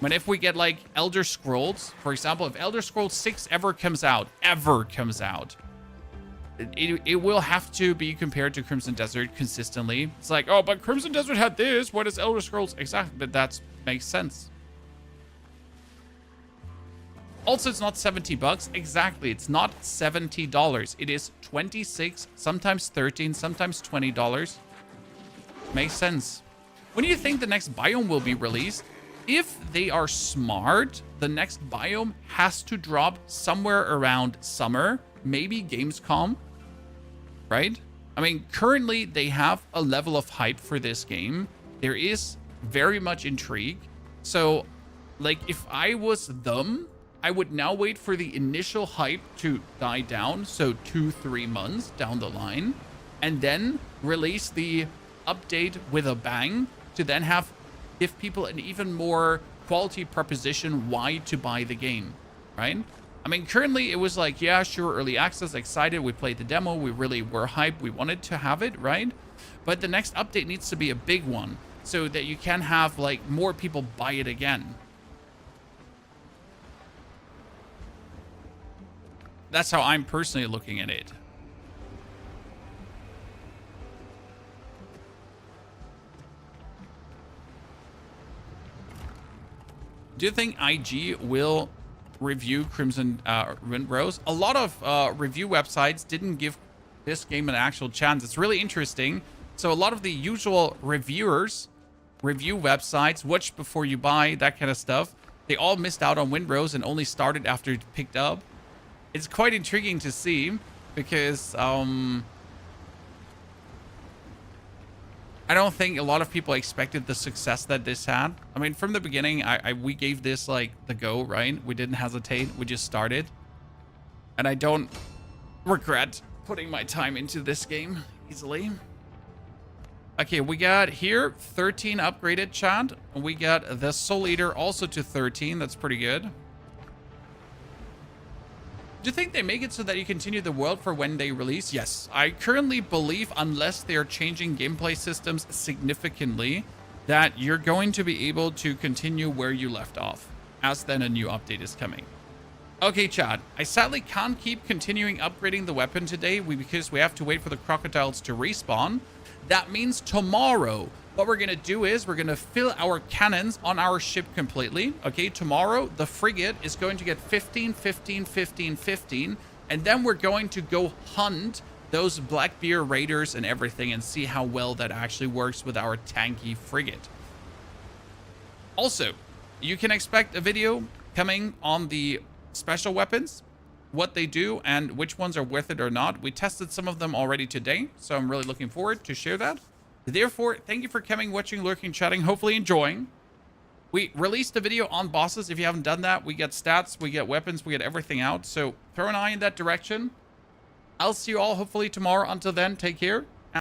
But if we get like Elder Scrolls, for example, if Elder Scrolls 6 ever comes out, it will have to be compared to Crimson Desert consistently. It's like, oh, but Crimson Desert had this. What is Elder Scrolls? Exactly, but that makes sense. Also, it's not 70 bucks. Exactly. It's not $70. It is 26, sometimes 13, sometimes $20. Makes sense. When do you think the next biome will be released? If they are smart, the next biome has to drop somewhere around summer, maybe Gamescom, right? I mean, currently they have a level of hype for this game. There is very much intrigue. So, like, if I was them, I would now wait for the initial hype to die down, so 2-3 months down the line, and then release the update with a bang to then give people an even more quality proposition why to buy the game, right? I mean, currently it was like, yeah, sure, early access, excited, we played the demo, we really were hyped, we wanted to have it, right? But the next update needs to be a big one so that you can have like more people buy it again. That's how I'm personally looking at it. Do you think IG will review Crimson Windrose? A lot of review websites didn't give this game an actual chance. It's really interesting. So a lot of the usual reviewers, review websites, watch before you buy, that kind of stuff, they all missed out on Windrose and only started after it picked up. It's quite intriguing to see because I don't think a lot of people expected the success that this had. I mean, from the beginning, we gave this like the go, right? We didn't hesitate. We just started. And I don't regret putting my time into this game easily. Okay, we got here 13 upgraded, chat. We got the Soul Eater also to 13. That's pretty good. Do you think they make it so that you continue the world for when they release? Yes. I currently believe, unless they are changing gameplay systems significantly, that you're going to be able to continue where you left off, as then a new update is coming. Okay, chat. I sadly can't keep continuing upgrading the weapon today because we have to wait for the crocodiles to respawn. That means tomorrow, what we're going to do is we're going to fill our cannons on our ship completely. Okay, tomorrow, the frigate is going to get 15, 15, 15, 15. And then we're going to go hunt those Blackbeard raiders and everything and see how well that actually works with our tanky frigate. Also, you can expect a video coming on the special weapons, what they do and which ones are worth it or not. We tested some of them already today, so I'm really looking forward to share that. Therefore, thank you for coming, watching, lurking, chatting, hopefully enjoying. We released a video on bosses. If you haven't done that, we get stats, we get weapons, we get everything out. So throw an eye in that direction. I'll see you all hopefully tomorrow. Until then, take care.